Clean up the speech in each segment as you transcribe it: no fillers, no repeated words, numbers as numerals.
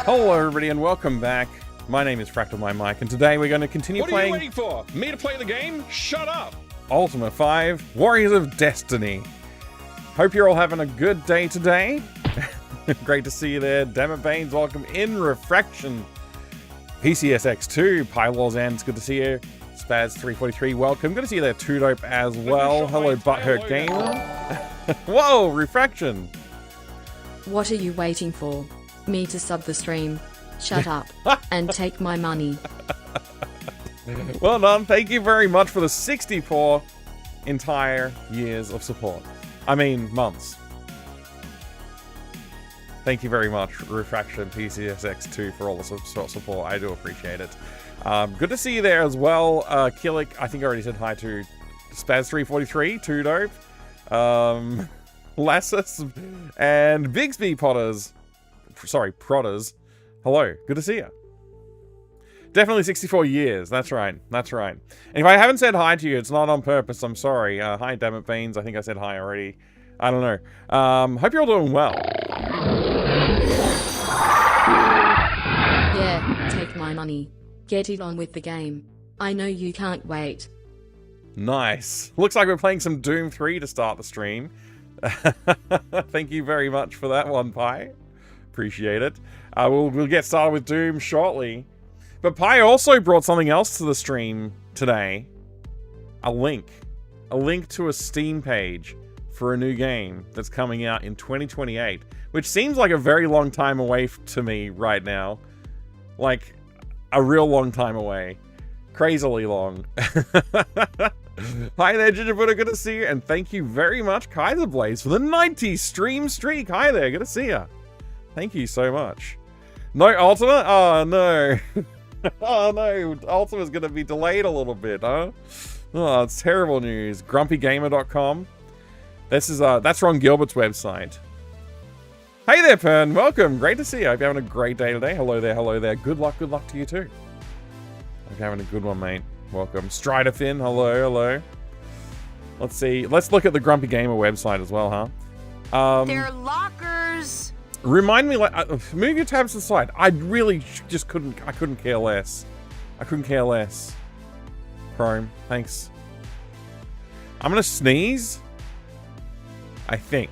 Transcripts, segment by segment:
Hello everybody and welcome back. My name is Fractal My Mike and today we're going to continue playing... What are you waiting for? Me to play the game? Shut up! Ultima 5, Warriors of Destiny. Hope you're all having a good day today. Great to see you there. Dammit Baines, welcome in. Refraction. PCSX2, Pylors, it's good to see you. Spaz343, welcome. Good to see you there, Too Dope as well. Hello, Butthurt Gamer. Whoa, Refraction. What are you waiting for? Me to sub the stream? Shut up and take my money. Well done. Thank you very much for the 64 entire years of support. I mean, months. Thank you very much, Refraction PCSX2, for all the support. I do appreciate it. Good to see you there as well. Killick, I think I already said hi to Spaz343, Too Dope. Lassus and Bigsby Potters. Sorry, Prodders. Hello, good to see you. Definitely 64 years. That's right. That's right. And if I haven't said hi to you, it's not on purpose. I'm sorry. Hi, Dammit Beans. I think I said hi already. I don't know. Hope you're all doing well. Yeah, take my money. Get it on with the game. I know you can't wait. Nice. Looks like we're playing some Doom 3 to start the stream. Thank you very much for that one, Pi. Appreciate it. We'll get started with Doom shortly. But Pi also brought something else to the stream today. A link. A link to a Steam page for a new game that's coming out in 2028. Which seems like a very long time away to me right now. Like, a real long time away. Crazily long. Hi there, Ginger Buddha, good to see you. And thank you very much, Kaiser Blaze, for the 90 stream streak. Hi there, good to see you. Thank you so much. No Ultima? Oh, no. Oh, no. Ultima's going to be delayed a little bit, huh? Oh, it's terrible news. GrumpyGamer.com. This is, that's Ron Gilbert's website. Hey there, Pern. Welcome. Great to see you. Hope you're having a great day today. Hello there, hello there. Good luck to you too. Hope you're having a good one, mate. Welcome. Striderfin, hello, hello. Let's see. Let's look at the Grumpy Gamer website as well, huh? They're lockers. Remind me, like, move your tabs to the side. I really just couldn't care less. I couldn't care less. Chrome, thanks. I'm gonna sneeze. I think.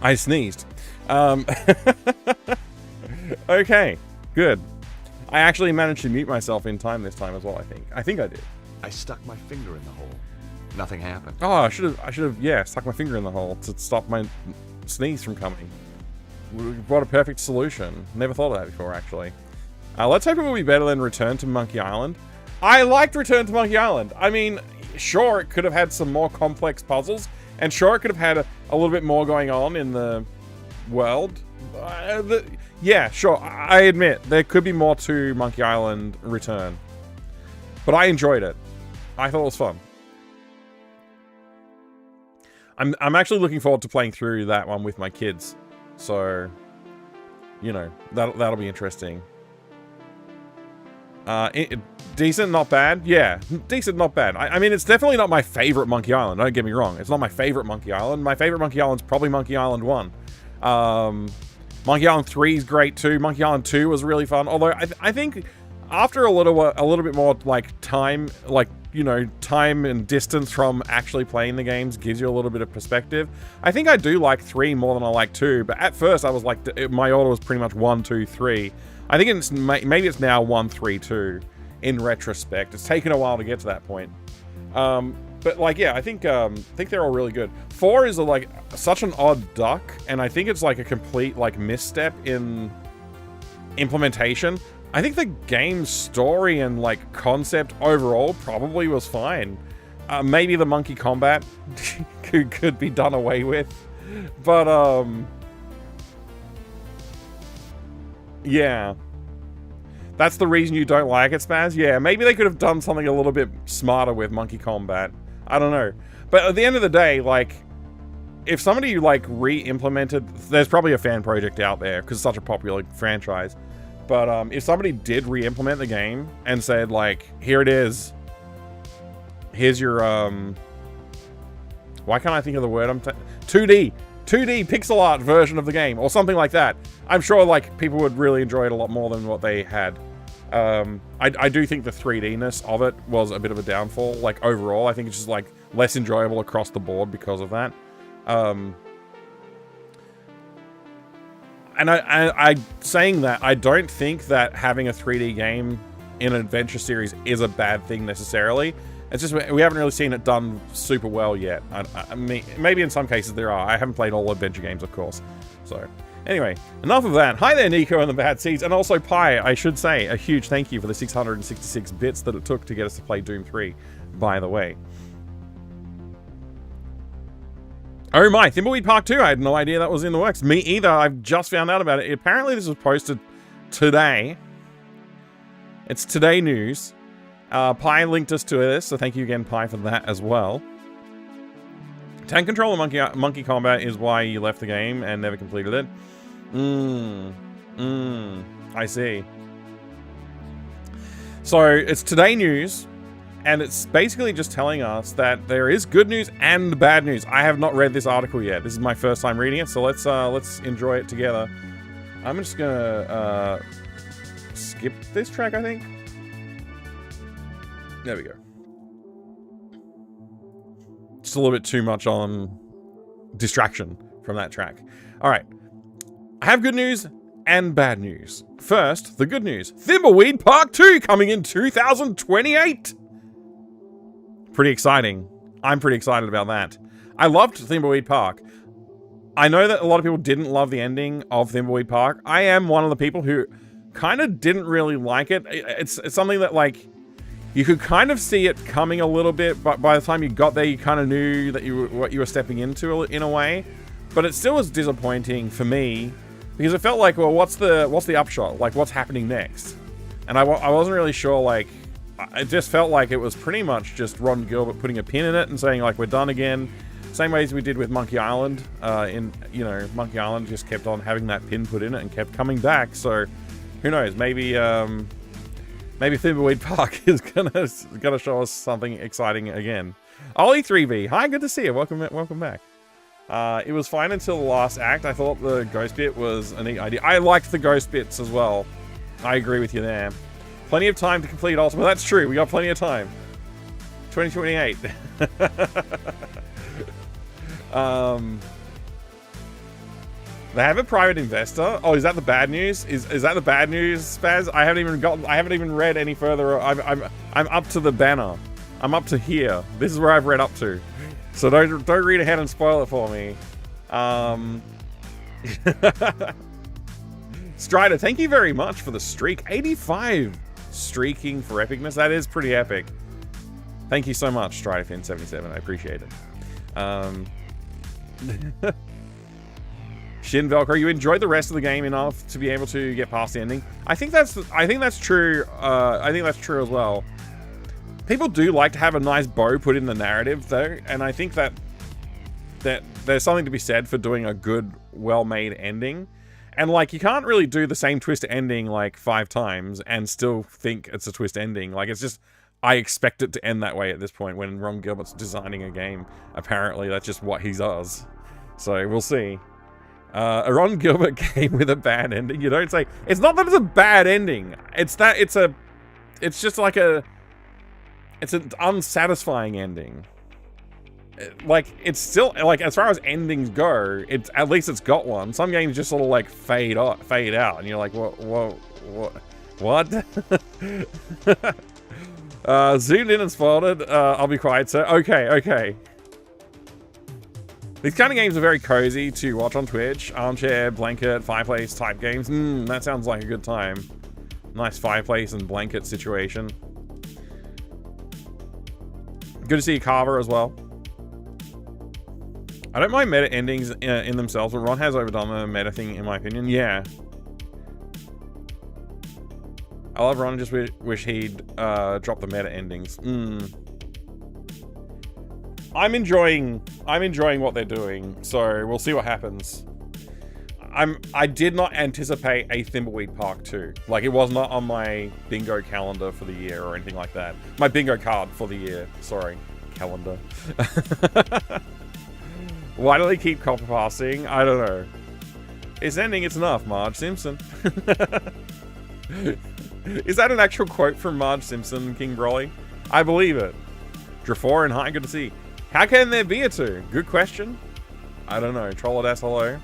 I sneezed. Okay, good. I actually managed to mute myself in time this time as well, I think. I think I did. I stuck my finger in the hole. Nothing happened. Oh, I should have, yeah, stuck my finger in the hole to stop my sneeze from coming. What a perfect solution. Never thought of that before, actually. Let's hope it will be better than Return to Monkey Island. I liked Return to Monkey Island. I mean, sure, it could have had some more complex puzzles, and sure, it could have had a little bit more going on in the world. Yeah, sure, I admit, there could be more to Monkey Island Return. But I enjoyed it. I thought it was fun. I'm actually looking forward to playing through that one with my kids. So, you know, that'll be interesting. Decent, not bad. Yeah, decent, not bad. I mean, it's definitely not my favorite Monkey Island. Don't get me wrong. It's not my favorite Monkey Island. My favorite Monkey Island's probably Monkey Island 1. Monkey Island 3 is great too. Monkey Island 2 was really fun. Although I think after a little bit more like time, like, you know, time and distance from actually playing the games gives you a little bit of perspective. I think I do like 3 more than I like 2, but at first I was like, my order was pretty much 1, 2, 3. I think it's maybe it's now 1, 3, 2 in retrospect. It's taken a while to get to that point. But like, yeah, I think they're all really good. 4 is like such an odd duck, and I think it's like a complete like misstep in implementation. I think the game's story and like concept overall probably was fine. Maybe the monkey combat could be done away with, but yeah. That's the reason you don't like it, Spaz? Yeah, maybe they could have done something a little bit smarter with monkey combat. I don't know. But at the end of the day, like, if somebody, like, re-implemented... There's probably a fan project out there, because it's such a popular franchise. But if somebody did re-implement the game and said, like, here it is. Here's your Why can't I think of the word? 2D pixel art version of the game, or something like that. I'm sure like people would really enjoy it a lot more than what they had. I do think the 3D-ness of it was a bit of a downfall. Like overall, I think it's just like less enjoyable across the board because of that. And I saying that, I don't think that having a 3D game in an adventure series is a bad thing necessarily. It's just we haven't really seen it done super well yet. I mean, maybe in some cases there are. I haven't played all adventure games, of course. So, anyway, enough of that. Hi there, Nico and the Bad Seeds, and also Pi. I should say a huge thank you for the 666 bits that it took to get us to play Doom 3, by the way. Oh my, Thimbleweed Park 2. I had no idea that was in the works. Me either. I've just found out about it. Apparently this was posted today. It's today news. Pi linked us to this, so thank you again, Pi, for that as well. Tank control and monkey combat is why you left the game and never completed it. I see. So, it's today news, and it's basically just telling us that there is good news and bad news. I have not read this article yet. This is my first time reading it, so let's enjoy it together. I'm just gonna skip this track, I think. There we go. Just a little bit too much on distraction from that track. All right. I have good news and bad news. First, the good news. Thimbleweed Park 2 coming in 2028. Pretty exciting. I'm pretty excited about that. I loved Thimbleweed Park. I know that a lot of people didn't love the ending of Thimbleweed Park. I am one of the people who kind of didn't really like it. It's something that, like, you could kind of see it coming a little bit, but by the time you got there, you kind of knew that what you were stepping into in a way. But it still was disappointing for me because it felt like, well, what's the upshot? Like, what's happening next? And I wasn't really sure. Like, it just felt like it was pretty much just Ron Gilbert putting a pin in it and saying, like, we're done again. Same way as we did with Monkey Island. Monkey Island just kept on having that pin put in it and kept coming back. So, who knows? Maybe Thimbleweed Park is gonna show us something exciting again. Ollie3V, hi, good to see you. Welcome back. It was fine until the last act. I thought the ghost bit was a neat idea. I liked the ghost bits as well. I agree with you there. Plenty of time to complete Ultima. That's true. We got plenty of time. 2028. They have a private investor. Oh, is that the bad news? Is that the bad news, Spaz? I haven't even read any further. I'm up to the banner. I'm up to here. This is where I've read up to. So don't read ahead and spoil it for me. Strider, thank you very much for the streak. 85 streaking for epicness. That is pretty epic. Thank you so much, StriderFin77. I appreciate it. Shin Velcro, you enjoyed the rest of the game enough to be able to get past the ending. I think that's true. I think that's true as well. People do like to have a nice bow put in the narrative, though, and I think that there's something to be said for doing a good, well-made ending. And like, you can't really do the same twist ending like 5 times and still think it's a twist ending. Like, it's just, I expect it to end that way at this point when Ron Gilbert's designing a game. Apparently, that's just what he does. So we'll see. A Ron Gilbert game with a bad ending. You don't say. It's not that it's a bad ending. It's that it's just like it's an unsatisfying ending. Like, it's still, like, as far as endings go, at least it's got one. Some games just sort of like fade out, and you're like, what? Zoomed in and spoiled it. I'll be quiet, sir. Okay. These kind of games are very cozy to watch on Twitch. Armchair, blanket, fireplace type games. That sounds like a good time. Nice fireplace and blanket situation. Good to see you, Carver, as well. I don't mind meta endings in themselves, but Ron has overdone the meta thing, in my opinion. Yeah. I love Ron, just wish he'd drop the meta endings. I'm enjoying what they're doing, so we'll see what happens. I did not anticipate a Thimbleweed Park 2. Like, it was not on my bingo calendar for the year or anything like that. My bingo card for the year. Sorry, calendar. Why do they keep copy passing? I don't know. It's ending, it's enough, Marge Simpson. Is that an actual quote from Marge Simpson, King Broly? I believe it. Drafor and hi, good to see. How can there be a 2? Good question. I don't know. Trolladass, hello.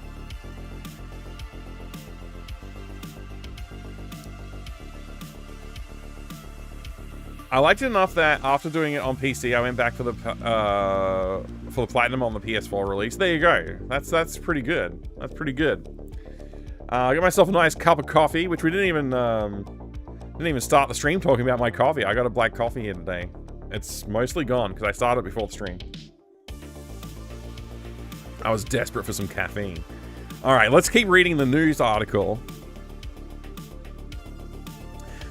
I liked it enough that after doing it on PC, I went back for the Platinum on the PS4 release. There you go. That's pretty good. That's pretty good. I got myself a nice cup of coffee, which we didn't even start the stream talking about my coffee. I got a black coffee here today. It's mostly gone because I started before the stream. I was desperate for some caffeine. All right, let's keep reading the news article.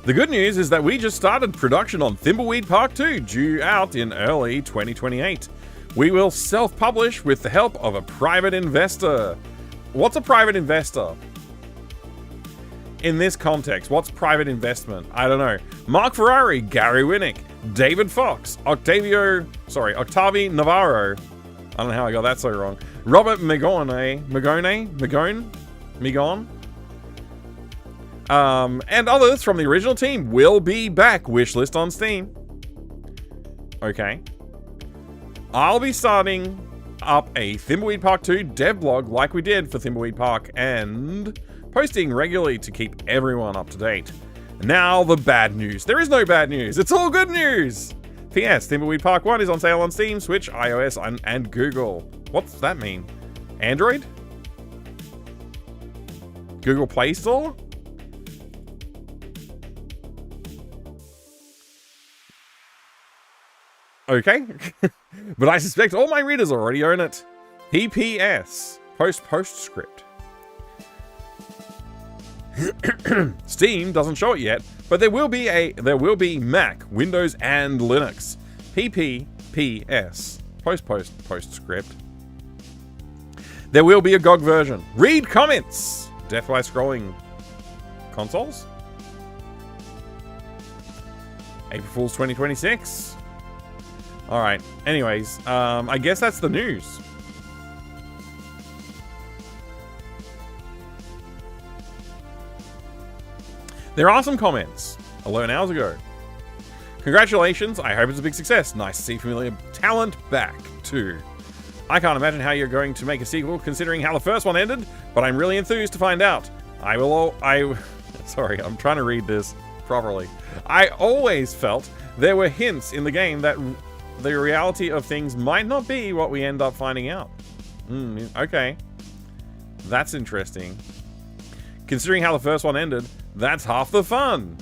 The good news is that we just started production on Thimbleweed Park 2, due out in early 2028. We will self-publish with the help of a private investor. What's a private investor? In this context, what's private investment? I don't know. Mark Ferrari, Gary Winnick, David Fox, Octavi Navarro. I don't know how I got that so wrong. Robert Megone, and others from the original team will be back. Wishlist on Steam. Okay. I'll be starting up a Thimbleweed Park 2 dev blog like we did for Thimbleweed Park and posting regularly to keep everyone up to date. Now the bad news. There is no bad news. It's all good news. P.S. Thimbleweed Park 1 is on sale on Steam, Switch, iOS, and Google. What's that mean? Android? Google Play Store? Okay. But I suspect all my readers already own it. PPS. Postscript. Steam doesn't show it yet, but there will be Mac, Windows, and Linux. PPS. Postscript. There will be a GOG version. Read comments. Death by scrolling. Consoles. April Fool's 2026. All right. Anyways, I guess that's the news. There are some comments. 11 hours ago. Congratulations. I hope it's a big success. Nice to see familiar talent back, too. I can't imagine how you're going to make a sequel considering how the first one ended, but I'm really enthused to find out. Sorry, I'm trying to read this properly. I always felt there were hints in the game that the reality of things might not be what we end up finding out. Okay. That's interesting. Considering how the first one ended, that's half the fun.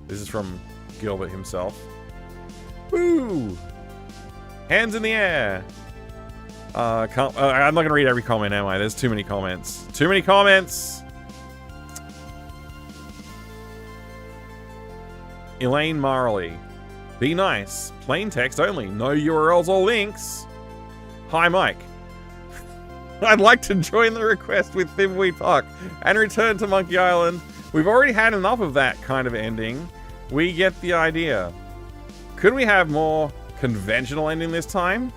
This is from Gilbert himself. Woo! Hands in the air. I'm not going to read every comment, am I? There's too many comments. Too many comments! Elaine Marley. Be nice. Plain text only. No URLs or links. Hi, Mike. I'd like to join the request with Thimbleweed Park and return to Monkey Island. We've already had enough of that kind of ending. We get the idea. Could we have more conventional ending this time?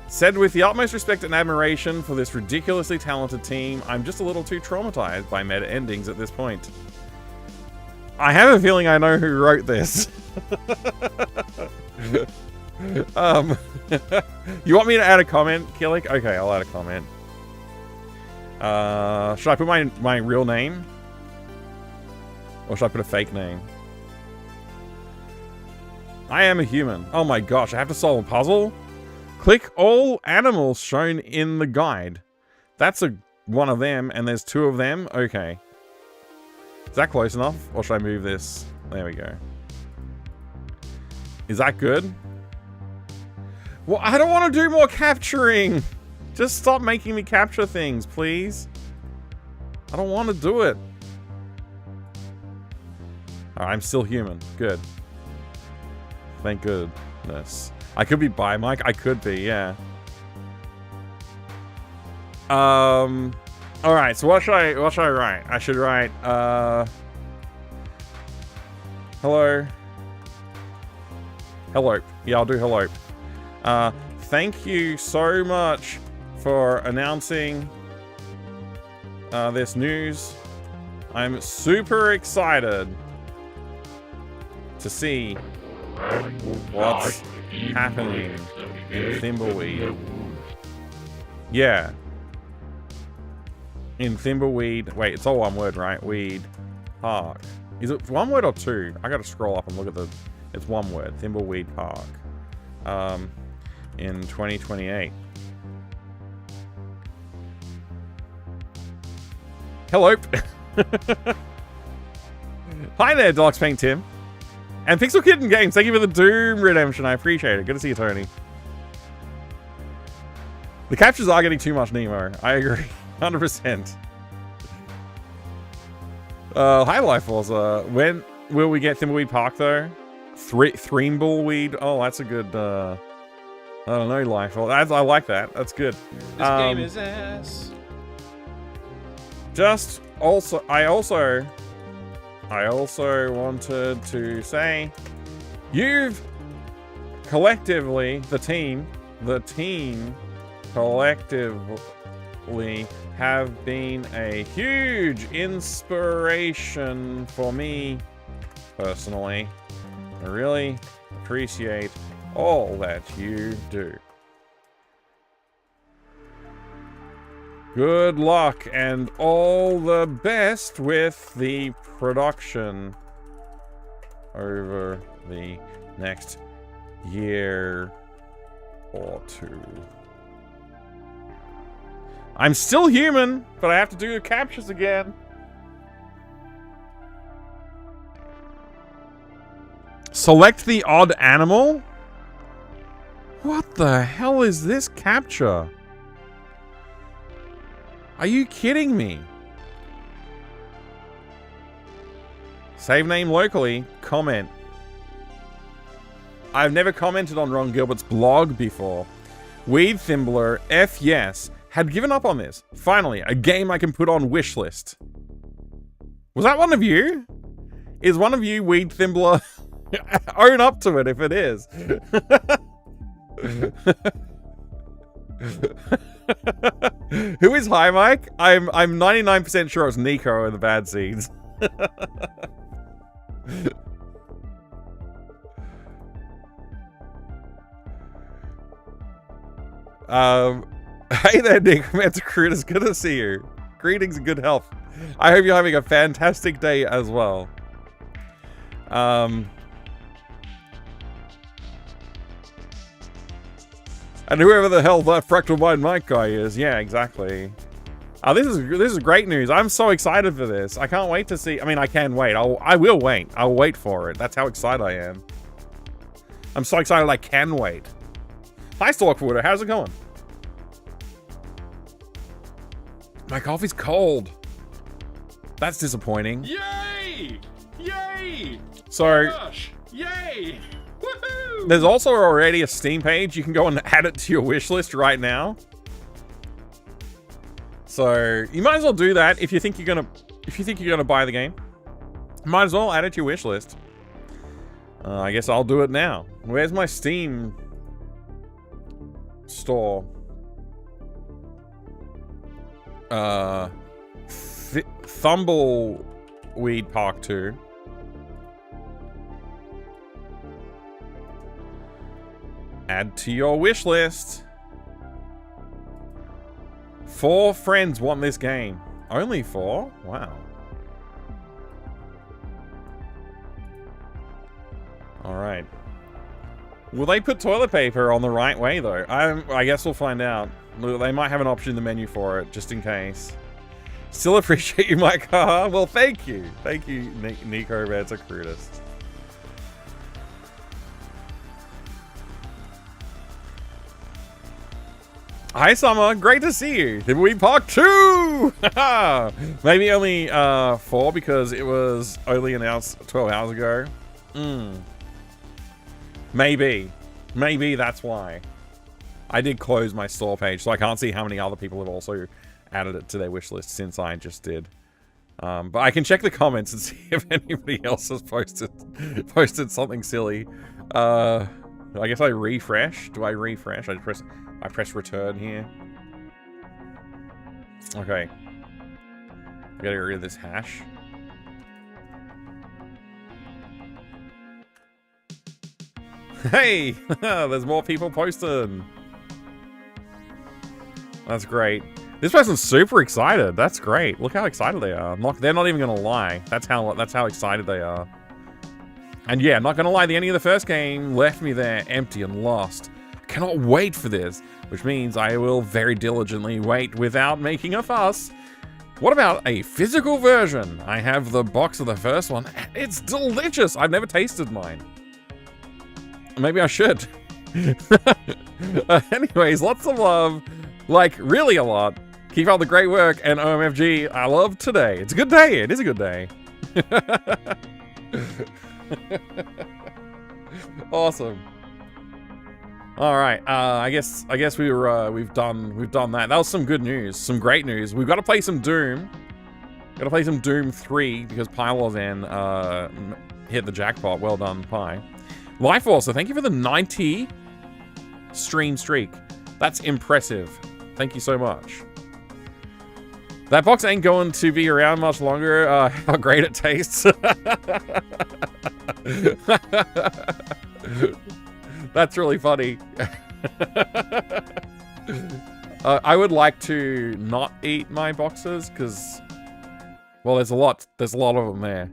Said with the utmost respect and admiration for this ridiculously talented team, I'm just a little too traumatized by meta endings at this point. I have a feeling I know who wrote this. You want me to add a comment, Killick? Okay, I'll add a comment. Should I put my real name? Or should I put a fake name? I am a human. Oh my gosh, I have to solve a puzzle? Click all animals shown in the guide. That's one of them, and there's 2 of them? Okay. Is that close enough? Or should I move this? There we go. Is that good? Well, I don't want to do more capturing. Just stop making me capture things, please. I don't want to do it. Alright, I'm still human. Good. Thank goodness. I could be bi, Mike. I could be, yeah. Alright, so what should I write? I should write, hello. Hello. Yeah, I'll do hello. thank you so much for announcing this news. I'm super excited to see what's happening in Thimbleweed. Yeah. In Thimbleweed. Wait, it's all one word, right? Weed Park. Is it one word or two? I gotta scroll up and look at the... It's one word. Thimbleweed Park. In 2028. Hello. Hi there, Deluxe Paint Tim. And Pixel Kitten Games, thank you for the Doom redemption. I appreciate it. Good to see you, Tony. The captures are getting too much Nemo. I agree. 100%. Hi, Life Force. When will we get Thimbleweed Park, though? Threambleweed? Oh, that's a good, I don't know, Life Force. I like that. That's good. This game is ass. Just also, I also wanted to say, you've collectively, the team collectively have been a huge inspiration for me personally. I really appreciate all that you do. Good luck and all the best with the production over the next year or two. I'm still human, but I have to do the captures again. Select the odd animal? What the hell is this capture? Are you kidding me? Save name locally. Comment. I've never commented on Ron Gilbert's blog before. Weed Thimbler, F yes, had given up on this. Finally, a game I can put on wishlist. Was that one of you? Is one of you Weed Thimbler? Own up to it if it is. Who is Hi Mike? I'm 99% sure it's Nico in the bad scenes. Hey there, Nick. It's Crude. Good to see you. Greetings and good health. I hope you're having a fantastic day as well. And whoever the hell that Fractal Mind Mike guy is. Yeah, exactly. This is great news. I'm so excited for this. I can't wait to see. I mean, I can wait. I will wait. I'll wait for it. That's how excited I am. I'm so excited I can wait. Hi, Stalkwater. How's it going? My coffee's cold. That's disappointing. Yay! Yay! So, Gosh! Yay! Woohoo! there's also already a Steam page. You can go and add it to your wish list right now. So you might as well do that if you think you're gonna buy the game. Might as well add it to your wish list. I guess I'll do it now. Where's my Steam store? Thumbleweed Park 2. Add to your wish list. 4 friends want this game. Only 4? Wow. Alright. Will they put toilet paper on the right way, though? I guess we'll find out. They might have an option in the menu for it, just in case. Still appreciate you, Mike. Well, thank you. Thank you, Nico Ranzacrutus. Hi, Summer. Great to see you. Thimbleweed Park 2! Maybe only 4 because it was only announced 12 hours ago. Maybe. Maybe that's why. I did close my store page, so I can't see how many other people have also added it to their wish list since I just did. But I can check the comments and see if anybody else has posted something silly. I guess I refresh. Do I refresh? I press return here. Okay. I gotta get rid of this hash. Hey! There's more people posting. That's great. This person's super excited. That's great. Look how excited they are. They're not even gonna lie. That's how excited they are. And yeah, not gonna lie, the ending of the first game left me there empty and lost. Cannot wait for this, which means I will very diligently wait without making a fuss. What about a physical version? I have the box of the first one. It's delicious. I've never tasted mine. Maybe I should. Anyways, lots of love. Like, really a lot. Keep up the great work, and OMFG, I love today. It's a good day. It is a good day. Awesome. All right. I guess we've done that. That was some good news. Some great news. We've got to play some Doom. Got to play some Doom 3 because Pylovan hit the jackpot. Well done, Pi. Life also, thank you for the 90 stream streak. That's impressive. Thank you so much. That box ain't going to be around much longer. How great it tastes. That's really funny. I would like to not eat my boxes because, well, there's a lot of them there.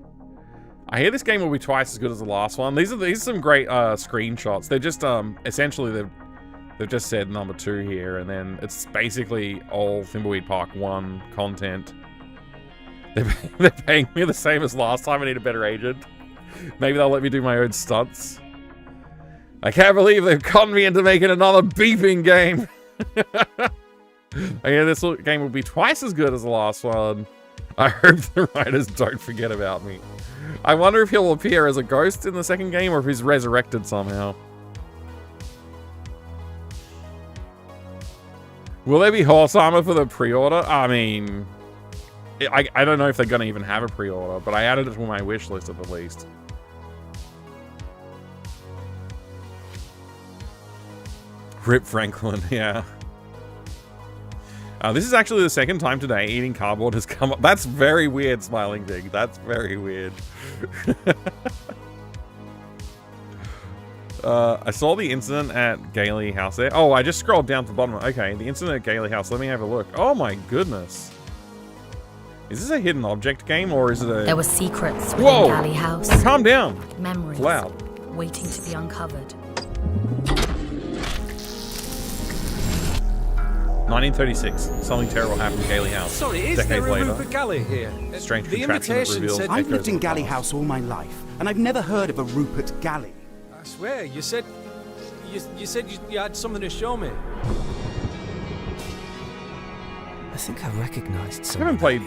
I hear this game will be twice as good as the last one. These are some great screenshots. They're just essentially they've just said number 2 here, and then it's basically all Thimbleweed Park 1 content. They're paying me the same as last time. I need a better agent. Maybe they'll let me do my own stunts. I can't believe they've conned me into making another beeping game. I hear this game will be twice as good as the last one. I hope the writers don't forget about me. I wonder if he'll appear as a ghost in the second game or if he's resurrected somehow. Will there be horse armor for the pre-order? I mean, I don't know if they're going to even have a pre-order, but I added it to my wish list at the least. Rip Franklin, yeah. This is actually the second time today eating cardboard has come up. That's very weird, Smiling Dig. That's very weird. I saw the incident at Gailey House there. Oh, I just scrolled down to the bottom. Okay, the incident at Gailey House. Let me have a look. Oh my goodness. Is this a hidden object game or is it a... There were secrets within Gailey House. Calm down. Memories. Loud. Waiting to be uncovered. 1936. Something terrible happened in Gailey House. Sorry, is Decades there a later. Rupert Galley here? Strange The contraption that invitation reveals said... I've echoes lived in of Galley past. House all my life, and I've never heard of a Rupert Galley. I swear, you said you had something to show me. I think I recognized I someone. haven't played...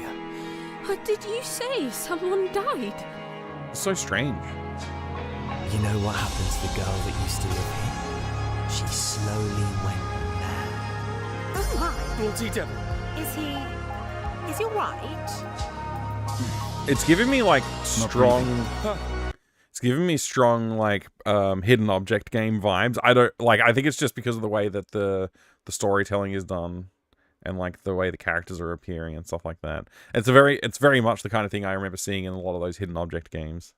What did you say? Someone died? It's so strange. You know what happened to the girl that used to live here? She slowly went mad. Oh my. Bloody devil. Is he alright? It's giving me like strong... It's giving me strong like hidden object game vibes. I think it's just because of the way that the storytelling is done and like the way the characters are appearing and stuff like that. It's very much the kind of thing I remember seeing in a lot of those hidden object games.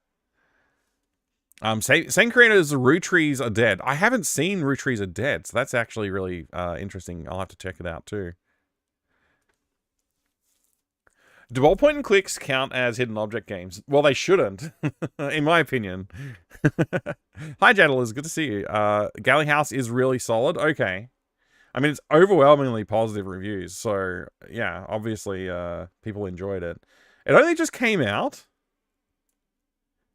Same creator as Root Trees Are Dead. I haven't seen Root Trees Are Dead, so that's actually really interesting. I'll have to check it out too. Do all point and clicks count as hidden object games? Well, they shouldn't, in my opinion. Hi, Jadalers. Good to see you. Galley House is really solid. Okay. I mean, it's overwhelmingly positive reviews. So, yeah, obviously, people enjoyed it. It only just came out.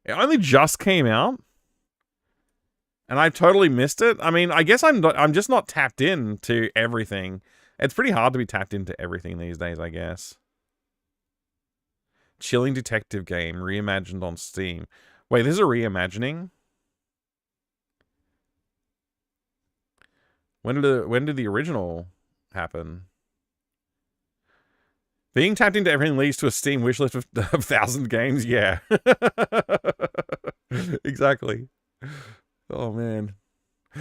It only just came out. And I totally missed it. I mean, I guess I'm just not tapped into everything. It's pretty hard to be tapped into everything these days, I guess. Chilling detective game reimagined on Steam. Wait, this is a reimagining? When did the original happen? Being tapped into everything leads to a Steam wishlist of 1,000 games. Yeah. Exactly. Oh man.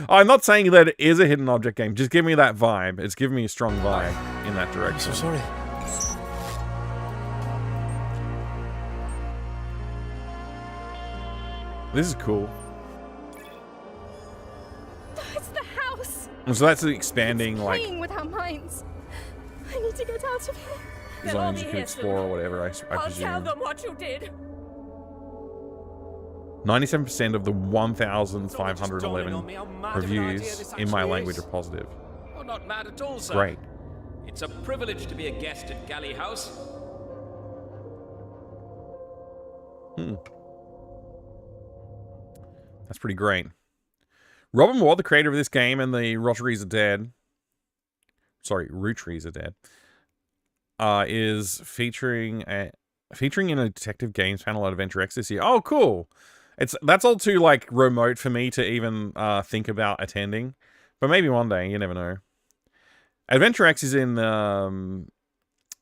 I'm not saying that it is a hidden object game. Just give me that vibe. It's giving me a strong vibe in that direction. I'm so sorry. This is cool. It's the house. And so that's expanding, like, Playing with our minds. I need to get out of here. zones you can explore or whatever, I presume. what you did. 97% of the 1,511 reviews in my language are positive. Oh, not mad at all, sir. Great. It's a privilege to be a guest at Galley House. That's pretty great. Robin Ward, the creator of this game and the Rotaries Are Dead. Sorry, Rotaries Are Dead. Is featuring in a Detective Games panel at Adventure X this year. Oh, cool. That's all too, like, remote for me to even think about attending. But maybe one day, you never know. Adventure X is in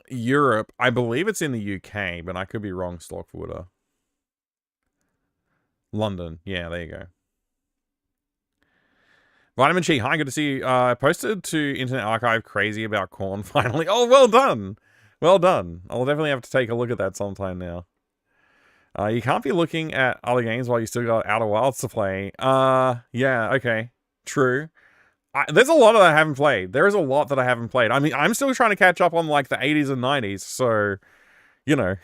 Europe. I believe it's in the UK, but I could be wrong, Stockwater. London. Yeah, there you go. Vitamin Chi, hi, good to see you. I posted to Internet Archive crazy about Corn finally. Oh, well done. Well done. I'll definitely have to take a look at that sometime now. You can't be looking at other games while you still got Outer Wilds to play. Yeah, okay. True. There's a lot that I haven't played. There is a lot that I haven't played. I mean, I'm still trying to catch up on, like, the 80s and 90s, so, you know.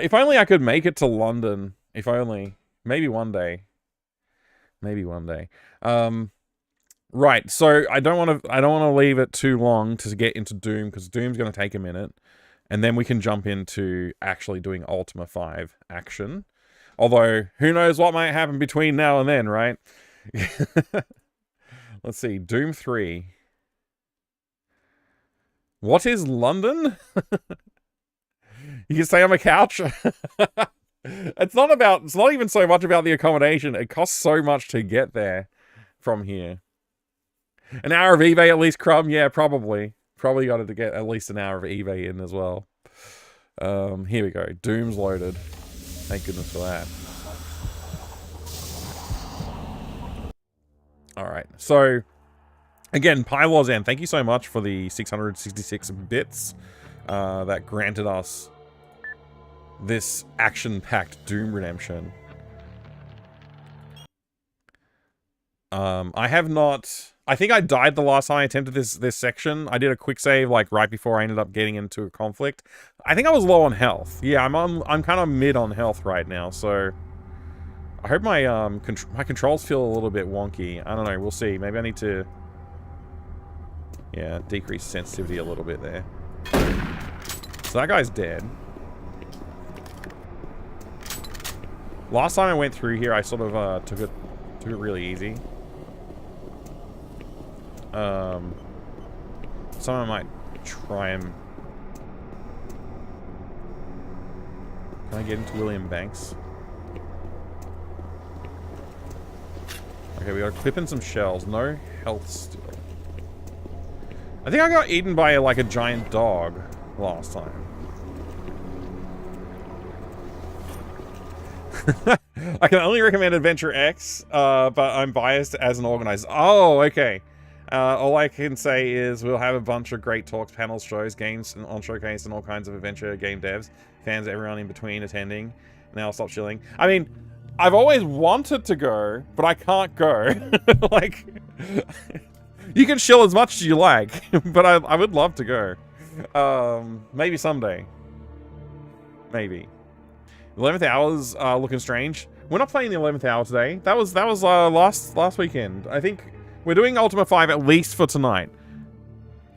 If only I could make it to London. If only. Maybe one day. Maybe one day. Right, so I don't want to leave it too long to get into Doom, because Doom's going to take a minute. And then we can jump into actually doing Ultima 5 action. Although, who knows what might happen between now and then, right? Let's see, Doom 3. What is London? You can stay on my couch. It's not even so much about the accommodation. It costs so much to get there from here. An hour of eBay at least, Crumb? Yeah, probably. Probably got to get at least an hour of eBay in as well. Here we go. Doom's loaded. Thank goodness for that. Alright, so again, Pylozan, thank you so much for the 666 bits that granted us this action-packed Doom redemption. I have not... I think I died the last time I attempted this section. I did a quick save, like, right before I ended up getting into a conflict. I think I was low on health. Yeah, I'm kind of mid on health right now, so... I hope my, my controls feel a little bit wonky. I don't know, we'll see. Maybe I need to... Yeah, decrease sensitivity a little bit there. So that guy's dead. Last time I went through here, I sort of, took it really easy. Someone might try and... Can I get into William Banks? Okay, we gotta clip in some shells. No health still. I think I got eaten by, like, a giant dog last time. I can only recommend Adventure X, but I'm biased as an organizer. Oh, okay. All I can say is we'll have a bunch of great talks, panels, shows, games on Showcase, and all kinds of adventure game devs, fans, everyone in between attending. Now I'll stop chilling. I mean, I've always wanted to go, but I can't go. Like, you can chill as much as you like, but I would love to go. Maybe someday. Maybe. 11th hour's looking strange. We're not playing the 11th hour today. That was last weekend. I think we're doing Ultima 5 at least for tonight.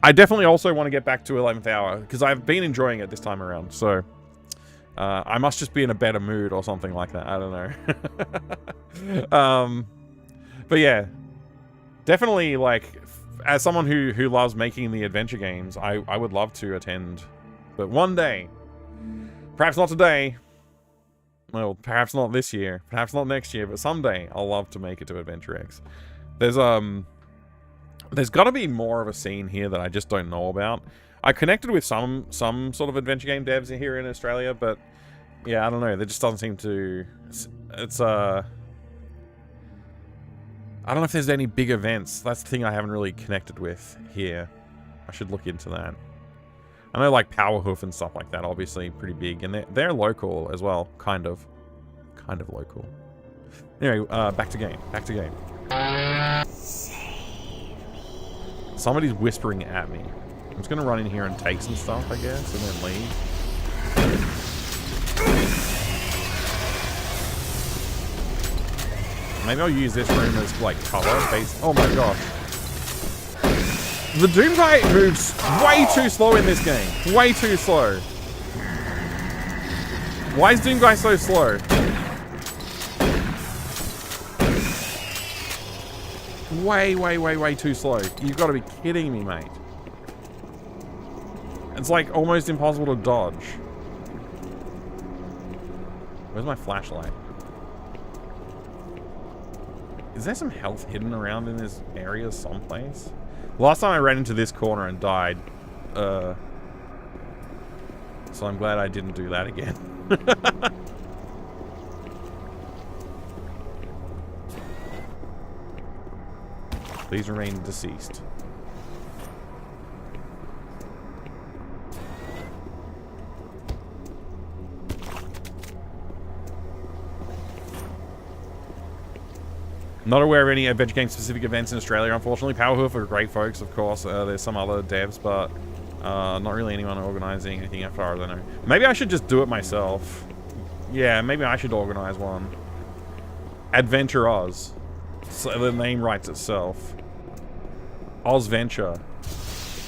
I definitely also want to get back to 11th hour because I've been enjoying it this time around. So I must just be in a better mood or something like that. I don't know. But yeah, definitely, like, as someone who loves making the adventure games, I would love to attend. But one day, perhaps not today. Well, perhaps not this year, perhaps not next year, but someday I'll love to make it to Adventure X. There's got to be more of a scene here that I just don't know about. I connected with some sort of adventure game devs here in Australia, but Yeah, I don't know. There just doesn't seem to... It's I don't know if there's any big events. That's the thing I haven't really connected with here. I should look into that. I know, like, Powerhoof and stuff like that, obviously pretty big. And they're local as well, kind of. Kind of local. Anyway, back to game. Back to game. Somebody's whispering at me. I'm just gonna run in here and take some stuff, I guess, and then leave. Maybe I'll use this room as, like, cover. Oh my gosh. The Doom guy moves way too slow in this game. Way too slow. Why is Doom guy so slow? Way too slow. You've got to be kidding me, mate. It's like almost impossible to dodge. Where's my flashlight? Is there some health hidden around in this area someplace? Last time I ran into this corner and died. So I'm glad I didn't do that again. Please remain deceased. Not aware of any adventure game specific events in Australia, unfortunately. Powerhoof are great folks, of course. There's some other devs, but not really anyone organizing anything as far as I know. Maybe I should just do it myself. Yeah, maybe I should organize one. Adventure Oz. So the name writes itself. Ozventure.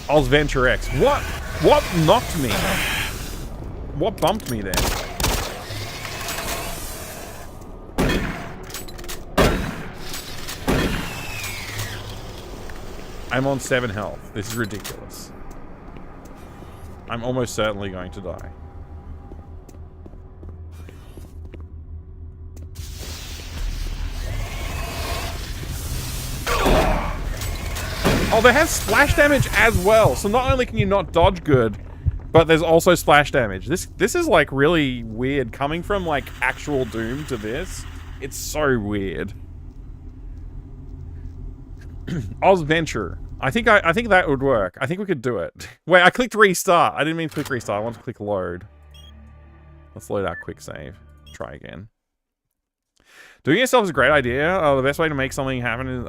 Ozventure X. What? What knocked me? What bumped me there? I'm on 7 health. This is ridiculous. I'm almost certainly going to die. Oh, they have splash damage as well. So not only can you not dodge good, but there's also splash damage. This is like really weird coming from like actual Doom to this. It's so weird. Ozventure. I think that would work. I think we could do it. Wait, I clicked restart. I didn't mean to click restart. I want to click load. Let's load our quick save. Try again. Doing it yourself is a great idea. The best way to make something happen is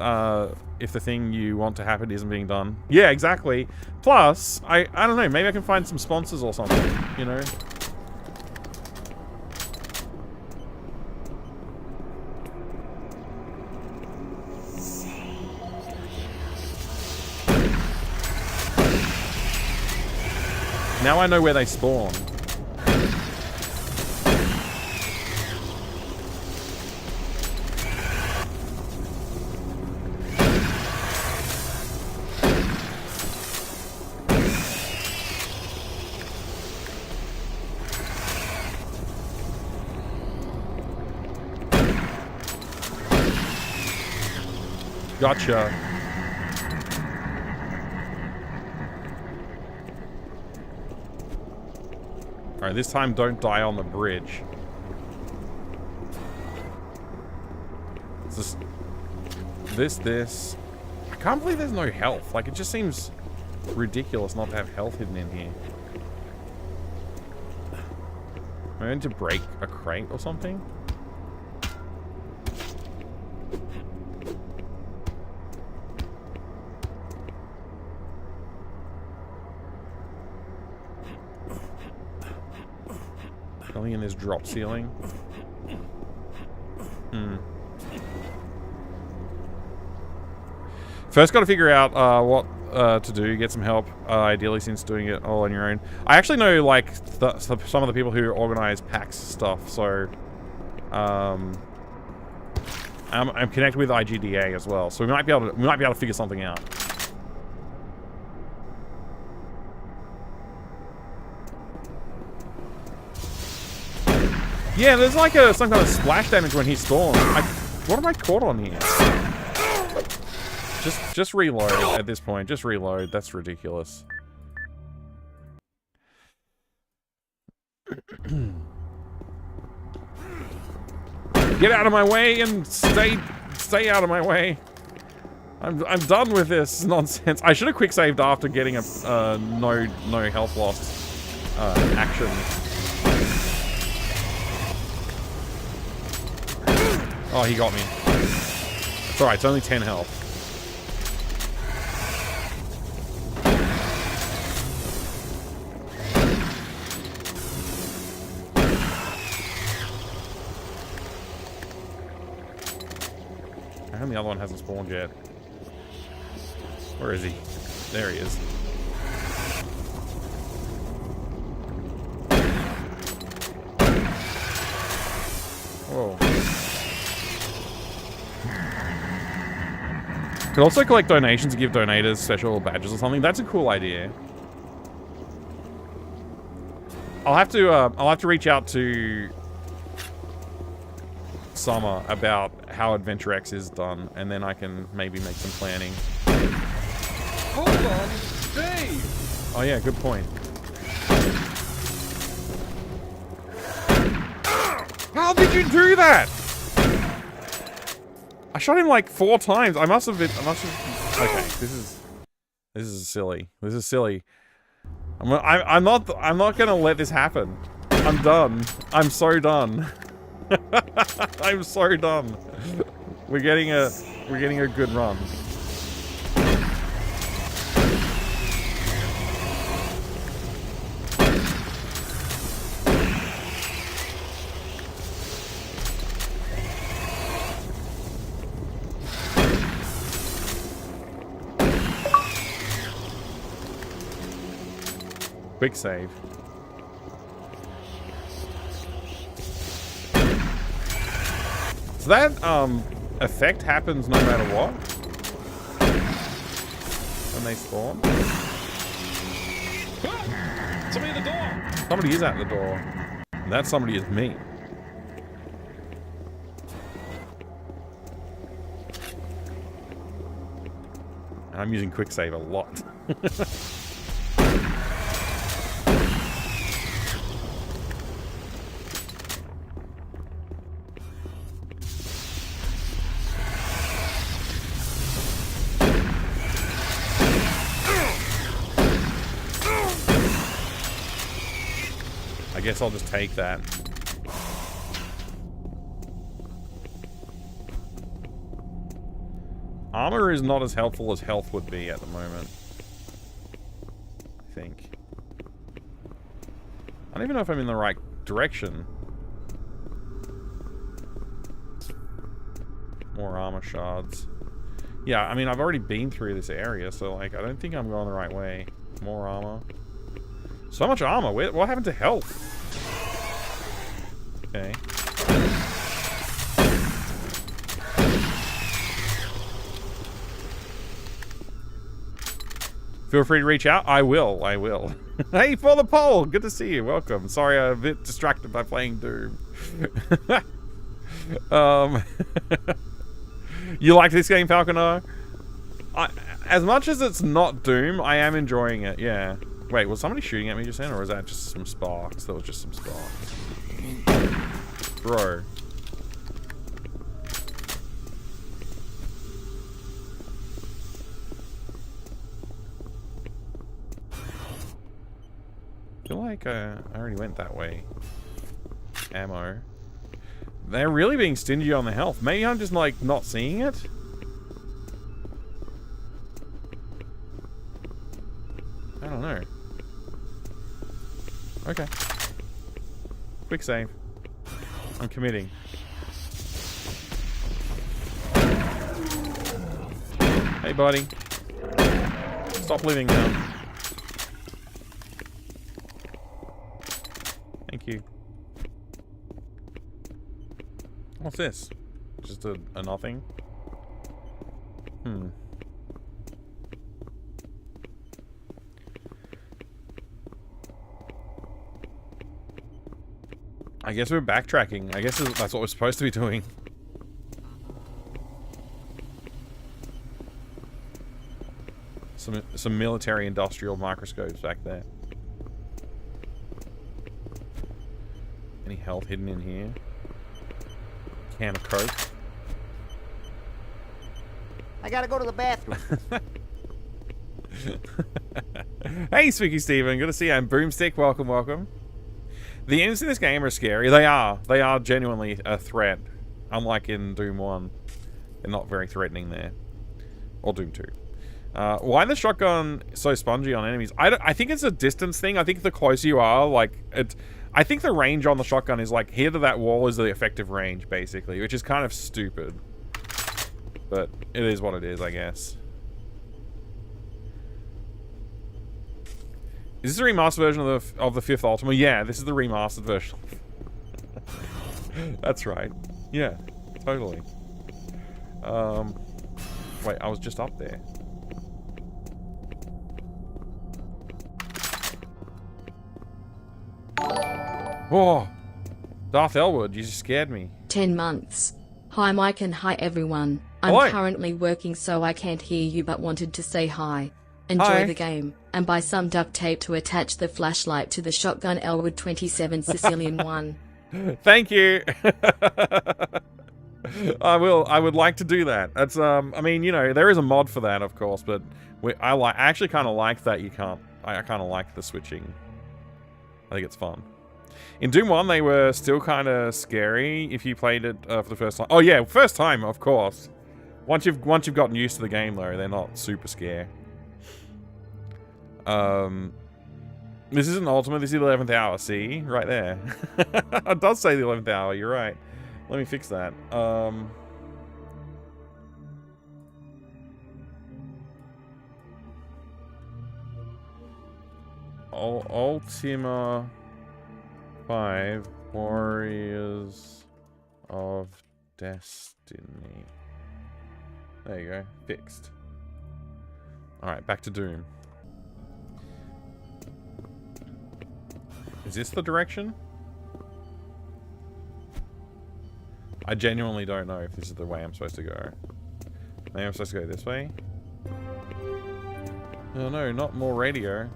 if the thing you want to happen isn't being done. Yeah, exactly. Plus, I don't know. Maybe I can find some sponsors or something. You know. Now I know where they spawn. Gotcha. Alright, this time don't die on the bridge. It's just this. I can't believe there's no health. Like, it just seems ridiculous not to have health hidden in here. Am I going to break a crate or something? Something in this drop ceiling. First got to figure out what to do, get some help, ideally, since doing it all on your own. I actually know, like, some of the people who organize PAX stuff, so I'm connected with IGDA as well, so we might be able to figure something out. Yeah, there's like some kind of splash damage when he storms. What am I caught on here? Just reload at this point. Just reload. That's ridiculous. Get out of my way and stay out of my way. I'm done with this nonsense. I should have quick saved after getting a no health loss action. Oh, he got me. It's alright, it's only 10 health. And the other one hasn't spawned yet. Where is he? There he is. Whoa. Could also collect donations and give donators special badges or something. That's a cool idea. I'll have to reach out to Summer about how Adventure X is done, and then I can maybe make some planning. Hold on, Dave! Oh yeah, good point. How did you do that? I shot him like 4 times. Okay, this is silly. This is silly. I'm not gonna let this happen. I'm done. I'm so done. I'm so done. We're getting a good run. Quick save. So that effect happens no matter what when they spawn. Somebody at the door! Somebody is at the door. And that somebody is me. And I'm using quick save a lot. I guess I'll just take that. Armor is not as helpful as health would be at the moment. I think. I don't even know if I'm in the right direction. More armor shards. Yeah, I mean, I've already been through this area, so, like, I don't think I'm going the right way. More armor. So much armor. What happened to health? Okay. Feel free to reach out. I will. I will. Hey, for the poll. Good to see you. Welcome. Sorry, I'm a bit distracted by playing Doom. You like this game, Falconer? As much as it's not Doom, I am enjoying it. Yeah. Wait, was somebody shooting at me just then, or was that just some sparks? That was just some sparks. Bro. I feel like I already went that way. Ammo. They're really being stingy on the health. Maybe I'm just, like, not seeing it? I don't know. Okay. Quick save. I'm committing. Hey, buddy. Stop living now. Thank you. What's this? Just a nothing? Hmm. I guess we're backtracking. I guess that's what we're supposed to be doing. Some military industrial microscopes back there. Any health hidden in here? can of Coke. I gotta go to the bathroom. Hey, Spooky Steven, good to see you. And Boomstick, welcome, welcome. The enemies in this game are scary. They are. They are genuinely a threat. Unlike in Doom 1. They're not very threatening there. Or Doom 2. Why the shotgun so spongy on enemies? I think it's a distance thing. I think the closer you are, like, I think the range on the shotgun is like, here to that wall is the effective range, basically. Which is kind of stupid. But it is what it is, I guess. Is this a remastered version of the 5th Ultima? Yeah, this is the remastered version. That's right. Yeah, totally. Wait, I was just up there. Whoa! Darth Elwood, you just scared me. 10 months. Hi Mike and hi everyone. I'm Hello. currently working so I can't hear you but wanted to say hi. Enjoy Hi. the game, and buy some duct tape to attach the flashlight to the shotgun Elwood 27 Sicilian 1. Thank you! I will. I would like to do that. That's, I mean, you know, there is a mod for that, of course, but I actually kind of like that you can't, I kind of like the switching. I think it's fun. In Doom 1, they were still kind of scary if you played it for the first time. Oh yeah, first time, of course. Once you've gotten used to the game, though, they're not super scary. This isn't Ultima, this is the 11th hour, see? Right there. It does say the 11th hour, you're right. Let me fix that. Ultima 5 Warriors of Destiny. There you go, fixed. Alright, back to Doom. Is this the direction? I genuinely don't know if this is the way I'm supposed to go. Maybe I'm supposed to go this way? Oh no, not more radio.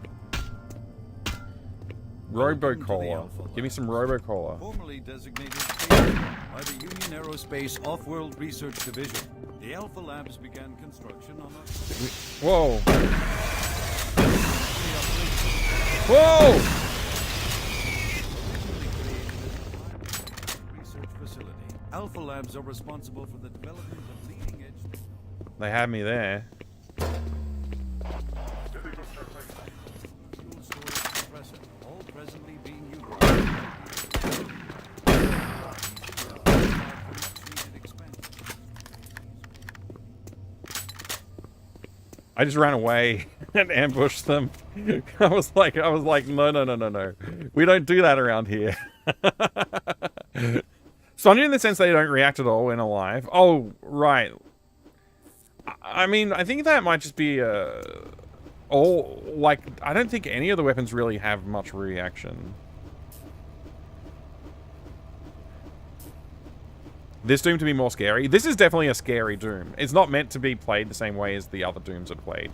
Robocola. Give me some Robocola. Formerly designated by the Union Aerospace Off-World Research Division, the Alpha Labs began construction on a... Whoa! Whoa! Alpha Labs are responsible for the development of leading edge. They had me there. Fuel storage compressor, all presently being utilized. I just ran away and ambushed them. I was like, no. We don't do that around here. Sonya in the sense they don't react at all when alive. Oh, right. I mean, I think that might just be all, like, I don't think any of the weapons really have much reaction. This Doom to be more scary. This is definitely a scary Doom. It's not meant to be played the same way as the other Dooms are played.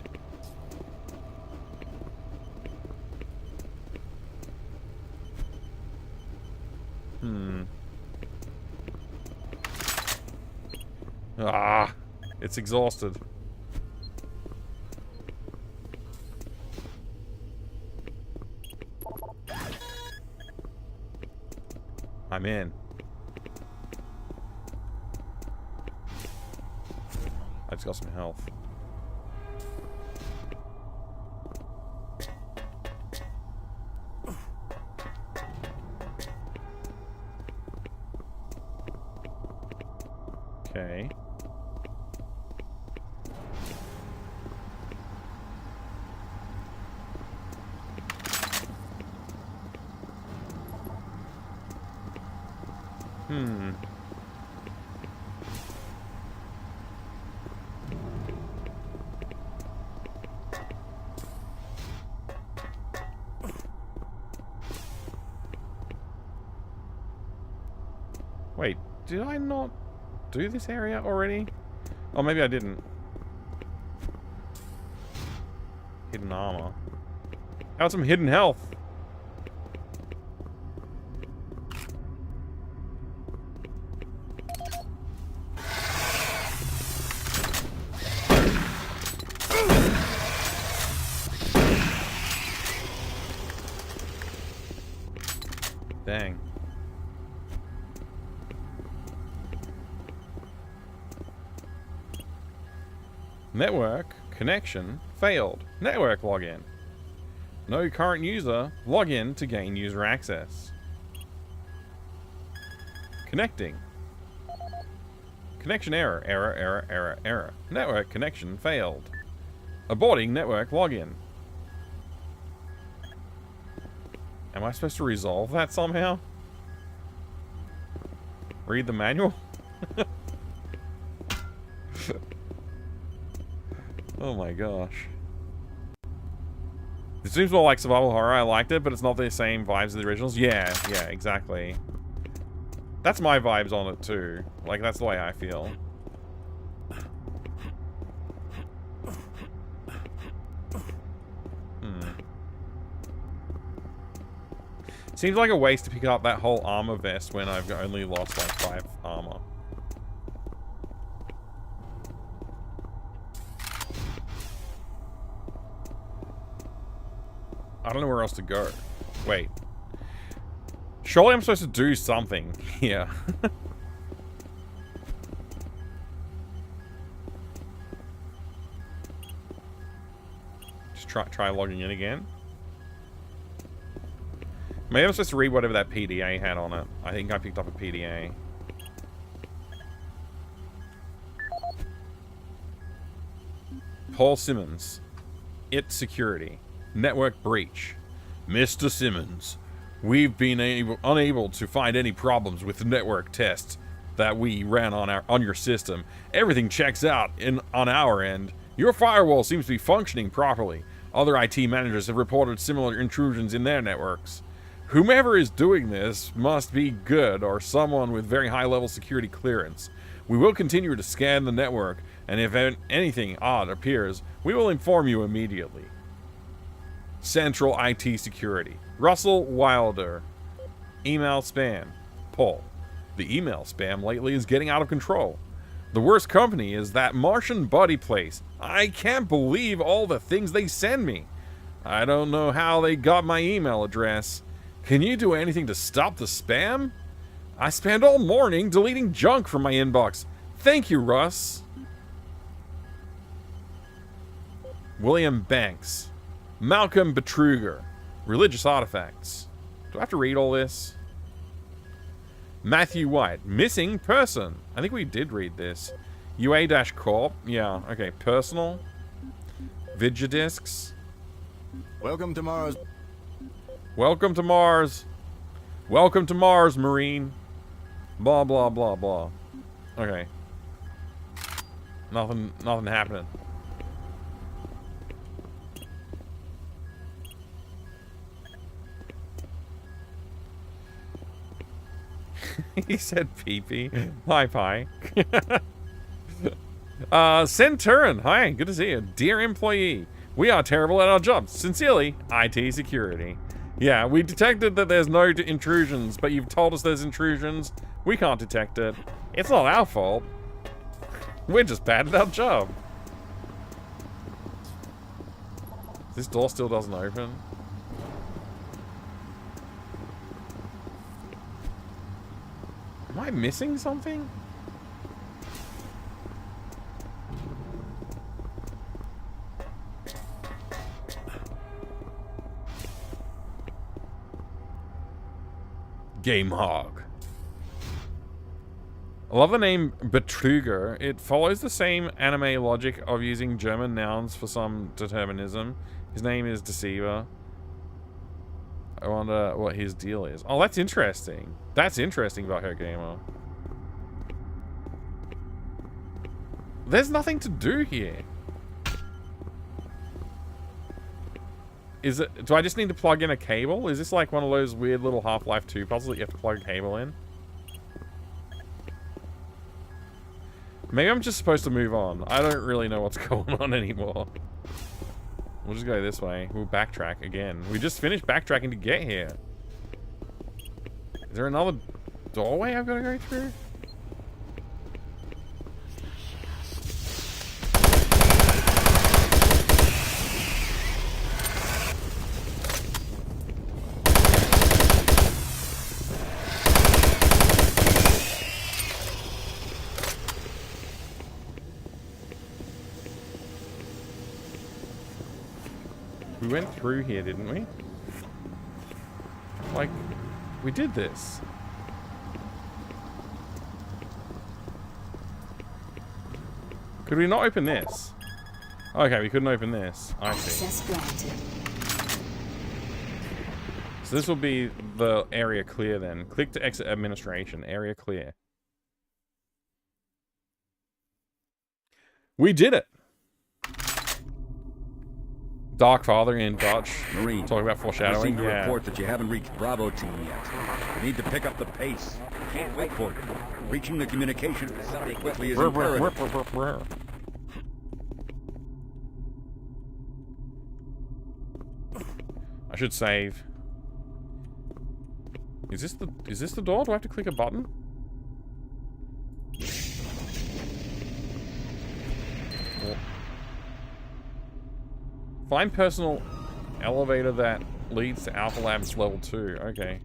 Ah, it's exhausted. I'm in. I just got some health. Okay. Wait, did I not do this area already? Oh, maybe I didn't. Hidden armor. Got some hidden health. Dang. Network connection failed. Network login. No current user. Log in to gain user access. Connecting. Connection error. Error. Network connection failed. Aborting network login. Am I supposed to resolve that somehow? Read the manual? Oh my gosh. It seems more like survival horror. I liked it, but it's not the same vibes as the originals. Yeah, exactly. That's my vibes on it too. Like, that's the way I feel. Seems like a waste to pick up that whole armor vest when I've only lost like 5 armor. I don't know where else to go. Wait. Surely I'm supposed to do something here. Just try logging in again. Maybe I'm supposed to read whatever that PDA had on it. I think I picked up a PDA. Paul Simmons. IT security. Network breach. Mr. Simmons, we've been unable to find any problems with the network tests that we ran on your system. Everything checks out on our end. Your firewall seems to be functioning properly. Other IT managers have reported similar intrusions in their networks. Whomever is doing this must be good or someone with very high-level security clearance. We will continue to scan the network, and if anything odd appears, we will inform you immediately. Central IT Security. Russell Wilder. Email spam. Paul. The email spam lately is getting out of control. The worst company is that Martian buddy place. I can't believe all the things they send me. I don't know how they got my email address. Can you do anything to stop the spam? I spend all morning deleting junk from my inbox. Thank you, Russ. William Banks. Malcolm Betruger. Religious artifacts. Do I have to read all this? Matthew White. Missing person. I think we did read this. UA-Corp. Yeah, okay. Personal. Vigidiscs. Welcome to Mars. Welcome to Mars. Welcome to Mars, Marine. Blah, blah, blah, blah. Okay. Nothing happening. He said pee-pee. Hi, Pie. Centurion. Hi, good to see you. Dear employee, we are terrible at our jobs. Sincerely, IT security. Yeah, we detected that there's no intrusions, but you've told us there's intrusions. We can't detect it. It's not our fault. We're just bad at our job. This door still doesn't open. Am I missing something? Game Hog. I love the name Betruger. It follows the same anime logic of using German nouns for some determinism. His name is Deceiver. I wonder what his deal is. Oh, that's interesting. That's interesting about her gamer. There's nothing to do here. Is it? Do I just need to plug in a cable? Is this like one of those weird little Half-Life 2 puzzles that you have to plug a cable in? Maybe I'm just supposed to move on. I don't really know what's going on anymore. We'll just go this way. We'll backtrack again. We just finished backtracking to get here. Is there another doorway I've got to go through? We went through here, didn't we? Like, we did this. Could we not open this? Okay, we couldn't open this. I see. Access granted. So this will be the area clear then. Click to exit administration. Area clear. We did it! Dark Father in Dutch. Marine, Talk about foreshadowing. I received a Yeah. report that you haven't reached Bravo team yet. You need to pick up the pace. Can't wait for it. Reaching the communication facility quickly is imperative. I should save. Is this the door? Do I have to click a button? Or- Find personal elevator that leads to Alpha Labs level 2. Okay.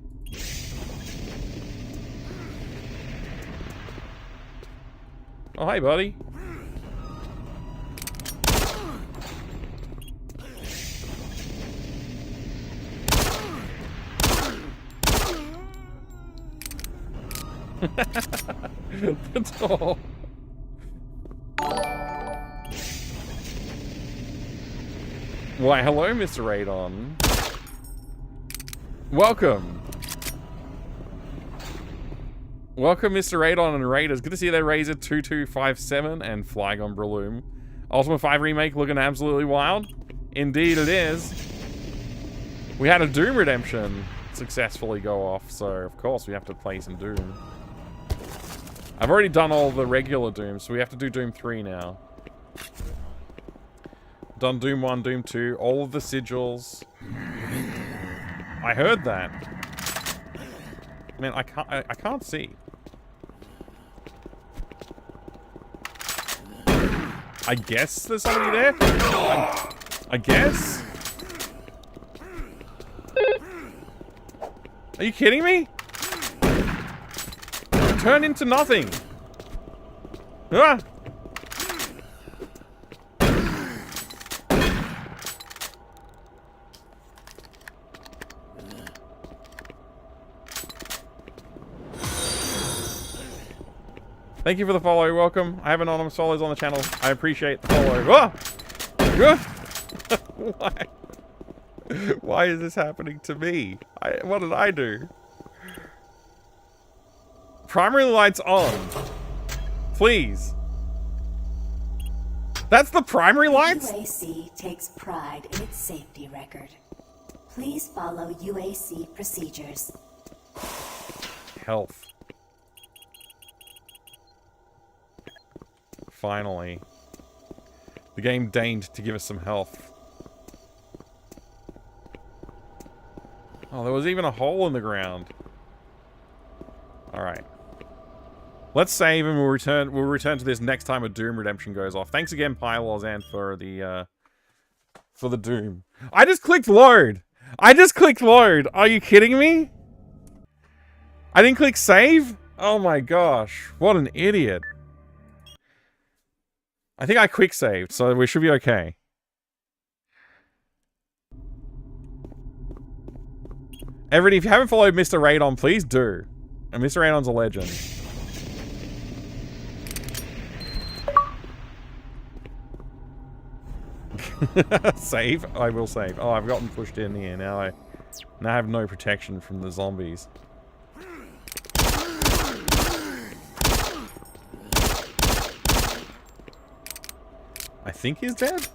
Oh, hey, buddy. The door. Why, hello, Mr. Radon. Welcome. Welcome, Mr. Radon and Raiders. Good to see you there, Razor 2257 and Flygon Breloom. Ultima 5 Remake looking absolutely wild. Indeed it is. We had a Doom Redemption successfully go off, so of course we have to play some Doom. I've already done all the regular Doom, so we have to do Doom 3 now. Done Doom 1, Doom 2, all of the sigils. I heard that. Man, I can't see. I guess there's somebody there? I guess? Are you kidding me? Turn into nothing. Ah! Thank you for the follow. Welcome. I have anonymous follows on the channel. I appreciate the follow. Ah! Ah! Why? Why is this happening to me? What did I do? Primary lights on. Please. That's the primary lights? UAC takes pride in its safety record. Please follow UAC procedures. Health. Finally. The game deigned to give us some health. Oh, there was even a hole in the ground. Alright. Let's save and we'll return to this next time a Doom Redemption goes off. Thanks again, Pylozan, for the Doom. I just clicked load! I just clicked load! Are you kidding me? I didn't click save? Oh my gosh. What an idiot. I think I quick saved, so we should be okay. Everybody, if you haven't followed Mr. Radon, please do. And Mr. Radon's a legend. Save? I will save. Oh, I've gotten pushed in here. Now I have no protection from the zombies. I think he's dead.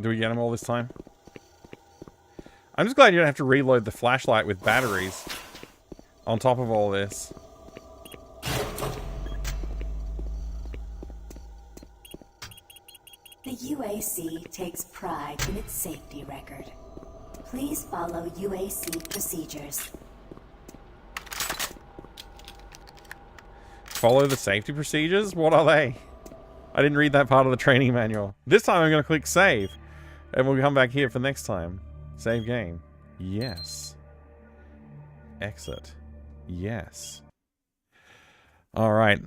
Do we get them all this time? I'm just glad you don't have to reload the flashlight with batteries on top of all this. The UAC takes pride in its safety record. Please follow UAC procedures. Follow the safety procedures? What are they? I didn't read that part of the training manual. This time I'm going to click save. And we'll come back here for next time. Save game. Yes. Exit. Yes. Alright.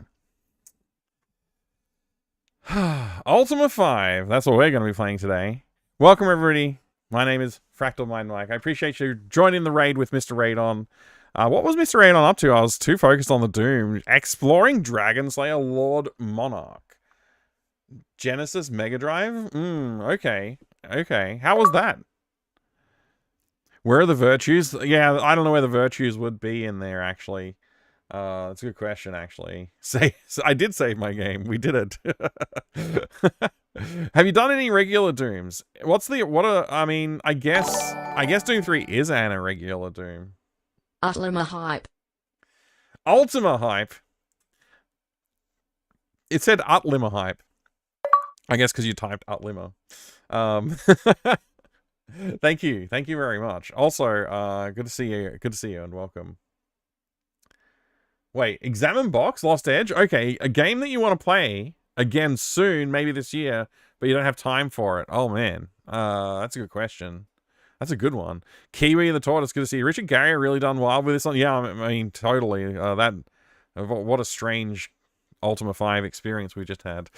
Ultima 5. That's what we're going to be playing today. Welcome, everybody. My name is Fractal Mind Mike. I appreciate you joining the raid with Mr. Raidon. What was Mr. Raidon up to? I was too focused on the Doom. Exploring Dragon Slayer Lord Monarch. Genesis Mega Drive? Okay. Okay. How was that? Where are the virtues? Yeah, I don't know where the virtues would be in there, actually. That's a good question, actually. I did save my game. We did it. Have you done any regular Dooms? I guess Doom 3 is an irregular Doom. Ultima hype. Ultima hype. It said Ultima hype. I guess because you typed Ultima. Thank you very much. Also, good to see you and welcome. Wait, Examine Box, Lost Edge? Okay, a game that you want to play again soon, maybe this year, but you don't have time for it. Oh man, that's a good question. That's a good one. Kiwi the Tortoise, good to see you. Richard Gary really done well with this one. Yeah, I mean, totally. What a strange Ultima 5 experience we just had.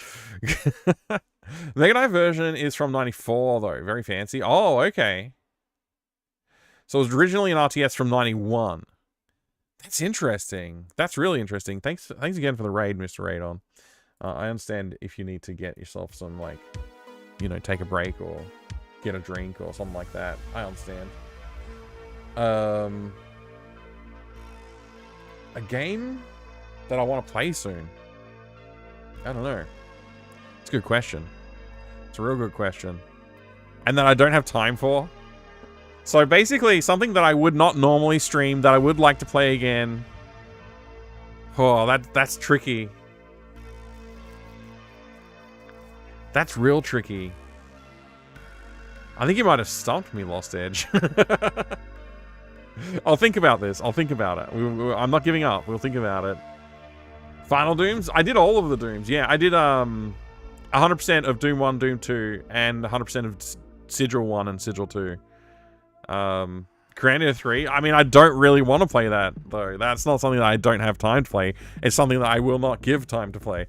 Mega Drive version is from 94, though. Very fancy. Oh, okay. So it was originally an RTS from 91. That's interesting. That's really interesting. Thanks again for the raid, Mr. Raidon. I understand if you need to get yourself some, like, you know, take a break or get a drink or something like that. I understand. A game that I want to play soon. I don't know. It's a good question. It's a real good question. And that I don't have time for. So basically, something that I would not normally stream, that I would like to play again. Oh, that's tricky. That's real tricky. I think you might have stumped me, Lost Edge. I'll think about this. I'll think about it. I'm not giving up. We'll think about it. Final Dooms? I did all of the Dooms. Yeah, I did 100% of Doom 1, Doom 2, and 100% of Sigil 1 and Sigil 2. Grandia 3, I mean, I don't really want to play that, though. That's not something that I don't have time to play. It's something that I will not give time to play.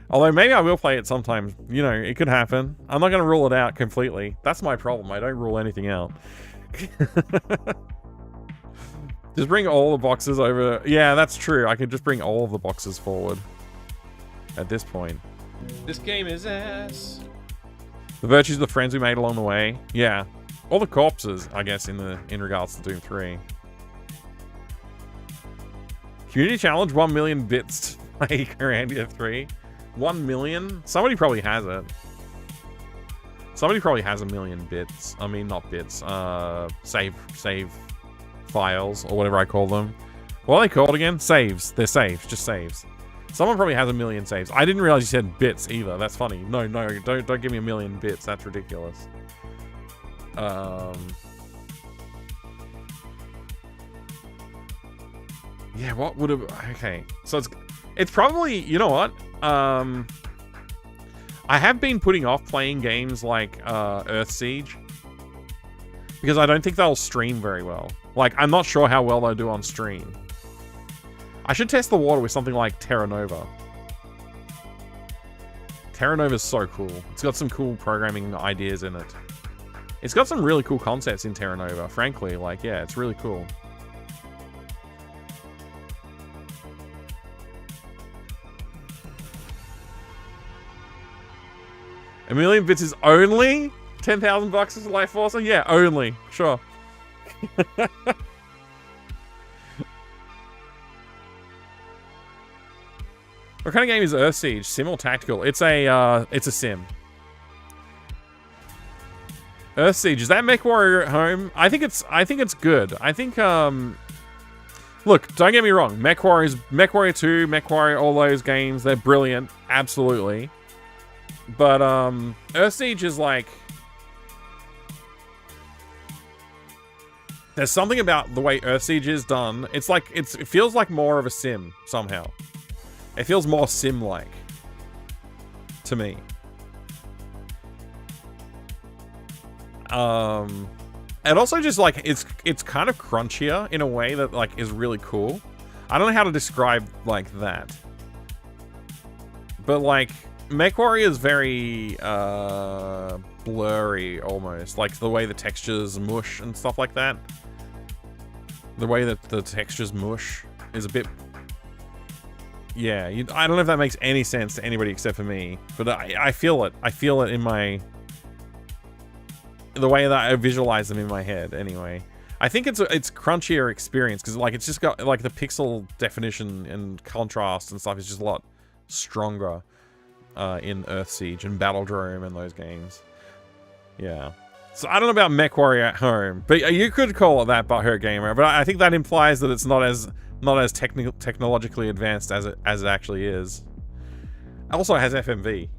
Although, maybe I will play it sometime. You know, it could happen. I'm not going to rule it out completely. That's my problem. I don't rule anything out. Just bring all the boxes over. Yeah, that's true. I could just bring all of the boxes forward at this point. This game is ass. The virtues of the friends we made along the way. Yeah. All the corpses, I guess, in regards to Doom 3. Community challenge, 1 million bits to play Grandia 3. 1 million? Somebody probably has it. Somebody probably has 1 million bits. I mean, not bits. Save files, or whatever I call them. What are they called again? Saves. They're saves. Just saves. Someone probably has 1 million saves. I didn't realize you said bits either. That's funny. No, don't give me 1 million bits. That's ridiculous. Yeah, what would have... Okay. So it's probably... You know what? I have been putting off playing games like Earthsiege. Because I don't think they'll stream very well. Like, I'm not sure how well they'll do on stream. I should test the water with something like Terra Nova. Terra Nova's so cool. It's got some cool programming ideas in it. It's got some really cool concepts in Terra Nova, frankly. Like, yeah, it's really cool. $1 million bits is only 10,000 bucks as a Life Force? Yeah, only. Sure. What kind of game is Earthsiege? Sim or tactical? It's a sim. Earthsiege, is that MechWarrior at home? I think it's good. I think look, don't get me wrong. MechWarrior 2, MechWarrior, all those games, they're brilliant, absolutely. But Earthsiege is like There's something about the way Earthsiege is done. It's like, it feels like more of a sim, somehow. It feels more sim-like. To me. And also just like, it's kind of crunchier in a way that like is really cool. I don't know how to describe like that. But like, MechWarrior is very blurry almost. Like the way the textures mush and stuff like that. The way that the textures mush is a bit... Yeah, I don't know if that makes any sense to anybody except for me. But I feel it. I feel it in my... The way that I visualize them in my head, anyway. I think it's crunchier experience, because like it's just got like the pixel definition and contrast and stuff is just a lot stronger in Earthsiege and Battledrome and those games. Yeah. So I don't know about MechWarrior at home, but you could call it that Butthurt Gamer, but I think that implies that it's not as technologically advanced as it actually is. It also has FMV.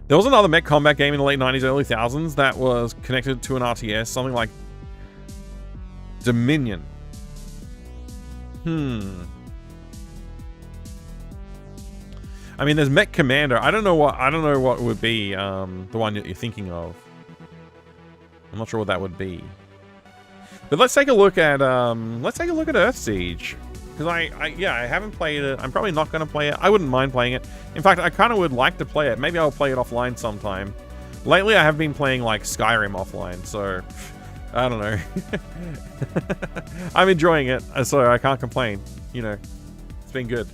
There was another mech combat game in the late 90s, early 2000s that was connected to an RTS, something like Dominion. I mean, there's Mech Commander. I don't know what would be the one that you're thinking of. I'm not sure what that would be. But let's take a look at Earthsiege. Because I haven't played it. I'm probably not going to play it. I wouldn't mind playing it. In fact, I kind of would like to play it. Maybe I'll play it offline sometime. Lately, I have been playing, like, Skyrim offline, so... I don't know. I'm enjoying it, so I can't complain. You know, it's been good.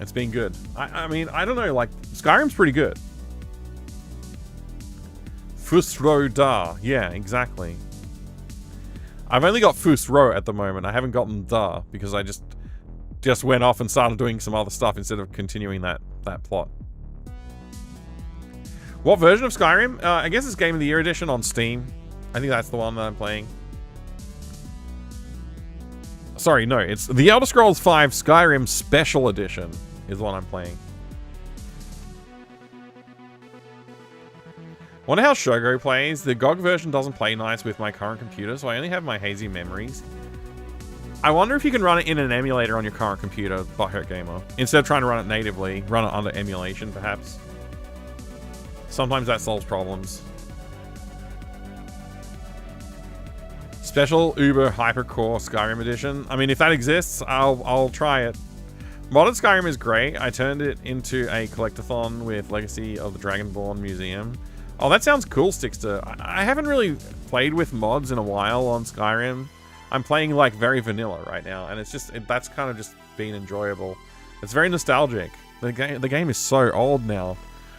It's been good. I mean, I don't know, like, Skyrim's pretty good. Fusro Da. Yeah, exactly. I've only got Fusro at the moment. I haven't gotten Da because I just went off and started doing some other stuff instead of continuing that plot. What version of Skyrim? I guess it's Game of the Year edition on Steam. I think that's the one that I'm playing. Sorry, no, it's the Elder Scrolls V Skyrim Special Edition is the one I'm playing. Wonder how Shogo plays. The GOG version doesn't play nice with my current computer, so I only have my hazy memories. I wonder if you can run it in an emulator on your current computer, Butthurt Gamer. Instead of trying to run it natively, run it under emulation, perhaps. Sometimes that solves problems. Special Uber Hypercore Skyrim Edition. I mean, if that exists, I'll try it. Modern Skyrim is great. I turned it into a collectathon with Legacy of the Dragonborn Museum. Oh, that sounds cool, Stickster. I haven't really played with mods in a while on Skyrim. I'm playing like very vanilla right now, and it's just that's kind of just been enjoyable. It's very nostalgic. The game is so old now.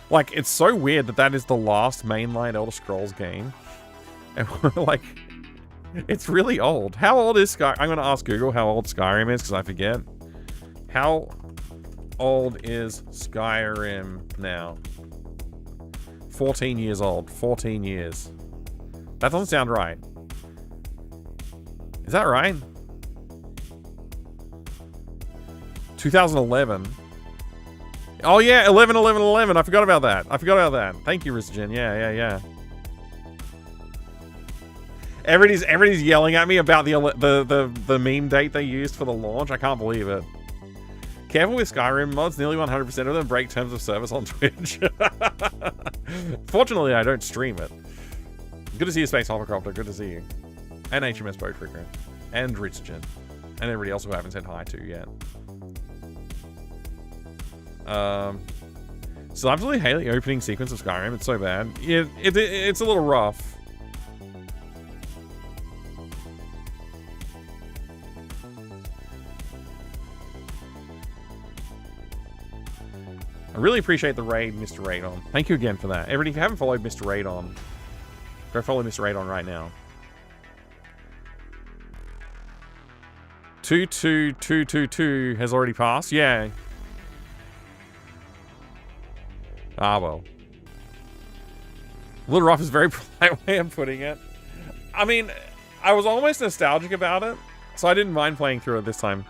Like, it's so weird that is the last mainline Elder Scrolls game. And like, it's really old. How old is Skyrim? I'm going to ask Google how old Skyrim is, because I forget. How old is Skyrim now? 14 years old. 14 years. That doesn't sound right. Is that right? 2011. Oh yeah, 11, 11, 11. I forgot about that. Thank you, Ristogen. Yeah. Everybody's yelling at me about the meme date they used for the launch. I can't believe it. Careful with Skyrim mods. Nearly 100% of them break terms of service on Twitch. Fortunately, I don't stream it. Good to see you, Space Hovercopter. Good to see you. And HMS Boat Freaker. And Ritzgen. And everybody else who I haven't said hi to yet. So I absolutely hate the opening sequence of Skyrim. It's so bad. It's a little rough. I really appreciate the raid, Mr. Raidon. Thank you again for that. Everybody, if you haven't followed Mr. Raidon, go follow Mr. Raidon right now. 22222 has already passed. Yeah. Ah, well. A little rough is a very polite way of putting it. I mean, I was almost nostalgic about it, so I didn't mind playing through it this time.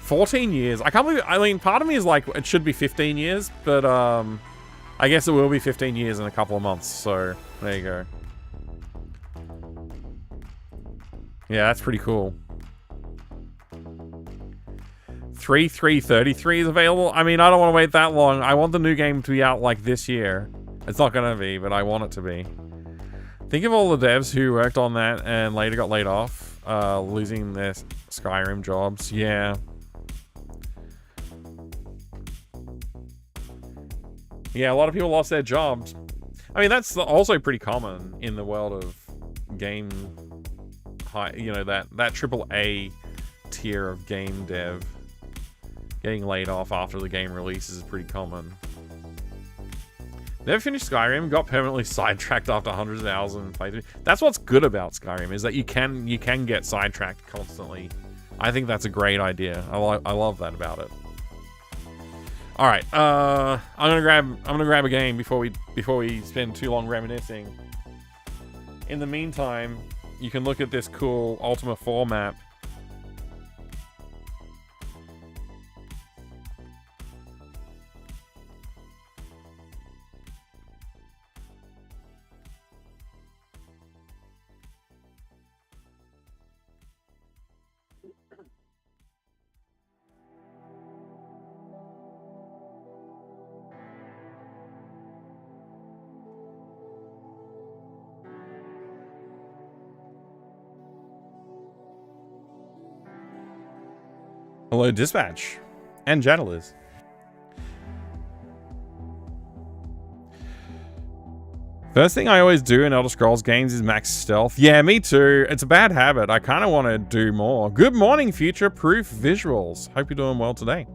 14 years. I can't believe, I mean, part of me is like, it should be 15 years, but I guess it will be 15 years in a couple of months, so there you go. Yeah, that's pretty cool. 3/3/33 is available. I mean, I don't want to wait that long. I want the new game to be out like this year. It's not going to be, but I want it to be. Think of all the devs who worked on that and later got laid off, losing their Skyrim jobs. Yeah. Yeah, a lot of people lost their jobs. I mean, that's also pretty common in the world of game, you know, that AAA tier of game dev. Getting laid off after the game releases is pretty common. Never finished Skyrim, got permanently sidetracked after hundreds of hours in playthrough. That's what's good about Skyrim, is that you can get sidetracked constantly. I think that's a great idea. I love that about it. All right, I'm gonna grab a game before we spend too long reminiscing. In the meantime, you can look at this cool Ultima 4 map. Hello, Dispatch. And Jadaliz. First thing I always do in Elder Scrolls games is max stealth. Yeah, me too. It's a bad habit. I kind of want to do more. Good morning, future-proof visuals. Hope you're doing well today.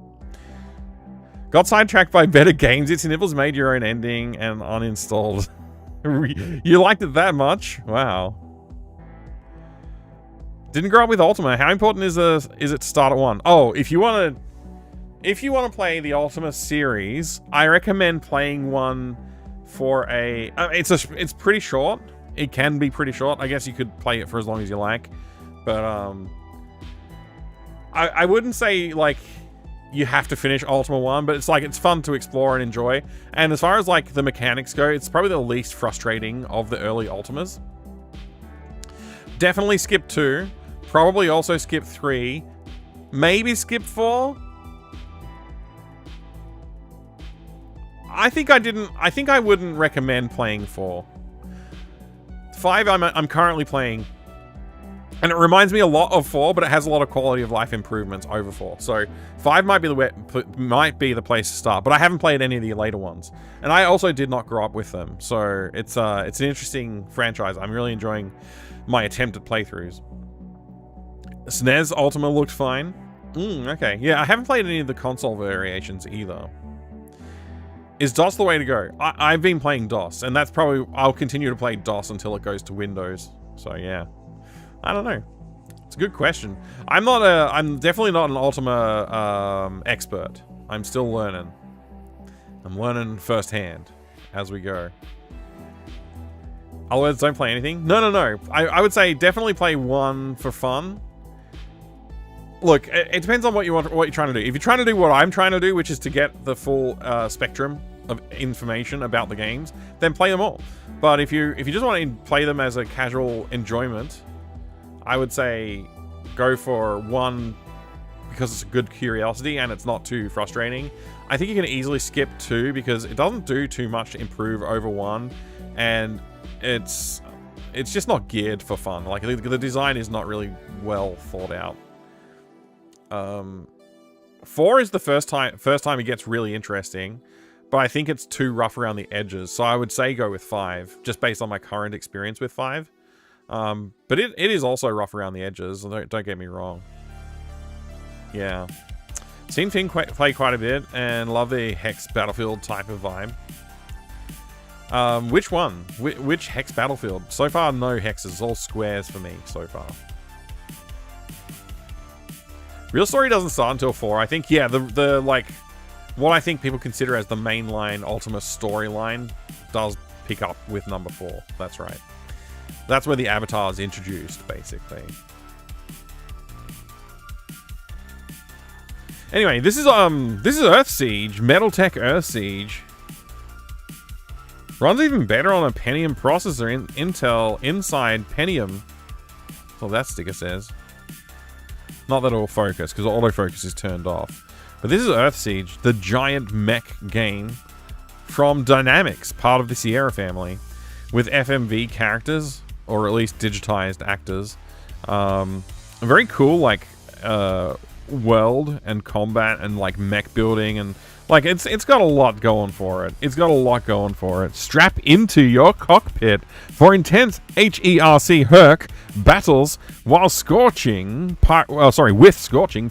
Got sidetracked by better games. Its nibbles made your own ending and uninstalled. You liked it that much? Wow. Didn't grow up with Ultima. How important is it to start at 1? Oh, if you want to play the Ultima series, I recommend playing 1 for a. It's pretty short. It can be pretty short. I guess you could play it for as long as you like, but I wouldn't say like you have to finish Ultima 1, but it's fun to explore and enjoy. And as far as like the mechanics go, it's probably the least frustrating of the early Ultimas. Definitely skip 2. Probably also skip 3. Maybe skip 4. I think I wouldn't recommend playing 4. 5 I'm currently playing. And it reminds me a lot of 4, but it has a lot of quality of life improvements over 4. So 5 might be the place to start, but I haven't played any of the later ones. And I also did not grow up with them. So it's an interesting franchise. I'm really enjoying my attempted playthroughs. SNES Ultima looked fine. Okay. Yeah, I haven't played any of the console variations either. Is DOS the way to go? I've been playing DOS, and that's probably... I'll continue to play DOS until it goes to Windows. So, yeah. I don't know. It's a good question. I'm definitely not an Ultima expert. I'm still learning. I'm learning firsthand as we go. Other words, don't play anything? No. I would say definitely play 1 for fun. Look, it depends on what you're trying to do. If you're trying to do what I'm trying to do, which is to get the full spectrum of information about the games, then play them all. But if you just want to play them as a casual enjoyment, I would say go for 1 because it's a good curiosity and it's not too frustrating. I think you can easily skip 2 because it doesn't do too much to improve over 1, and it's just not geared for fun. Like the design is not really well thought out. 4 is the first time it gets really interesting, but I think it's too rough around the edges. So I would say go with 5, just based on my current experience with 5. But it is also rough around the edges. Don't get me wrong. Yeah, seen Finn play quite a bit and love the Hex Battlefield type of vibe. Which one? Which Hex Battlefield? So far, no hexes. All squares for me so far. Real story doesn't start until 4. I think, yeah, the like, what I think people consider as the mainline Ultima storyline does pick up with number 4. That's right. That's where the Avatar is introduced, basically. Anyway, this is Earth Siege, Metaltech Earth Siege. Runs even better on a Pentium processor in Intel Inside Pentium. That's what that sticker says. Not that it'll focus, because autofocus is turned off. But this is Earth Siege, the giant mech game from Dynamics, part of the Sierra family, with FMV characters, or at least digitized actors. A very cool, like, world and combat and like mech building, and like it's got a lot going for it. It's got a lot going for it. Strap into your cockpit for intense HERC battles while with scorching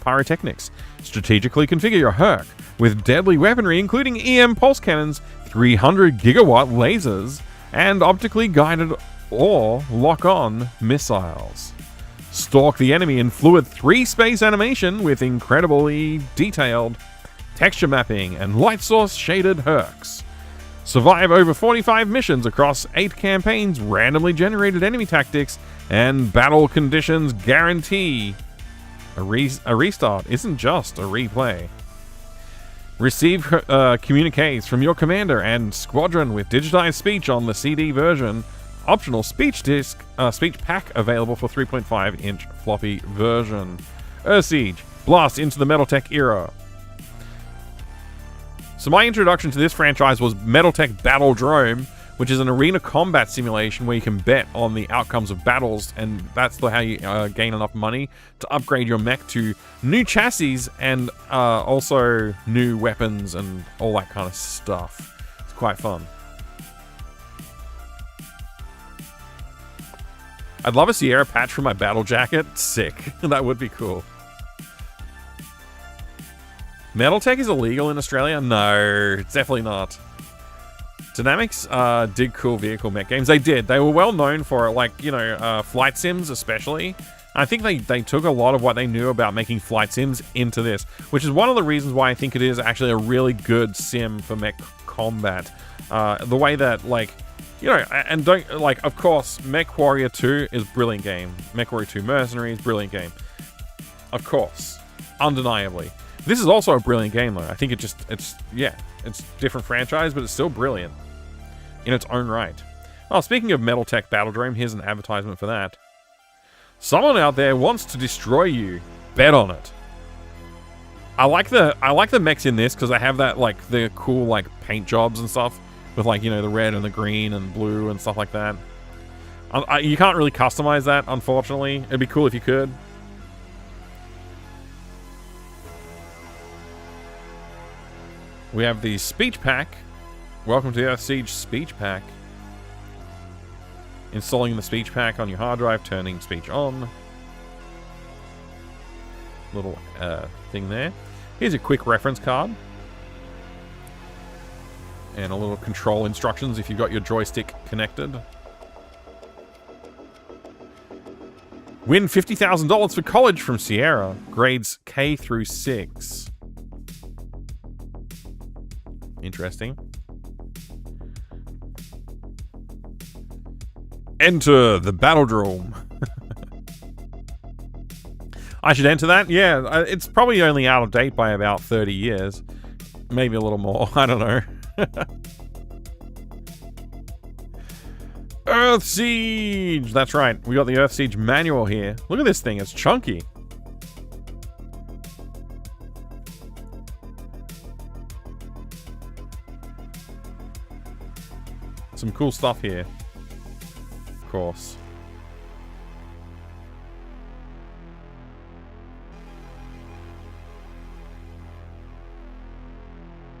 pyrotechnics. Strategically configure your HERC with deadly weaponry including EM pulse cannons, 300 gigawatt lasers, and optically guided or lock-on missiles. Stalk the enemy in fluid 3-space animation with incredibly detailed texture mapping and light source shaded hercs. Survive over 45 missions across 8 campaigns, randomly generated enemy tactics, and battle conditions guarantee a restart isn't just a replay. Receive communiques from your commander and squadron with digitized speech on the CD version. Optional speech pack available for 3.5-inch floppy version. Earth Siege, blast into the Metaltech era. So my introduction to this franchise was Metaltech Battledrome, which is an arena combat simulation where you can bet on the outcomes of battles, and that's how you gain enough money to upgrade your mech to new chassis and also new weapons and all that kind of stuff. It's quite fun. I'd love a Sierra patch for my battle jacket. Sick. That would be cool. Metaltech is illegal in Australia? No, it's definitely not. Dynamics did cool vehicle mech games. They did. They were well known for it, like, you know, flight sims especially. I think they took a lot of what they knew about making flight sims into this, which is one of the reasons why I think it is actually a really good sim for mech combat. The way that, like, you know, and don't, like, of course, Mech Warrior 2 is a brilliant game. Mech Warrior 2 Mercenaries, brilliant game. Of course. Undeniably. This is also a brilliant game, though. I think it's different franchise, but it's still brilliant in its own right. Oh, speaking of Metaltech Battledrome, here's an advertisement for that. Someone out there wants to destroy you. Bet on it. I like the mechs in this because they have that, like, the cool, like, paint jobs and stuff. With, like, you know, the red and the green and blue and stuff like that. You can't really customize that, unfortunately. It'd be cool if you could. We have the speech pack. Welcome to the Earth Siege speech pack. Installing the speech pack on your hard drive, turning speech on. Little thing there. Here's a quick reference card. And a little control instructions if you've got your joystick connected. Win $50,000 for college from Sierra. Grades K through 6. Interesting. Enter the Battledrome. I should enter that? Yeah, it's probably only out of date by about 30 years. Maybe a little more. I don't know. Earth Siege! That's right. We got the Earth Siege manual here. Look at this thing. It's chunky. Some cool stuff here. Of course.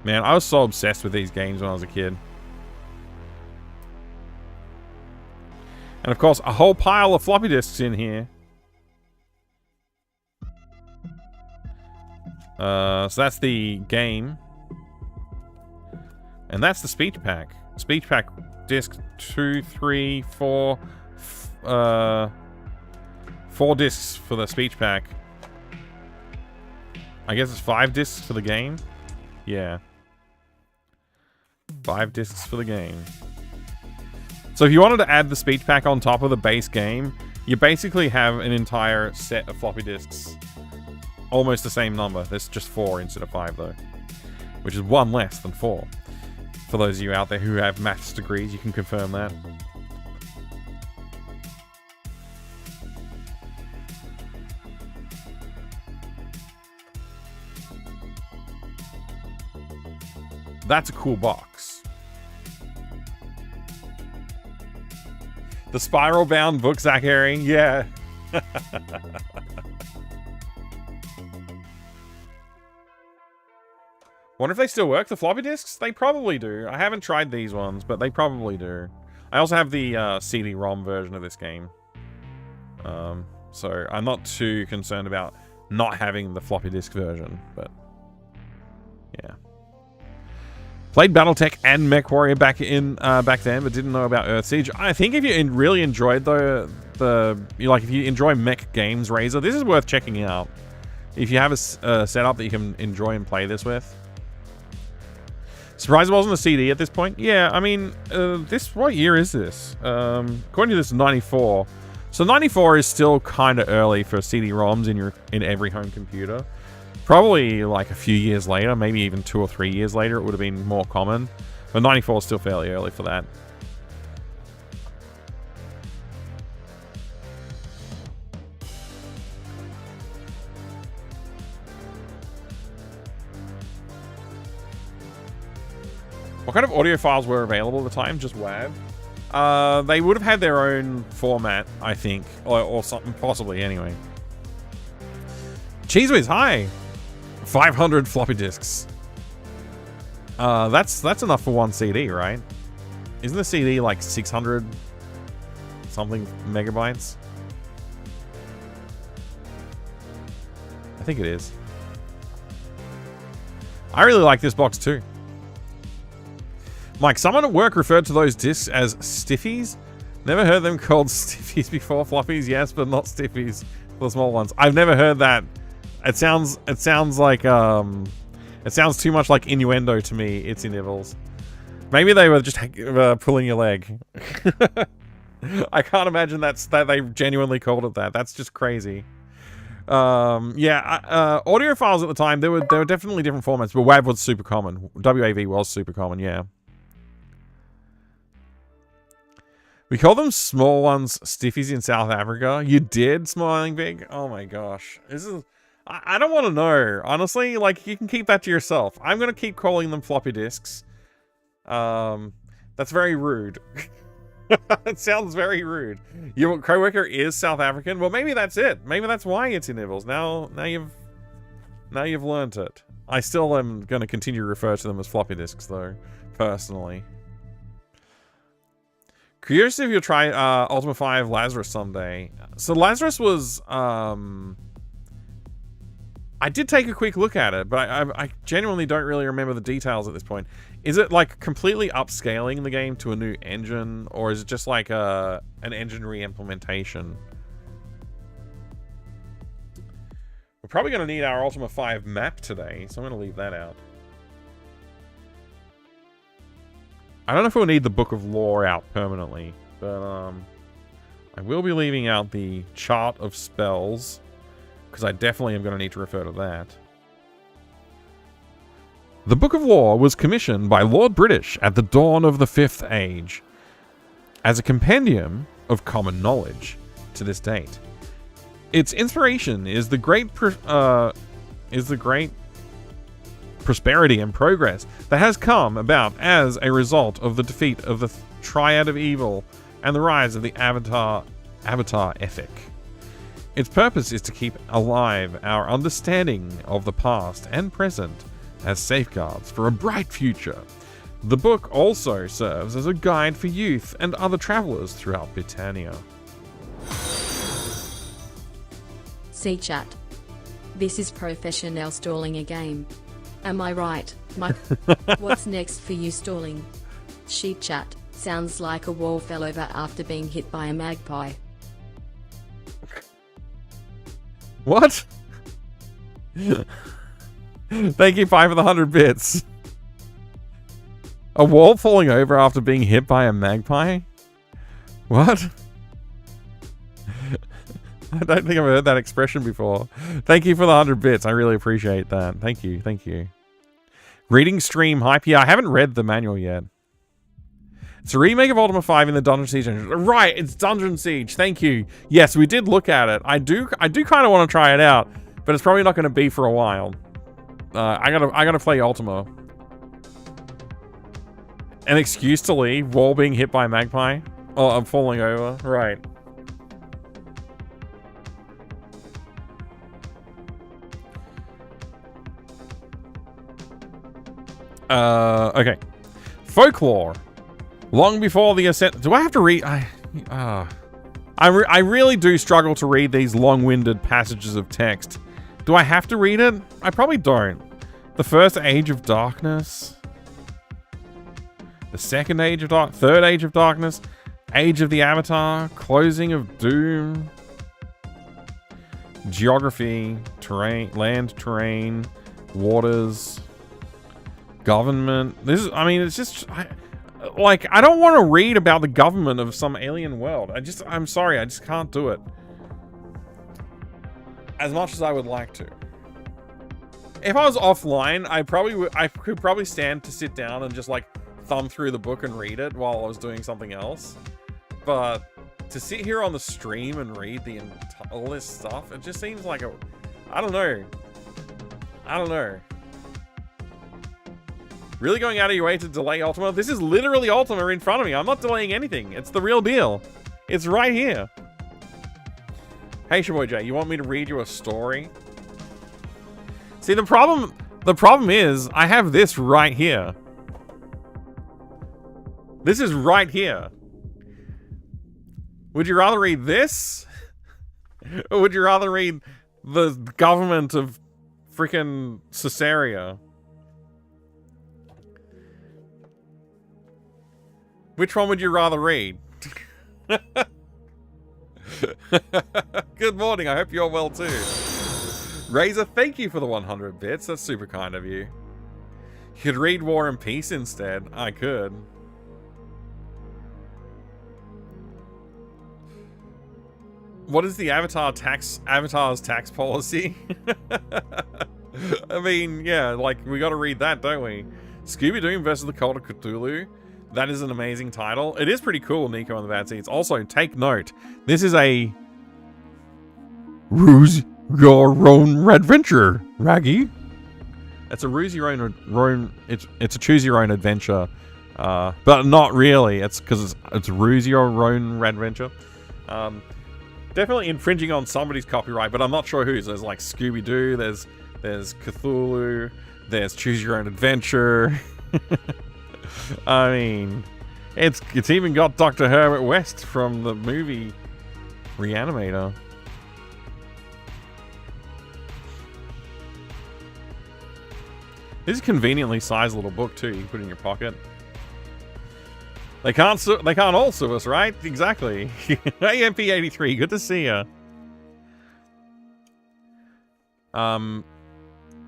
Man, I was so obsessed with these games when I was a kid. And of course, a whole pile of floppy disks in here. So that's the game. And that's the speech pack. Speech pack disc 2, 3, 4. 4 discs for the speech pack. I guess it's 5 discs for the game. Yeah. 5 discs for the game. So if you wanted to add the speech pack on top of the base game, you basically have an entire set of floppy disks almost the same number. There's just 4 instead of 5 though, which is 1 less than 4. For those of you out there who have maths degrees, you can confirm that. That's a cool box. The spiral bound book, Zachary. Yeah. Wonder if they still work, the floppy disks? They probably do. I haven't tried these ones, but they probably do. I also have the CD-ROM version of this game. So I'm not too concerned about not having the floppy disk version, but yeah. Played BattleTech and MechWarrior back then, but didn't know about Earthsiege. I think if you really enjoyed if you enjoy mech games, Razor, this is worth checking out. If you have a setup that you can enjoy and play this with. Surprised it wasn't a CD at this point. Yeah, I mean, what year is this? According to this, 94. So 94 is still kind of early for CD-ROMs in every home computer. Probably like a few years later, maybe even 2 or 3 years later, it would have been more common. But 94 is still fairly early for that. What kind of audio files were available at the time? Just WAV? They would have had their own format, I think. Or something, possibly, anyway. Cheese Whiz, hi! 500 floppy disks. That's enough for one CD, right? Isn't the CD like 600 something megabytes? I think it is. I really like this box too. Mike, someone at work referred to those discs as stiffies. Never heard them called stiffies before. Floppies, yes, but not stiffies for the small ones. I've never heard that. It sounds like it sounds too much like innuendo to me. Itsy nibbles. Maybe they were just pulling your leg. I can't imagine that they genuinely called it that. That's just crazy. Yeah, audio files at the time, there were definitely different formats, but WAV was super common. WAV was super common, yeah. We call them small ones stiffies in South Africa. You did, Smiling Big? Oh my gosh. This is... I don't want to know. Honestly, like, you can keep that to yourself. I'm going to keep calling them floppy disks. That's very rude. It sounds very rude. Your coworker is South African? Well, maybe that's it. Maybe that's why it's in Nibbles. Now you've learned it. I still am going to continue to refer to them as floppy disks, though, personally. Curious if you'll try Ultima 5 Lazarus someday. So Lazarus was... I did take a quick look at it, but I genuinely don't really remember the details at this point. Is it like completely upscaling the game to a new engine, or is it just like an engine re-implementation? We're probably going to need our Ultima 5 map today, so I'm going to leave that out. I don't know if we'll need the Book of Lore out permanently, but I will be leaving out the Chart of Spells, because I definitely am going to need to refer to that. The Book of Lore was commissioned by Lord British at the dawn of the Fifth Age as a compendium of common knowledge to this date. Its inspiration is the great prosperity and progress that has come about as a result of the defeat of the Triad of Evil and the rise of the Avatar ethic. Its purpose is to keep alive our understanding of the past and present as safeguards for a bright future. The book also serves as a guide for youth and other travelers throughout Britannia. See chat. This is professional stalling a game. Am I right, Mike? What's next for you stalling? Sheep chat. Sounds like a wall fell over after being hit by a magpie. What? Thank you, 5 for the 100 bits. A wall falling over after being hit by a magpie? What? I don't think I've heard that expression before. Thank you for the 100 bits. I really appreciate that. Thank you. Thank you. Reading stream hype. Yeah, I haven't read the manual yet. It's a remake of Ultima 5 in the Dungeon Siege engine. Right, it's Dungeon Siege. Thank you. Yes, we did look at it. I do kind of want to try it out, but it's probably not going to be for a while. I gotta play Ultima. An excuse to leave, wall being hit by a magpie. Oh, I'm falling over. Right. Okay. Folklore. Long before the ascent. Do I have to read? I really do struggle to read these long-winded passages of text. Do I have to read it? I probably don't. The first age of darkness. The second age of dark. Third age of darkness. Age of the Avatar. Closing of Doom. Geography. Terrain. Land, terrain. Waters. Government. This is, I mean, it's just, I don't want to read about the government of some alien world. I'm sorry, I just can't do it. As much as I would like to. If I was offline, I could probably stand to sit down and just like thumb through the book and read it while I was doing something else. But to sit here on the stream and read all this stuff, it just seems like I don't know. Really going out of your way to delay Ultima? This is literally Ultima in front of me. I'm not delaying anything. It's the real deal. It's right here. Hey, Shaboy J, you want me to read you a story? See, the problem is I have this right here. This is right here. Would you rather read this? Or would you rather read the government of freaking Caesarea? Which one would you rather read? Good morning, I hope you're well too. Razor, thank you for the 100 bits. That's super kind of you. You could read War and Peace instead. I could. What is the Avatar's tax policy? I mean, yeah, like, we gotta read that, don't we? Scooby-Doo versus the Cult of Cthulhu. That is an amazing title. It is pretty cool, Nico and the Bad Seeds. Also, take note. This is a Ruse Your Own Adventure, Raggy. It's a Ruse Your Own it's a Choose Your Own Adventure. But not really. It's because it's Ruse Your Own Adventure. Definitely infringing on somebody's copyright, but I'm not sure whose. There's like Scooby-Doo, there's Cthulhu, there's Choose Your Own Adventure. I mean, it's even got Dr. Herbert West from the movie Reanimator. This is a conveniently sized little book too. You can put in your pocket. They can't all sue us, right? Exactly. AMP83, good to see ya.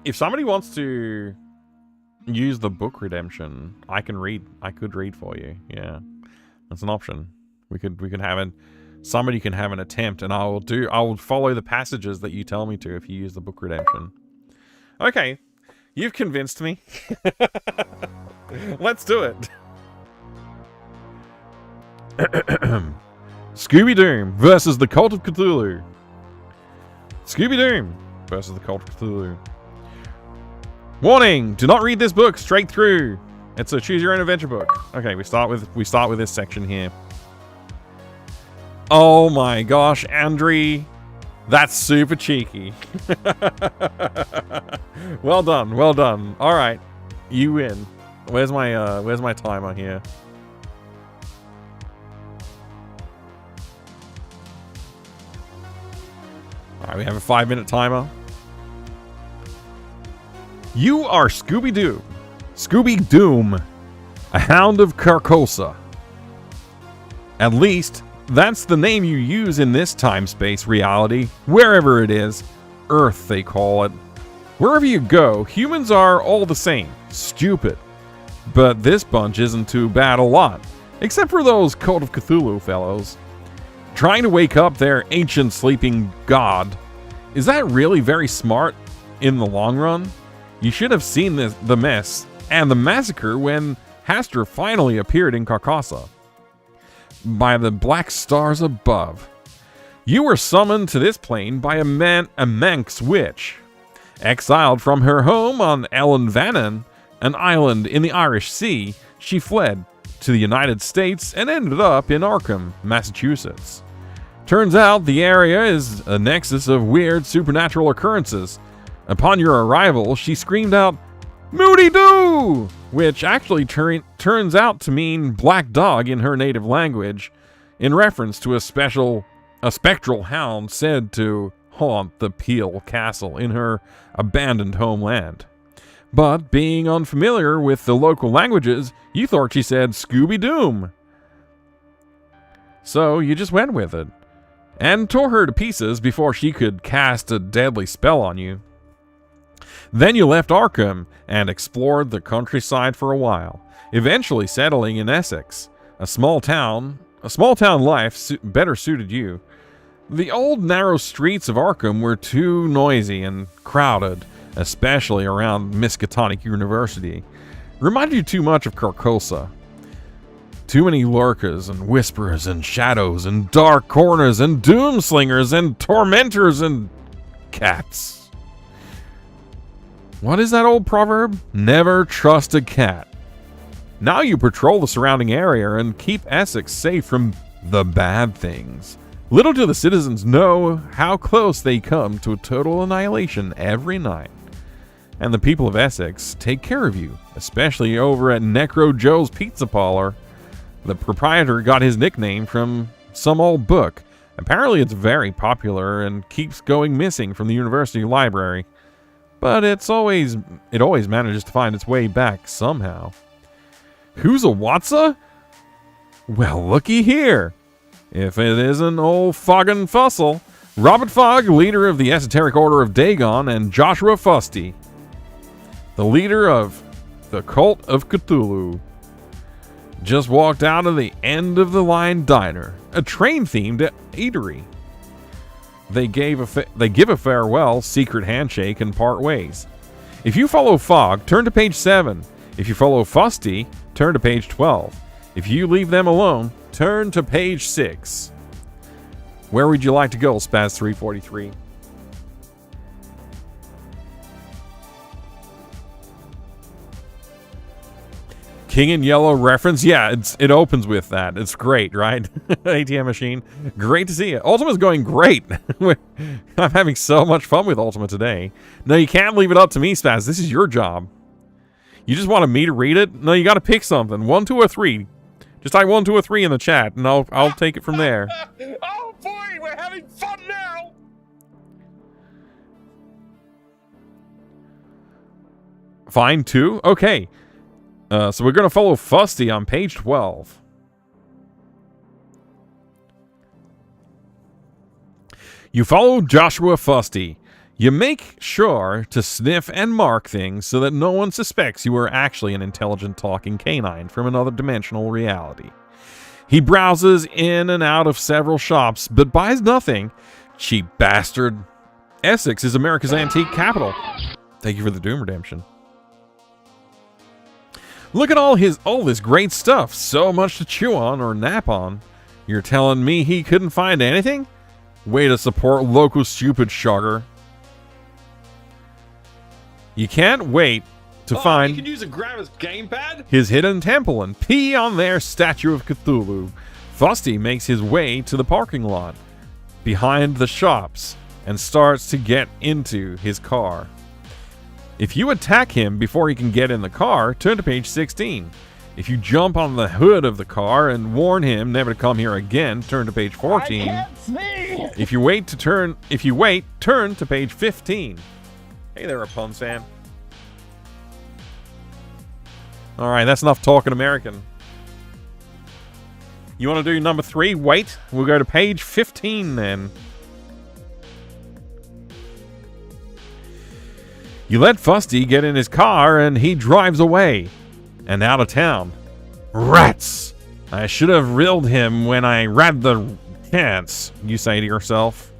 If somebody wants to use the book redemption, I could read for you. Yeah, that's an option. We could have it. Somebody can have an attempt, and I will follow the passages that you tell me to if you use the book redemption. Okay, you've convinced me. Let's do it. Scooby-Doo versus the Cult of Cthulhu. Scooby-Doo versus the Cult of Cthulhu. Warning! Do not read this book straight through. It's a choose your own adventure book. Okay, we start with this section here. Oh my gosh, Andre, that's super cheeky. Well done, well done. All right, you win. Where's my timer here? All right, we have a 5-minute timer. You are Scooby-Doo. Scooby-Doom. A hound of Carcosa. At least, that's the name you use in this time-space reality. Wherever it is. Earth, they call it. Wherever you go, humans are all the same. Stupid. But this bunch isn't too bad a lot. Except for those Cult of Cthulhu fellows. trying to wake up their ancient sleeping god. Is that really very smart in the long run? You should have seen the mess and the massacre when Hastur finally appeared in Carcosa. By the black stars above. You were summoned to this plane by a Manx witch. Exiled from her home on Ellen Vannon, an island in the Irish Sea, she fled to the United States and ended up in Arkham, Massachusetts. Turns out the area is a nexus of weird supernatural occurrences. Upon your arrival, she screamed out, "Moody Doo!" which actually turns out to mean black dog in her native language, in reference to a spectral hound said to haunt the Peel Castle in her abandoned homeland. But being unfamiliar with the local languages, you thought she said Scooby-Doom. So you just went with it, and tore her to pieces before she could cast a deadly spell on you. Then you left Arkham and explored the countryside for a while, eventually settling in Essex, a small town life better suited you. The old narrow streets of Arkham were too noisy and crowded, especially around Miskatonic University. Reminded you too much of Carcosa. Too many lurkers and whisperers and shadows and dark corners and doomslingers and tormentors and cats. What is that old proverb? Never trust a cat. Now you patrol the surrounding area and keep Essex safe from the bad things. Little do the citizens know how close they come to a total annihilation every night. And the people of Essex take care of you, especially over at Necro Joe's Pizza Parlor. The proprietor got his nickname from some old book. Apparently it's very popular and keeps going missing from the university library. But it always manages to find its way back somehow. Who's a Watsa? Well, looky here. If it isn't old Foggin Fussell, Robert Fogg, leader of the Esoteric Order of Dagon, and Joshua Fusty, the leader of the Cult of Cthulhu, just walked out of the End of the Line Diner, a train-themed eatery. They give a farewell, secret handshake, and part ways. If you follow Fogg, turn to page 7. If you follow Fusty, turn to page 12. If you leave them alone, turn to page 6. Where would you like to go, Spaz 343? King in Yellow reference? Yeah, it opens with that. It's great, right? ATM machine. Great to see you. Ultima's going great. I'm having so much fun with Ultima today. No, you can't leave it up to me, Spaz. This is your job. You just wanted me to read it? No, you got to pick something. 1, 2, or 3. Just type 1, 2, or 3 in the chat, and I'll take it from there. Oh boy, we're having fun now! Fine, 2? Okay. So we're going to follow Fusty on page 12. You follow Joshua Fusty. You make sure to sniff and mark things so that no one suspects you are actually an intelligent talking canine from another dimensional reality. He browses in and out of several shops, but buys nothing. Cheap bastard. Essex is America's antique capital. Thank you for the Doom Redemption. Look at all this great stuff. So much to chew on or nap on. You're telling me he couldn't find anything? Way to support local stupid sugar. You can't wait to find you can use a grabber's gamepad? his hidden temple and pee on their statue of Cthulhu. Fusty makes his way to the parking lot behind the shops and starts to get into his car. If you attack him before he can get in the car, turn to page 16. If you jump on the hood of the car and warn him never to come here again, turn to page 14. I can't see. If you wait, turn to page 15. Hey there, Rapunzel fan. All right, that's enough talking American. You want to do number 3? Wait, we'll go to page 15 then. You let Fusty get in his car and he drives away and out of town. Rats! I should have rilled him when I read the chance, you say to yourself.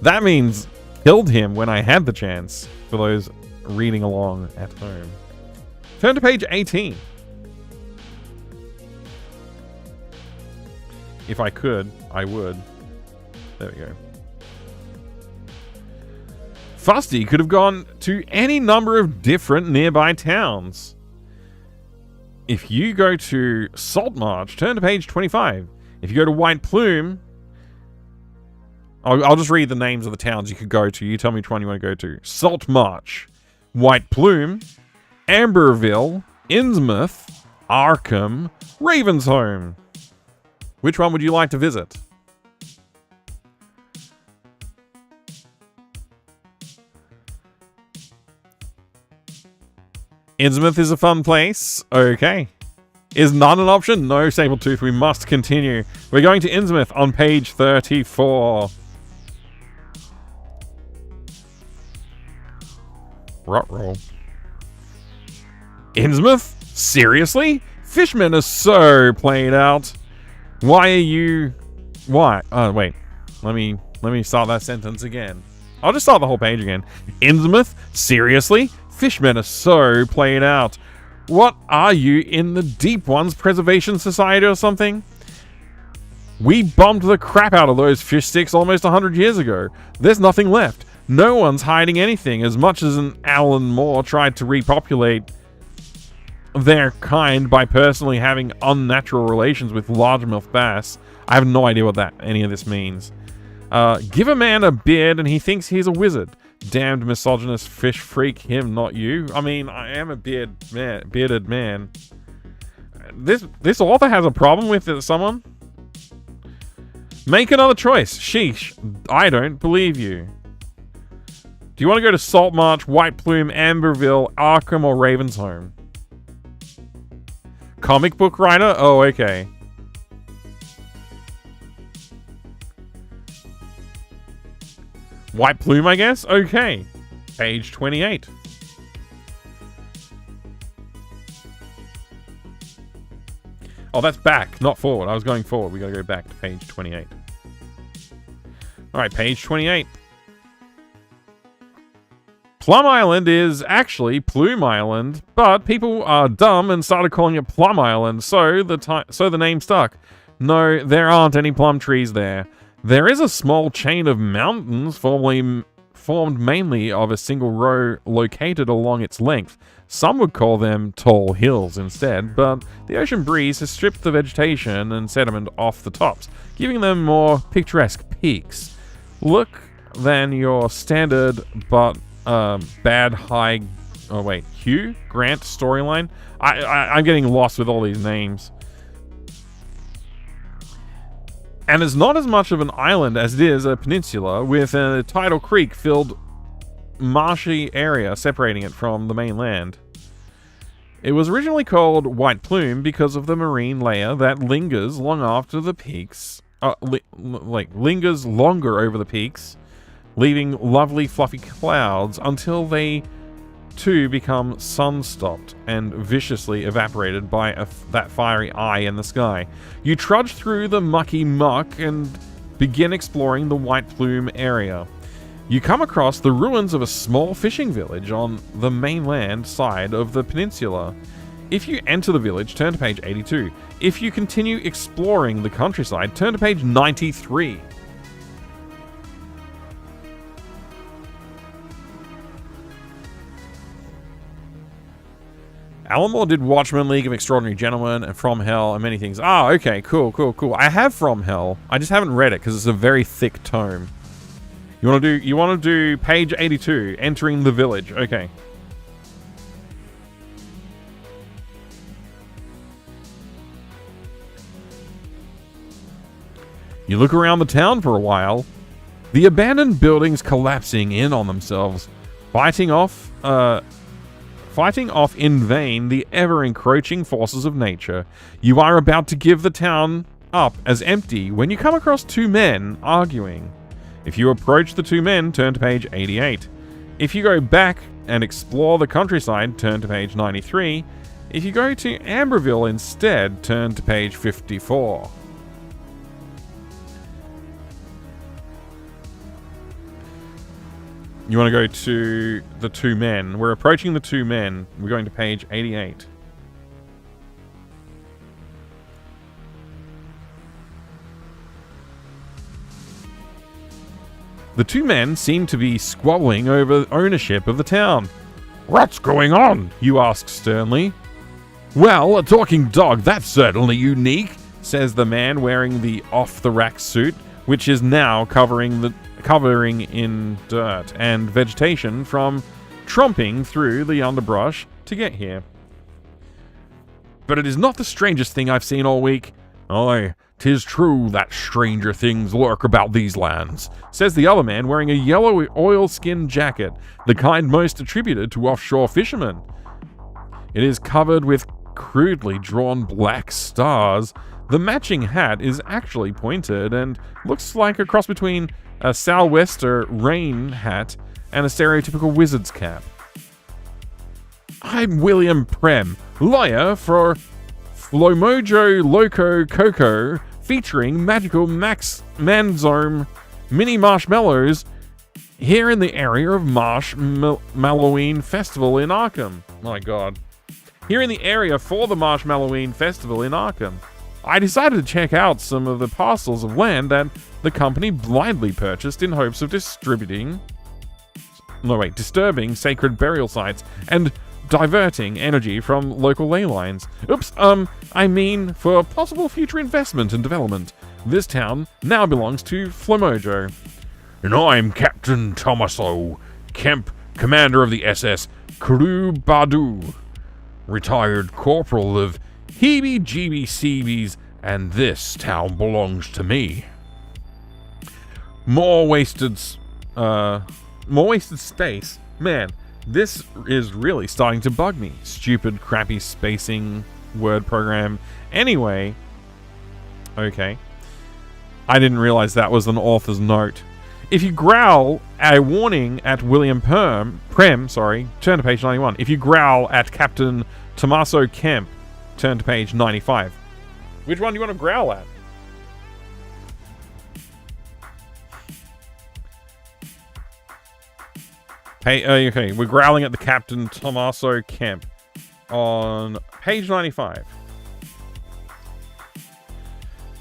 That means killed him when I had the chance, for those reading along at home. Turn to page 18. If I could, I would. There we go. Fusty could have gone to any number of different nearby towns. If you go to Saltmarsh, turn to page 25. If you go to White Plume, I'll just read the names of the towns you could go to. You tell me which one you want to go to. Saltmarsh, White Plume, Amberville, Innsmouth, Arkham, Ravensholm. Which one would you like to visit? Innsmouth is a fun place. Okay. Is none an option? No, Sabletooth. We must continue. We're going to Innsmouth on page 34. Rutroll. Innsmouth? Seriously? Fishmen are so played out. Why are you... Why? Oh, wait. Let me start that sentence again. I'll just start the whole page again. Innsmouth? Seriously? Fishmen are so played out. What are you, in the Deep Ones Preservation Society or something? We bombed the crap out of those fish sticks almost 100 years ago. There's nothing left. No one's hiding anything, as much as an Alan Moore tried to repopulate their kind by personally having unnatural relations with largemouth bass. I have no idea what any of this means. Give a man a beard and he thinks he's a wizard. Damned misogynist fish freak, him, not you. I mean, I am a bearded man. This author has a problem with someone? Make another choice. Sheesh. I don't believe you. Do you want to go to Saltmarsh, White Plume, Amberville, Arkham, or Ravensholm? Comic book writer? Oh, okay. White Plume, I guess? Okay. Page 28. Oh, that's back, not forward. I was going forward. We gotta go back to page 28. Alright, page 28. Plum Island is actually Plume Island, but people are dumb and started calling it Plum Island, so the name stuck. No, there aren't any plum trees there. There is a small chain of mountains formed mainly of a single row located along its length. Some would call them tall hills instead, but the ocean breeze has stripped the vegetation and sediment off the tops, giving them more picturesque peaks. Look than your standard but Hugh Grant storyline. I'm getting lost with all these names. And it's not as much of an island as it is a peninsula, with a tidal creek-filled marshy area separating it from the mainland. It was originally called White Plume because of the marine layer that lingers long after the peaks, lingers longer over the peaks, leaving lovely fluffy clouds until they too become sun-stopped and viciously evaporated by that fiery eye in the sky. You trudge through the mucky muck and begin exploring the White Plume area. You come across the ruins of a small fishing village on the mainland side of the peninsula. If you enter the village, turn to page 82. If you continue exploring the countryside, turn to page 93. Alan Moore did Watchmen, League of Extraordinary Gentlemen, and From Hell, and many things. Ah, okay, cool. I have From Hell. I just haven't read it because it's a very thick tome. You want to do page 82, entering the village. Okay. You look around the town for a while. The abandoned buildings collapsing in on themselves, fighting off in vain the ever-encroaching forces of nature. You are about to give the town up as empty when you come across two men arguing. If you approach the two men, turn to page 88. If you go back and explore the countryside, turn to page 93. If you go to Amberville instead, turn to page 54. You want to go to the two men. We're approaching the two men. We're going to page 88. The two men seem to be squabbling over ownership of the town. What's going on? You ask sternly. Well, a talking dog, that's certainly unique, says the man wearing the off-the-rack suit, which is now covering in dirt and vegetation from tromping through the underbrush to get here. But it is not the strangest thing I've seen all week. Aye, 'tis true that stranger things lurk about these lands, says the other man wearing a yellow oilskin jacket, the kind most attributed to offshore fishermen. It is covered with crudely drawn black stars. The matching hat is actually pointed and looks like a cross between a sou'wester rain hat and a stereotypical wizard's cap. I'm William Prem, lawyer for Flomojo Loco Coco, featuring magical Max Manzome mini marshmallows here in the area of Marshmalloween Festival in Arkham. My god. Here in the area for the Marshmalloween Festival in Arkham. I decided to check out some of the parcels of land that the company blindly purchased in hopes of disturbing sacred burial sites and diverting energy from local ley lines. I mean for possible future investment and development. This town now belongs to Flomojo. And I'm Captain Tommaso Kemp, commander of the SS Kru Badu, retired corporal of heebie-jeebie-seebies, and this town belongs to me. More wasted space. Man, this is really starting to bug me. Stupid, crappy spacing word program. Anyway, okay. I didn't realize that was an author's note. If you growl a warning at William Prem, turn to page 91. If you growl at Captain Tommaso Kemp, turn to page 95. Which one do you want to growl at? Hey, okay, we're growling at the Captain Tommaso Kemp on page 95.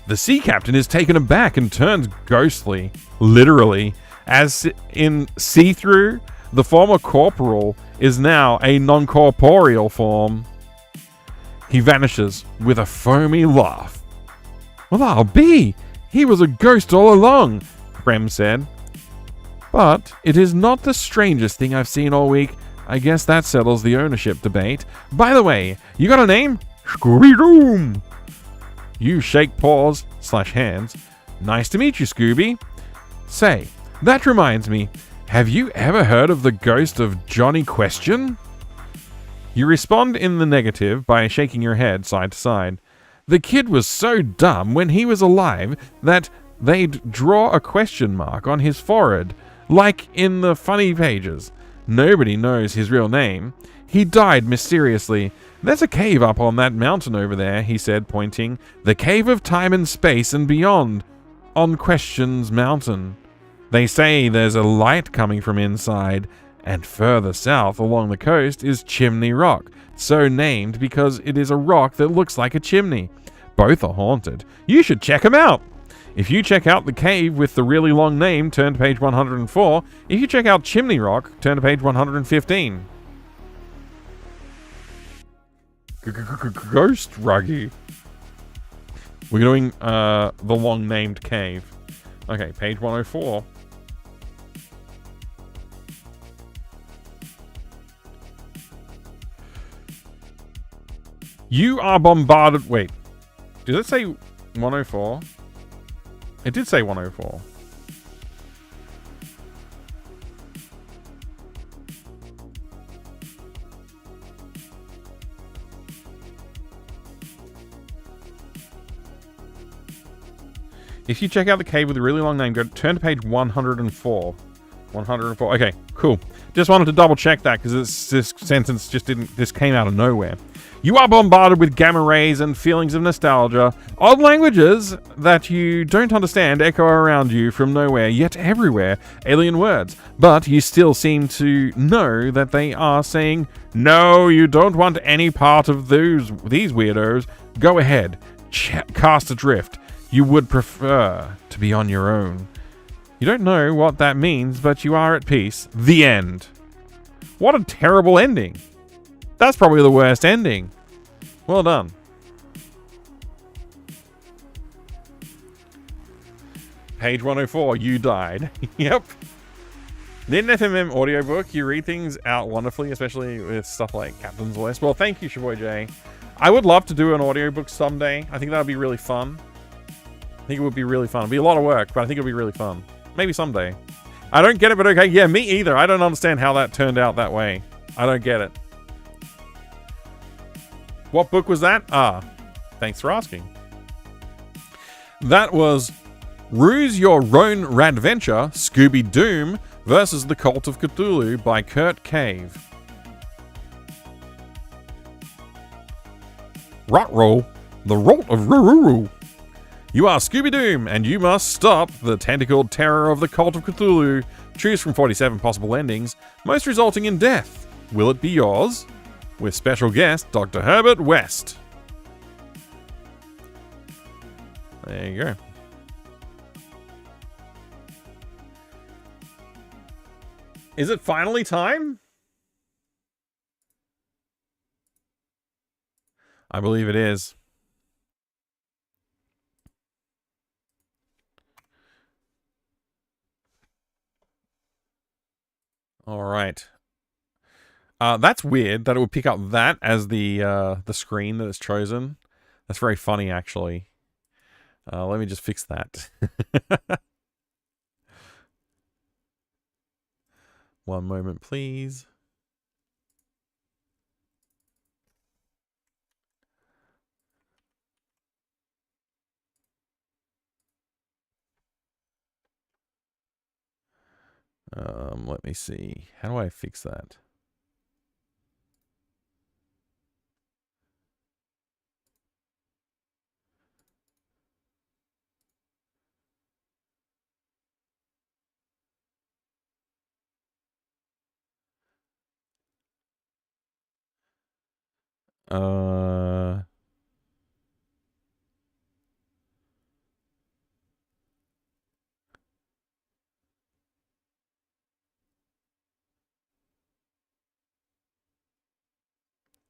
The sea captain is taken aback and turns ghostly, literally, as in see-through. The former corporal is now a non-corporeal form. He vanishes with a foamy laugh. Well, I'll be! He was a ghost all along, Prem said. But it is not the strangest thing I've seen all week. I guess that settles the ownership debate. By the way, you got a name? Scooby-Doo! You shake paws/hands. Nice to meet you, Scooby. Say, that reminds me, have you ever heard of the ghost of Johnny Question? You respond in the negative by shaking your head side to side. The kid was so dumb when he was alive that they'd draw a question mark on his forehead, like in the funny pages. Nobody knows his real name. He died mysteriously. There's a cave up on that mountain over there, he said, pointing. The cave of time and space and beyond, on Question's mountain. They say there's a light coming from inside, and further south along the coast is Chimney Rock, so named because it is a rock that looks like a chimney. Both are haunted. You should check them out. If you check out the cave with the really long name, turn to page 104. If you check out Chimney Rock, turn to page 115. Ghost Ruggy. We're doing the long named cave. Okay, page 104. You are bombarded. Wait, did it say 104? It did say 104. If you check out the cave with a really long name, turn to page 104. 104. Okay, cool. Just wanted to double check that because this sentence just didn't. This came out of nowhere. You are bombarded with gamma rays and feelings of nostalgia. Odd languages that you don't understand echo around you from nowhere, yet everywhere. Alien words. But you still seem to know that they are saying, no, you don't want any part of these weirdos. Go ahead. Cast adrift. You would prefer to be on your own. You don't know what that means, but you are at peace. The end. What a terrible ending. That's probably the worst ending. Well done. Page 104, you died. Yep. Need an FMM audiobook. You read things out wonderfully, especially with stuff like Captain's Voice. Well, thank you, Shaboy J. I would love to do an audiobook someday. I think that would be really fun. I think it would be really fun. It'd be a lot of work, but I think it would be really fun. Maybe someday. I don't get it, but okay. Yeah, me either. I don't understand how that turned out that way. I don't get it. What book was that? Ah, thanks for asking. That was Ruse Your Own Radventure, Scooby Doom versus the Cult of Cthulhu by Kurt Cave. Roll, the Rot of Rururu. You are Scooby Doom, and you must stop the tentacled terror of the Cult of Cthulhu. Choose from 47 possible endings, most resulting in death. Will it be yours? With special guest, Dr. Herbert West. There you go. Is it finally time? I believe it is. All right. That's weird that it would pick up that as the screen that it's chosen. That's very funny, actually. Let me just fix that. One moment, please. Let me see. How do I fix that?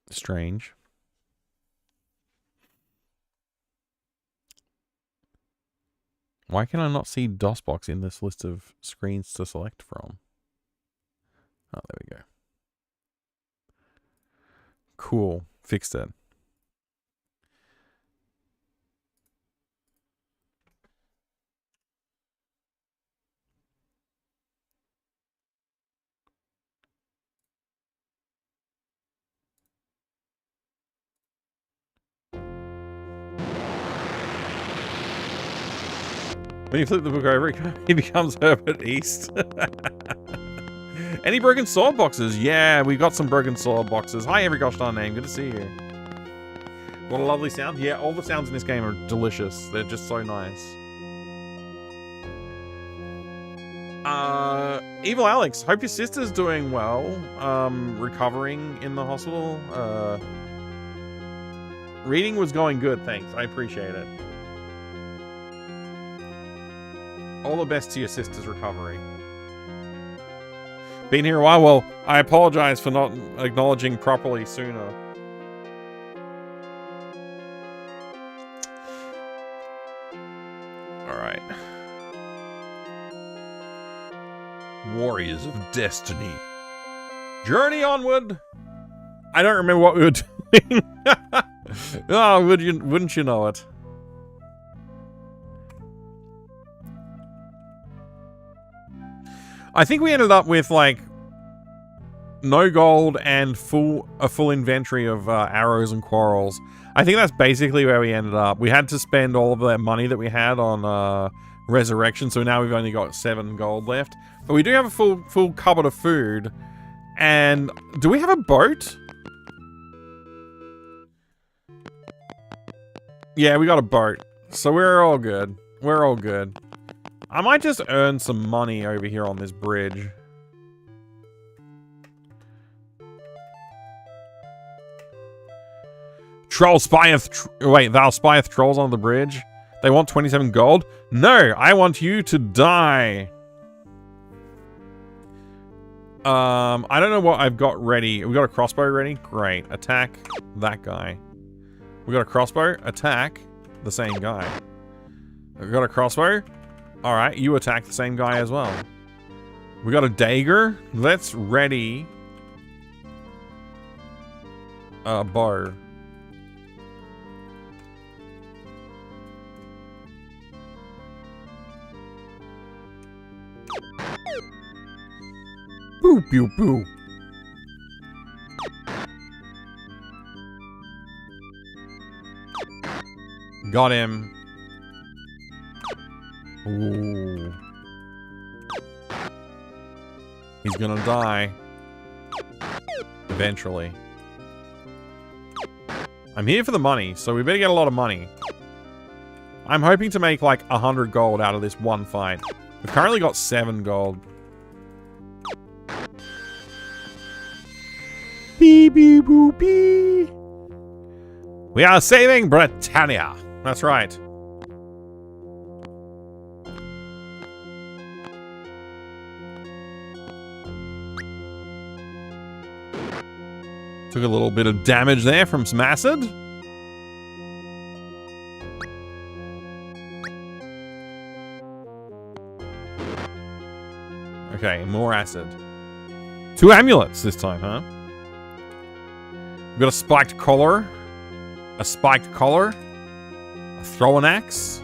Strange. Why can I not see DOSBox in this list of screens to select from? Oh, there we go. Cool. Fixed it. When you flip the book over, he becomes Herbert East. Any broken sword boxes? Yeah, we got some broken sword boxes. Hi, every gosh darn name. Good to see you. What a lovely sound. Yeah, all the sounds in this game are delicious. They're just so nice. Evil Alex, hope your sister's doing well. Recovering in the hospital. Reading was going good, thanks. I appreciate it. All the best to your sister's recovery. Been here a while? Well, I apologize for not acknowledging properly sooner. Alright. Warriors of Destiny. Journey onward! I don't remember what we were doing. Oh, wouldn't you know it? I think we ended up with, like, no gold and a full inventory of arrows and quarrels. I think that's basically where we ended up. We had to spend all of that money that we had on resurrection, so now we've only got 7 gold left. But we do have a full cupboard of food. And do we have a boat? Yeah, we got a boat. So we're all good. We're all good. I might just earn some money over here on this bridge. Troll spieth... Wait, thou spieth trolls on the bridge? They want 27 gold? No, I want you to die. I don't know what I've got ready. We got a crossbow ready? Great. Attack that guy. We got a crossbow. Attack the same guy. We got a crossbow. Alright, you attack the same guy as well. We got a dagger. Let's ready a bow. Boo, pew, boo. Got him. Ooh. He's gonna die. Eventually. I'm here for the money, so we better get a lot of money. I'm hoping to make like 100 gold out of this one fight. We've currently got 7 gold. Beep, beep, boop, beep. We are saving Britannia. That's right. Took a little bit of damage there from some acid. Okay, more acid. 2 amulets this time, huh? We've got a spiked collar. A spiked collar. A throwing axe.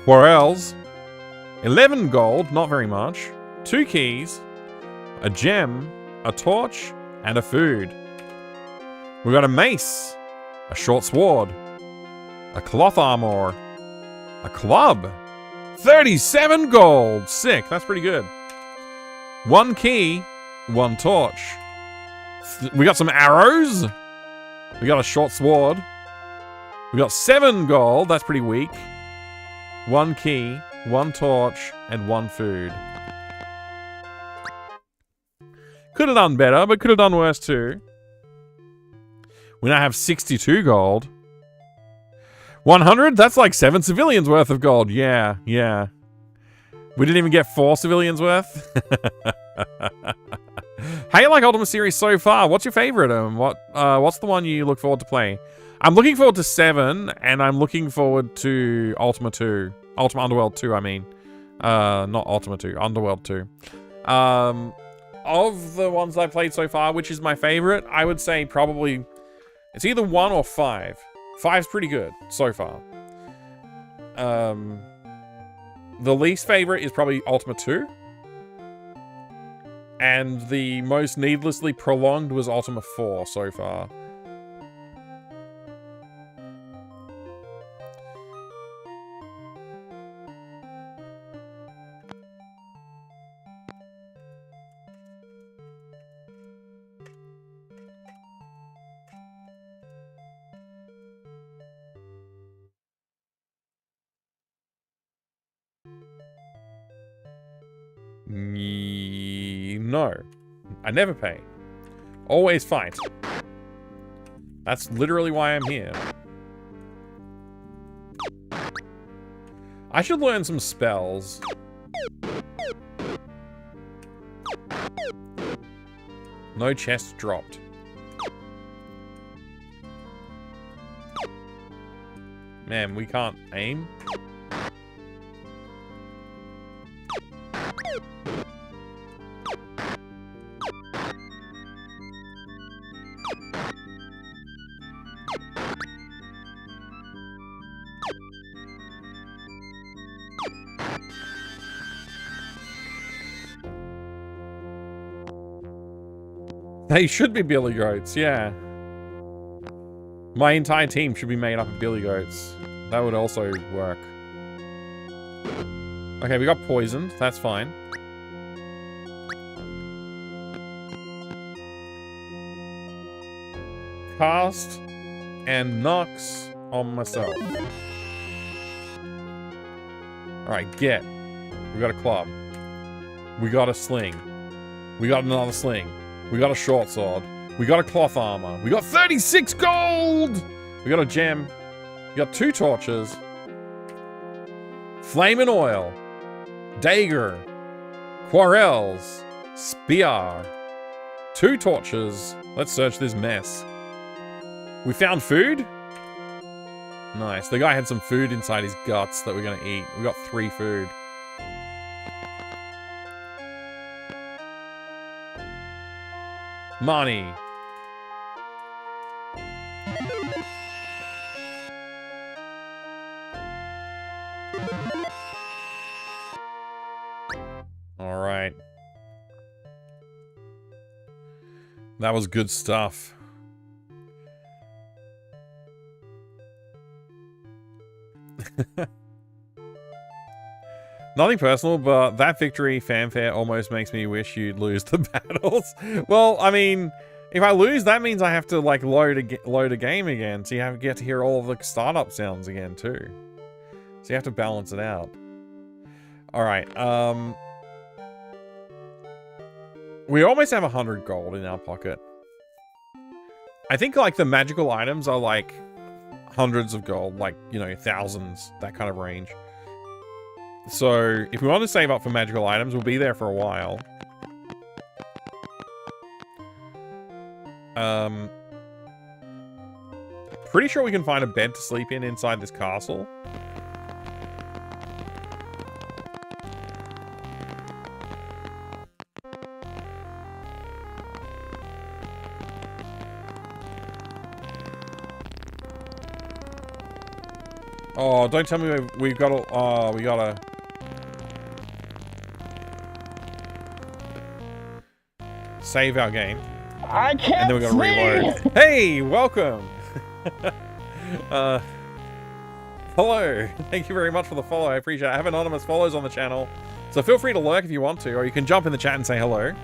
Quarrels. 11 gold, not very much. 2 keys. A gem. A torch. And a food. We've got a mace. A short sword. A cloth armor. A club. 37 gold. Sick, that's pretty good. 1 key. 1 torch. We got some arrows. We got a short sword. We got 7 gold. That's pretty weak. 1 key, 1 torch, and 1 food. Could have done better, but could have done worse too. We now have 62 gold. 100? That's like 7 civilians worth of gold. Yeah, yeah. We didn't even get 4 civilians worth. How you like Ultima series so far? What's your favorite? What's the one you look forward to playing? I'm looking forward to 7, and I'm looking forward to Ultima 2. Ultima Underworld 2, I mean. Not Ultima 2, Underworld 2. Of the ones I've played so far, which is my favorite, I would say probably... It's either 1 or 5. 5's pretty good so far. The least favorite is probably Ultima 2. And the most needlessly prolonged was Ultima 4 so far. No. I never pay. Always fight. That's literally why I'm here. I should learn some spells. No chest dropped. Man, we can't aim. They should be billy goats, yeah. My entire team should be made up of billy goats. That would also work. Okay, we got poisoned. That's fine. Cast and Nox on myself. Alright, get. We got a club. We got a sling. We got another sling. We got a short sword. We got a cloth armor. We got 36 gold! We got a gem. We got 2 torches. Flamin' oil. Dagger. Quarrels. Spear. 2 torches. Let's search this mess. We found food? Nice. The guy had some food inside his guts that we're gonna eat. We got 3 food. Money. All right. That was good stuff. Nothing personal, but that victory fanfare almost makes me wish you'd lose the battles. Well, I mean, if I lose, that means I have to like load a game again, so you get to hear all of the startup sounds again too. So you have to balance it out. All right. We almost have 100 gold in our pocket. I think like the magical items are like hundreds of gold, like, you know, thousands, that kind of range. So if we want to save up for magical items, we'll be there for a while. Pretty sure we can find a bed to sleep in inside this castle. Oh, don't tell me we've got to... Oh, we gotta... save our game. I can't and then we gotta reload. Hey, welcome! Hello. Thank you very much for the follow. I appreciate it. I have anonymous follows on the channel, so feel free to lurk if you want to, or you can jump in the chat and say hello.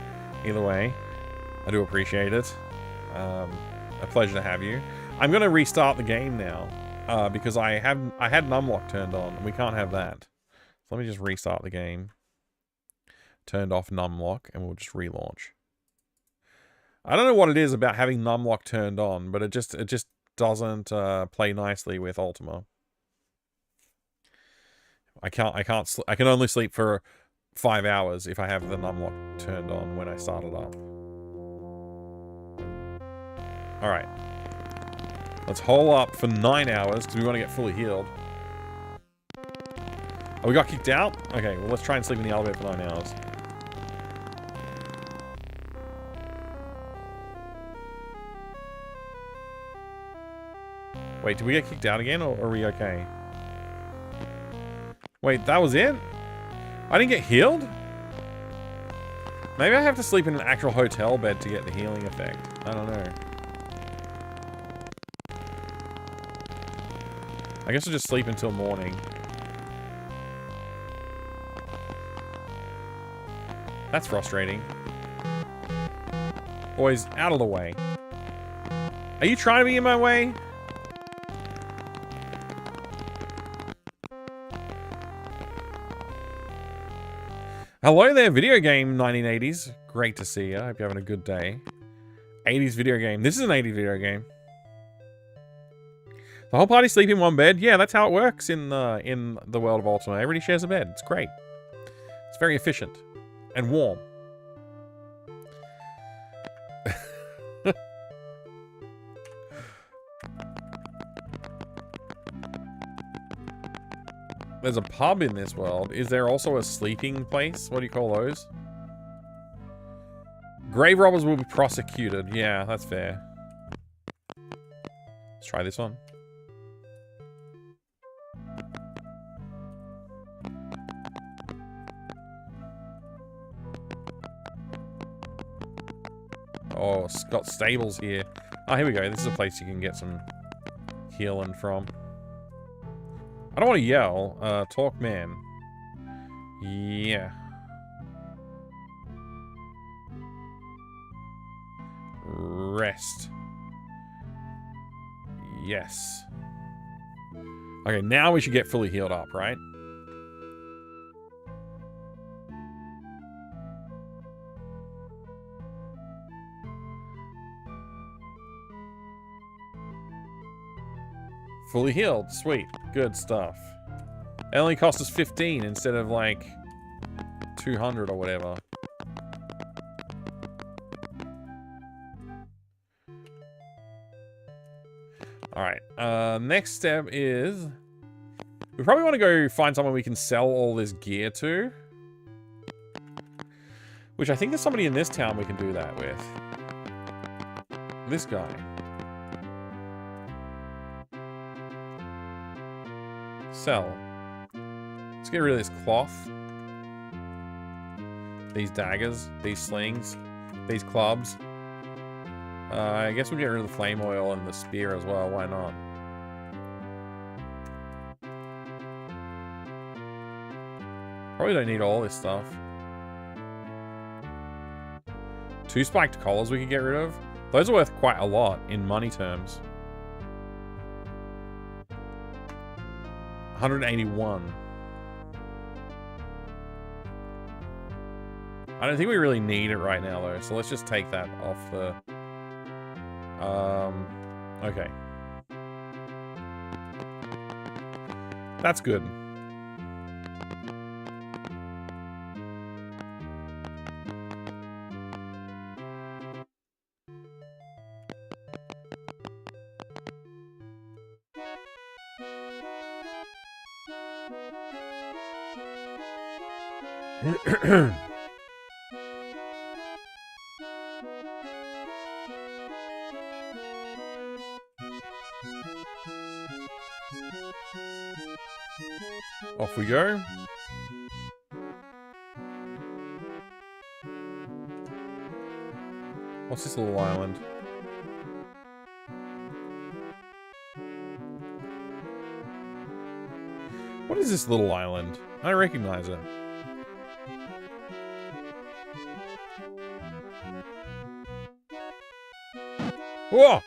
Either way, I do appreciate it. A pleasure to have you. I'm gonna restart the game now. Because I had numlock turned on, and we can't have that. So let me just restart the game. Turned off numlock, and we'll just relaunch. I don't know what it is about having numlock turned on, but it just doesn't play nicely with Ultima. I can only sleep for 5 hours if I have the numlock turned on when I start it up. All right. Let's hole up for 9 hours because we want to get fully healed. Oh, we got kicked out? Okay, well, let's try and sleep in the elevator for 9 hours. Wait, did we get kicked out again, or are we okay? Wait, that was it? I didn't get healed? Maybe I have to sleep in an actual hotel bed to get the healing effect. I don't know. I guess I'll just sleep until morning. That's frustrating. Boys, out of the way. Are you trying to be in my way? Hello there, video game 1980s. Great to see you. I hope you're having a good day. 80s video game. This is an 80s video game. The whole party sleep in one bed. Yeah, that's how it works in the world of Ultima. Everybody shares a bed. It's great. It's very efficient and warm. There's a pub in this world. Is there also a sleeping place? What do you call those? Grave robbers will be prosecuted. Yeah, that's fair. Let's try this one. Oh, it's got stables here. Oh, here we go. This is a place you can get some healing from. I don't want to yell. Talk man. Yeah. Rest. Yes. Okay, now we should get fully healed up, right? Fully healed. Sweet. Good stuff. It only cost us 15 instead of like 200 or whatever. Alright. Next step is... we probably want to go find someone we can sell all this gear to. Which I think there's somebody in this town we can do that with. This guy. Sell. Let's get rid of this cloth. These daggers. These slings. These clubs. I guess we'll get rid of the flame oil and the spear as well. Why not? Probably don't need all this stuff. 2 spiked collars we could get rid of. Those are worth quite a lot in money terms. 181. I don't think we really need it right now though, so let's just take that off the... okay. That's good. Off we go. What's this little island? What is this little island? I don't recognize it. Whoa!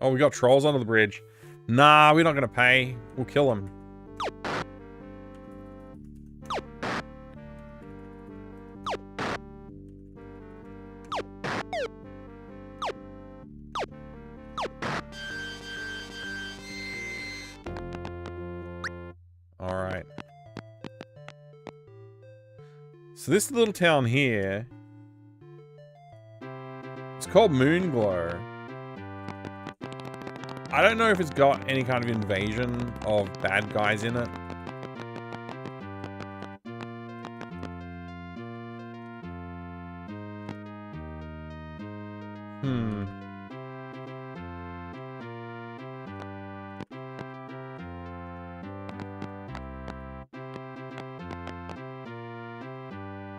Oh, we got trolls under the bridge. Nah, we're not gonna pay. We'll kill them. Alright. So this little town here... it's called Moonglow. I don't know if it's got any kind of invasion of bad guys in it.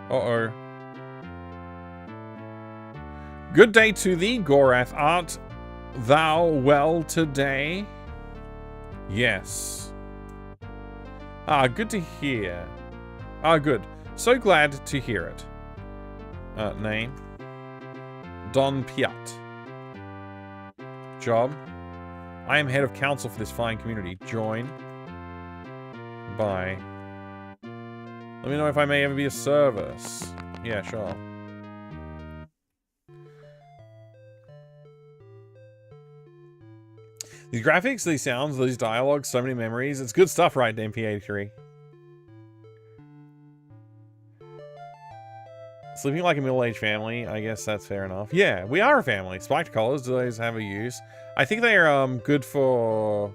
Uh-oh. Good day to thee, Gorath. Art thou well today? Yes. Ah, good to hear. Ah, good. So glad to hear it. Name? Don Piat. Job? I am head of council for this fine community. Join. Bye. Let me know if I may ever be of service. Yeah, sure. These graphics, these sounds, these dialogues, so many memories. It's good stuff, right, MP83? Sleeping like a middle-aged family. I guess that's fair enough. Yeah, we are a family. Spiked collars, do those have a use? I think they are good for...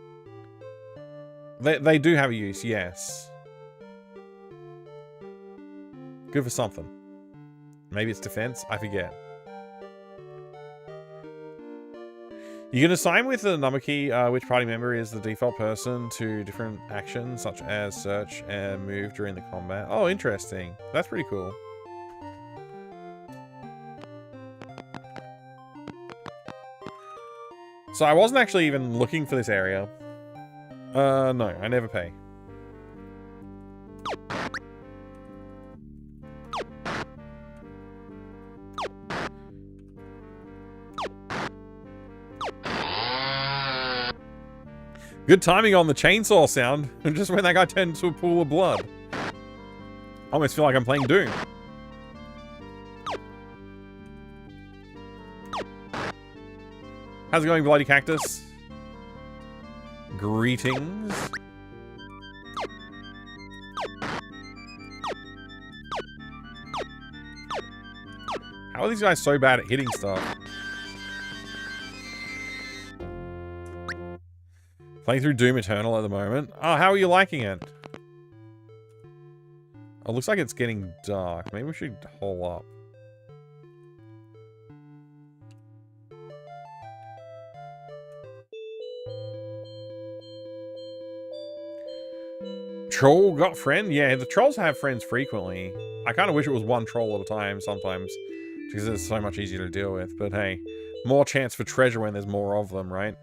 They do have a use, yes. Good for something. Maybe it's defense? I forget. You can assign with the number key which party member is the default person to different actions, such as search and move during the combat. Oh, interesting. That's pretty cool. So I wasn't actually even looking for this area. No, I never pay. Good timing on the chainsaw sound, just when that guy turned into a pool of blood. I almost feel like I'm playing Doom. How's it going, Bloody Cactus? Greetings. How are these guys so bad at hitting stuff? Playing through Doom Eternal at the moment. Oh, how are you liking it? Oh, looks like it's getting dark. Maybe we should hole up. Troll got friend? Yeah, the trolls have friends frequently. I kind of wish it was one troll at a time sometimes, because it's so much easier to deal with. But hey, more chance for treasure when there's more of them, right?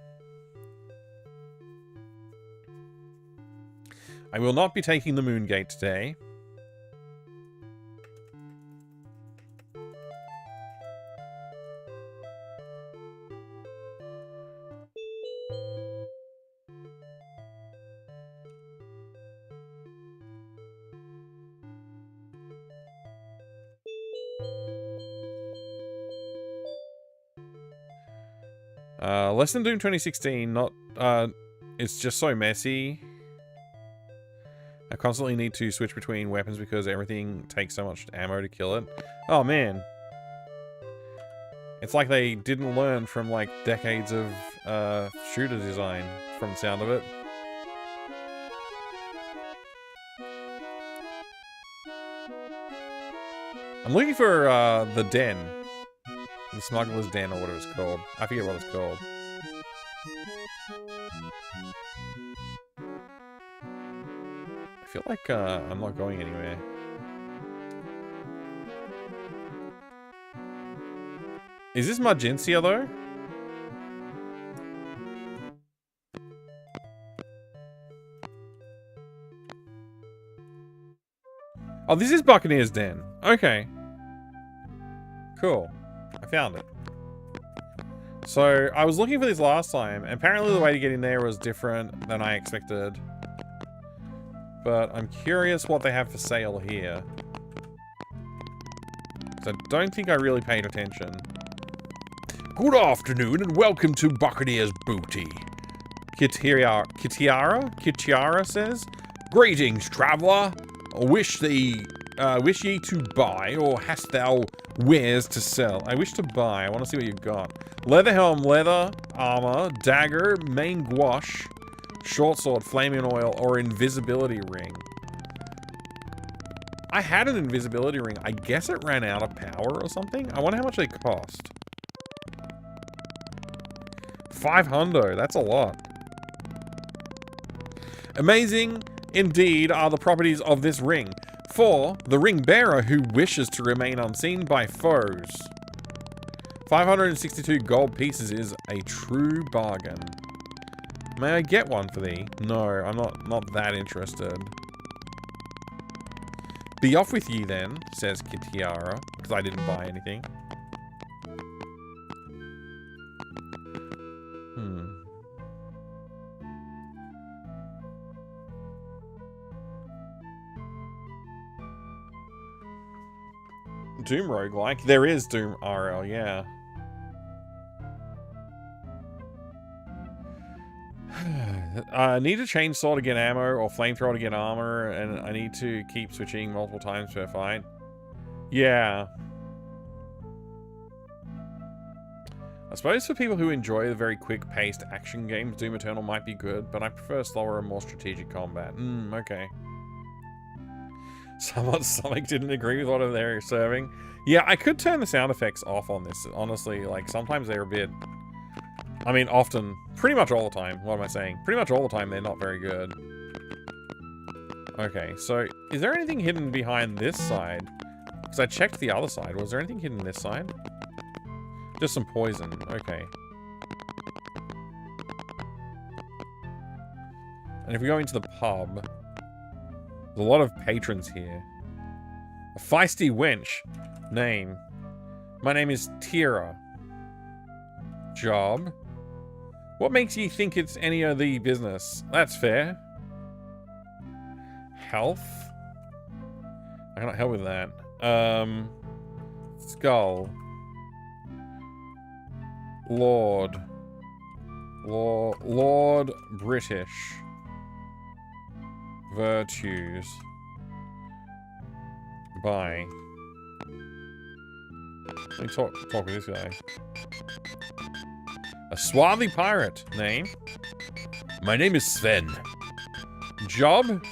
I will not be taking the Moon Gate today. Less than Doom 2016, not, it's just so messy. I constantly need to switch between weapons because everything takes so much ammo to kill it. Oh man. It's like they didn't learn from like decades of shooter design from the sound of it. I'm looking for the den. The Smuggler's Den or what it's called. I forget what it's called. I feel like I'm not going anywhere. Is this Margencia though? Oh, this is Buccaneer's Den. Okay. Cool. I found it. So, I was looking for this last time, and apparently the way to get in there was different than I expected. But I'm curious what they have for sale here. So I don't think I really paid attention. Good afternoon and welcome to Buccaneer's Booty. Kitiara says, greetings, traveller. Wish ye to buy, or hast thou wares to sell? I wish to buy. I want to see what you've got. Leather helm, leather, armor, dagger, main gouache, short sword, flaming oil, or invisibility ring. I had an invisibility ring. I guess it ran out of power or something. I wonder how much they cost. 500. That's a lot. Amazing indeed are the properties of this ring. For the ring bearer who wishes to remain unseen by foes. 562 gold pieces is a true bargain. May I get one for thee? No, I'm not that interested. Be off with ye then, says Kitiara, because I didn't buy anything. Doom roguelike? There is Doom RL, yeah. I need a chainsaw to get ammo or flamethrower to get armor, and I need to keep switching multiple times per fight. Yeah. I suppose for people who enjoy the very quick-paced action games, Doom Eternal might be good, but I prefer slower and more strategic combat. Okay. Someone's stomach didn't agree with what they're serving. Yeah, I could turn the sound effects off on this, honestly. Like, sometimes they're a bit... I mean, often. Pretty much all the time. What am I saying? Pretty much all the time, they're not very good. Okay, so... Is there anything hidden behind this side? Because I checked the other side. Was there anything hidden this side? Just some poison. Okay. And if we go into the pub... There's a lot of patrons here. A feisty wench. Name. My name is Tira. Job. What makes you think it's any of the business? That's fair. Health? I cannot help with that. Skull. Lord British. Virtues. Bye. Let me talk with this guy. A swarthy pirate. Name? My name is Sven. Job?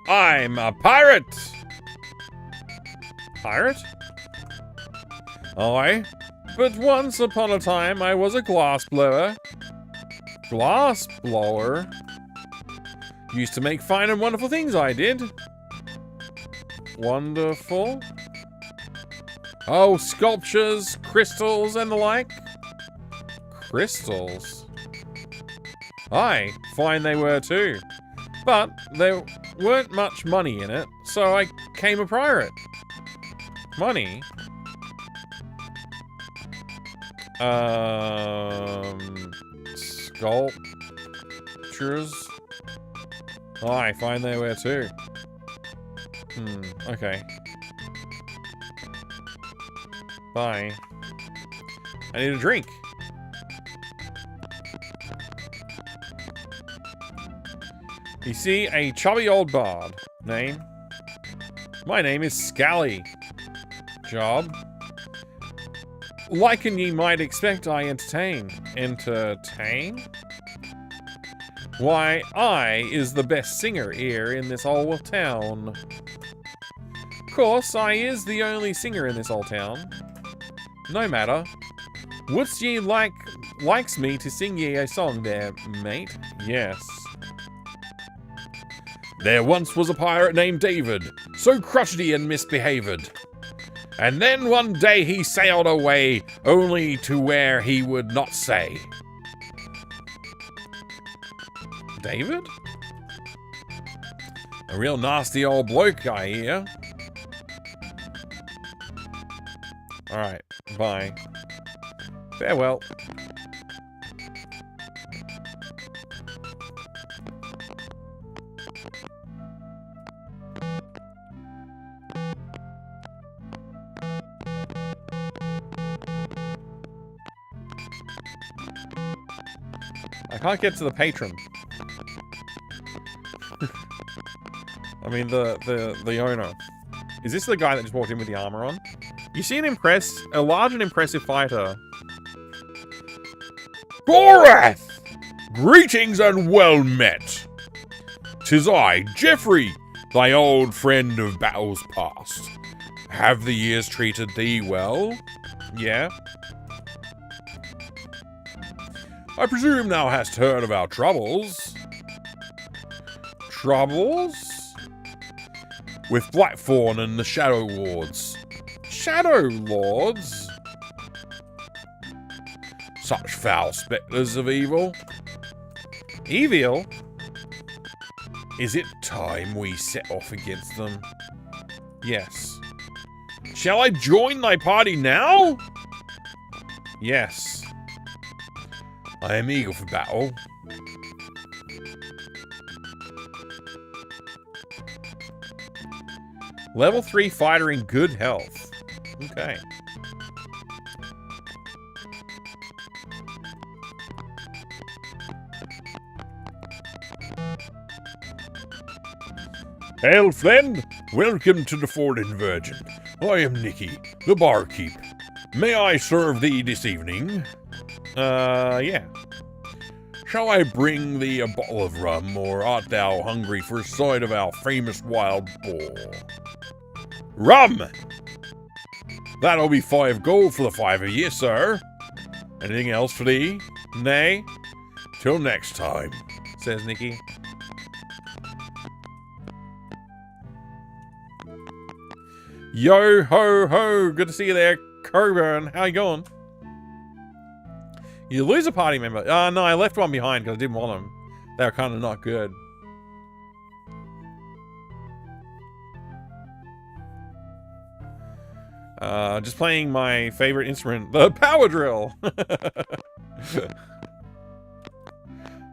I'm a pirate! Pirate? Aye. But once upon a time, I was a glass blower. Glass blower? Used to make fine and wonderful things, I did. Wonderful? Oh, sculptures, crystals, and the like. Crystals? Aye, fine they were too. But there weren't much money in it, so I became a pirate. Money? Sculptures? Aye, fine they were too. Okay. Bye. I need a drink. You see, a chubby old bard. Name? My name is Scally. Job? Like ye might expect, I entertain. Entertain? Why, I is the best singer here in this whole town. Of course, I is the only singer in this whole town. No matter. Wouldst ye likes me to sing ye a song there, mate? Yes. There once was a pirate named David, so crotchety and misbehaved. And then one day he sailed away, only to where he would not say. David? A real nasty old bloke, I hear. Alright, bye. Farewell. I can't get to the patron. I mean, the owner. Is this the guy that just walked in with the armor on? You see a large and impressive fighter. Gorath! Greetings and well met. 'Tis I, Geoffrey, thy old friend of battles past. Have the years treated thee well? Yeah. I presume thou hast heard of our troubles. Troubles? With Blackthorn and the Shadow Lords. Shadow Lords? Such foul spectres of evil. Evil? Is it time we set off against them? Yes. Shall I join thy party now? Yes. I am eager for battle. Level 3 fighter in good health. Okay. Hail, friend! Welcome to the Fallen Virgin. I am Nicky, the barkeep. May I serve thee this evening? Yeah. Shall I bring thee a bottle of rum, or art thou hungry for a sight of our famous wild boar? Rum! That'll be 5 gold for the 5 of ye, sir. Anything else for thee? Nay. Till next time, says Nicky. Yo ho ho! Good to see you there, Coburn. How you going? You lose a party member. No, I left one behind because I didn't want them. They were kind of not good. Just playing my favorite instrument, the power drill.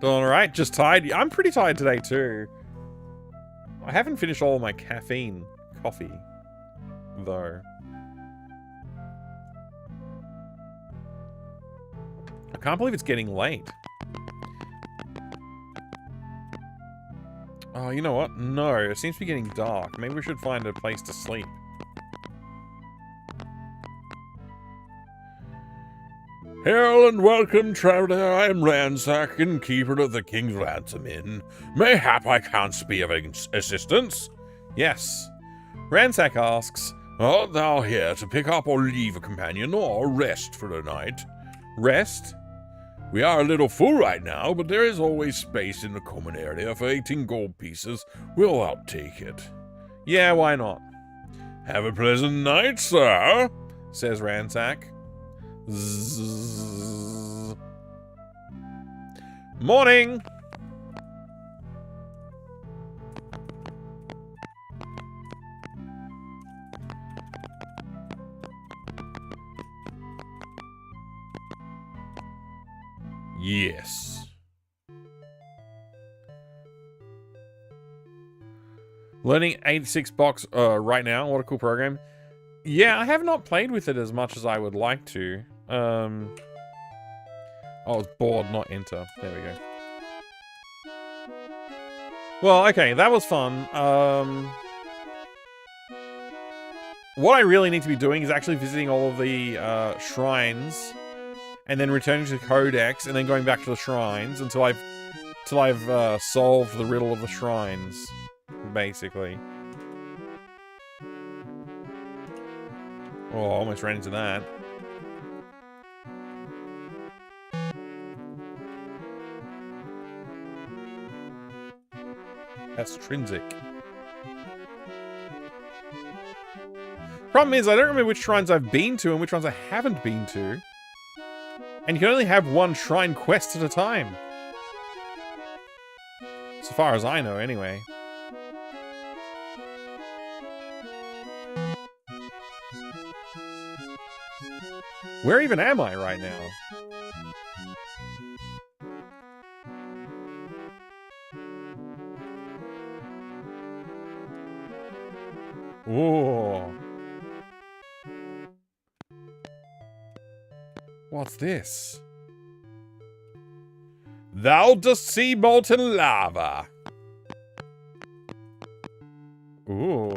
Doing alright, just tired. I'm pretty tired today too. I haven't finished all of my caffeine coffee, though. I can't believe it's getting late. Oh, you know what? No, it seems to be getting dark. Maybe we should find a place to sleep. Hail and welcome, traveler. I am Ransack, innkeeper of the King's Ransom Inn. Mayhap I can't be of assistance? Yes. Ransack asks, Art thou here to pick up or leave a companion, or rest for the night? Rest? We are a little full right now, but there is always space in the common area for 18 gold pieces. We'll outtake it. Yeah, why not? Have a pleasant night, sir, says Ransack. Zzz. Morning! Yes. Learning 86 box right now. What a cool program. Yeah, I have not played with it as much as I would like to. Oh, it's board, not enter. There we go. Well, okay, that was fun. What I really need to be doing is actually visiting all of the shrines, and then returning to the Codex, and then going back to the shrines until I've solved the riddle of the shrines, basically. Oh, I almost ran into that. Extrinsic. Problem is, I don't remember which shrines I've been to and which ones I haven't been to. And you can only have one shrine quest at a time. So far as I know, anyway. Where even am I right now? Whoa. What's this? Thou dost see molten lava. Ooh.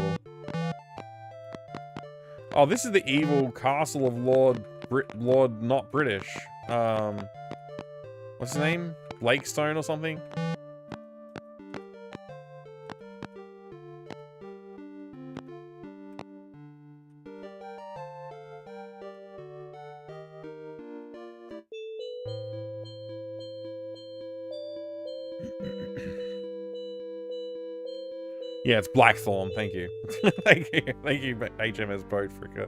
Oh, this is the evil castle of Lord not British. What's his name? Lakestone or something? Yeah, it's Blackthorn. Thank you. Thank you, HMS Boat Fricker.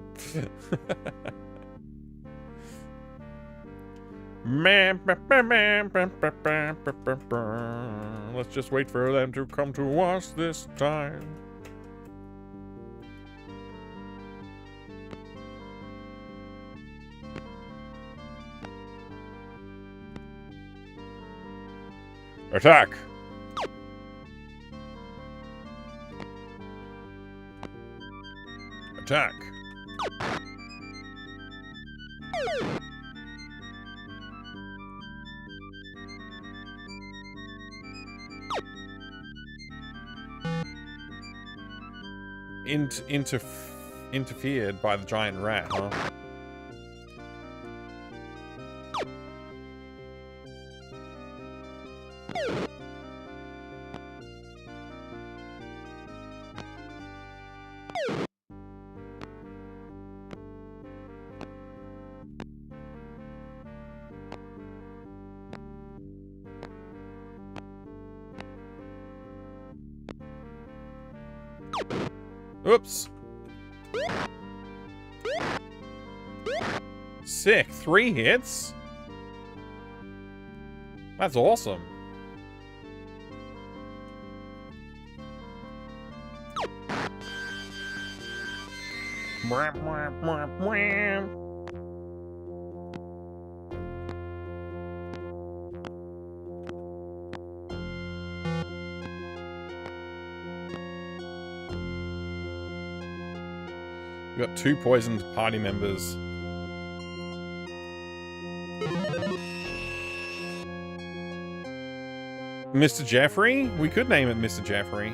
Let's just wait for them to come to us this time. Attack! Attack! Interfered by the giant rat, huh? Oops. Sick. 3 hits? That's awesome. We got 2 poisoned party members. Mr. Jeffrey? We could name it Mr. Jeffrey.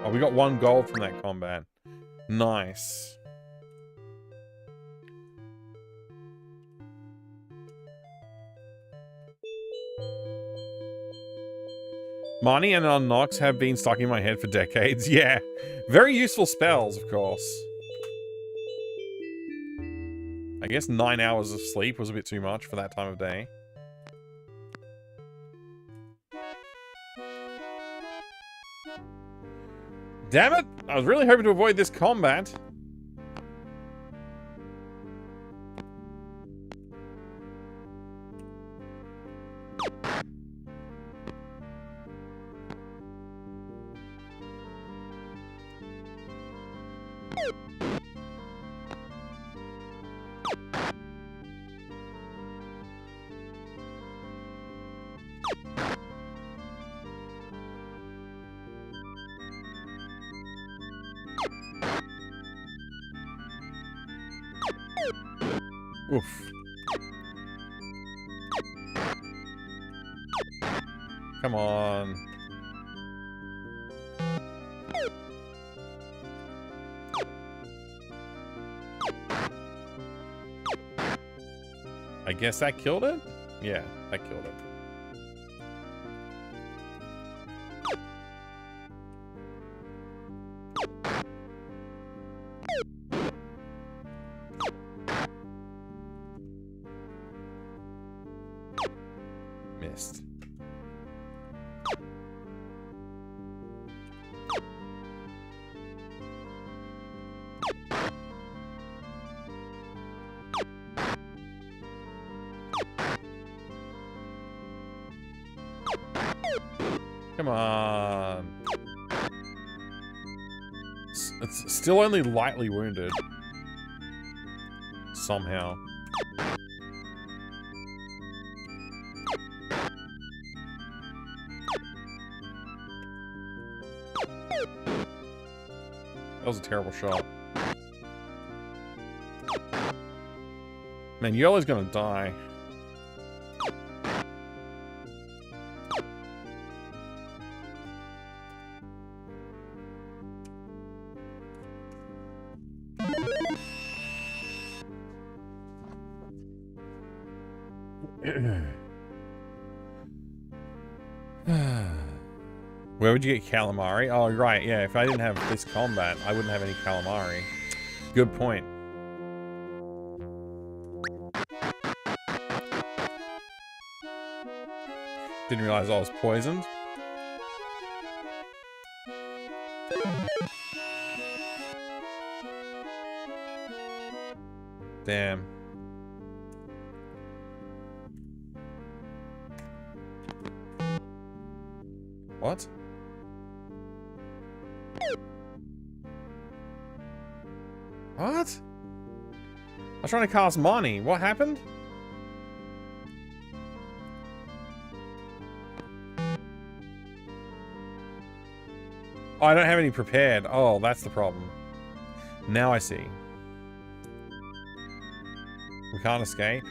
Oh, we got 1 gold from that combat. Nice. Marnie and Unnox have been stuck in my head for decades. Yeah. Very useful spells, of course. I guess 9 hours of sleep was a bit too much for that time of day. Damn it! I was really hoping to avoid this combat. Oof. Come on. I guess that killed it? Yeah, that killed it. Missed. Come on. It's still only lightly wounded. Somehow. That was a terrible shot. Man, Yellow's gonna die. Where would you get calamari? Oh, right, yeah. If I didn't have this combat, I wouldn't have any calamari. Good point. Didn't realize I was poisoned. Damn. What? What? I was trying to cast Money. What happened? Oh, I don't have any prepared. Oh, that's the problem. Now I see. We can't escape.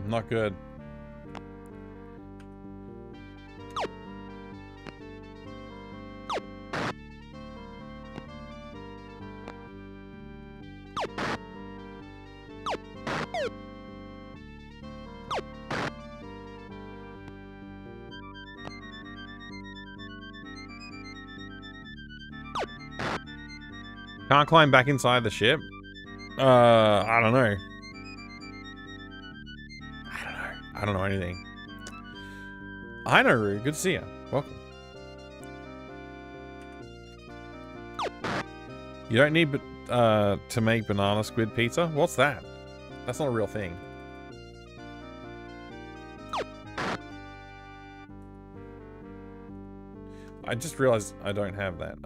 Not good. Can't climb back inside the ship? I don't know. I don't know anything. Hi, Naru. Good to see you. Welcome. You don't need to make banana squid pizza? What's that? That's not a real thing. I just realized I don't have that.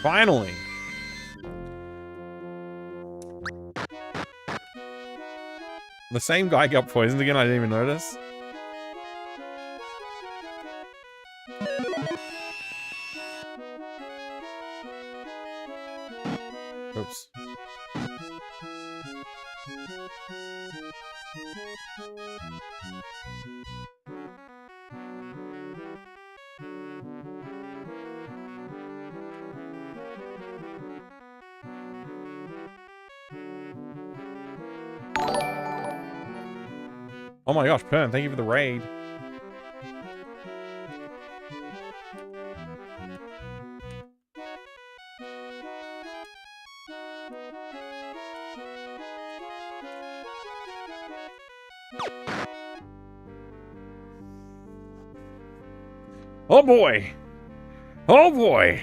Finally! The same guy got poisoned again, I didn't even notice. Oops. Oh my gosh, Pern, thank you for the raid. Oh boy! Oh boy!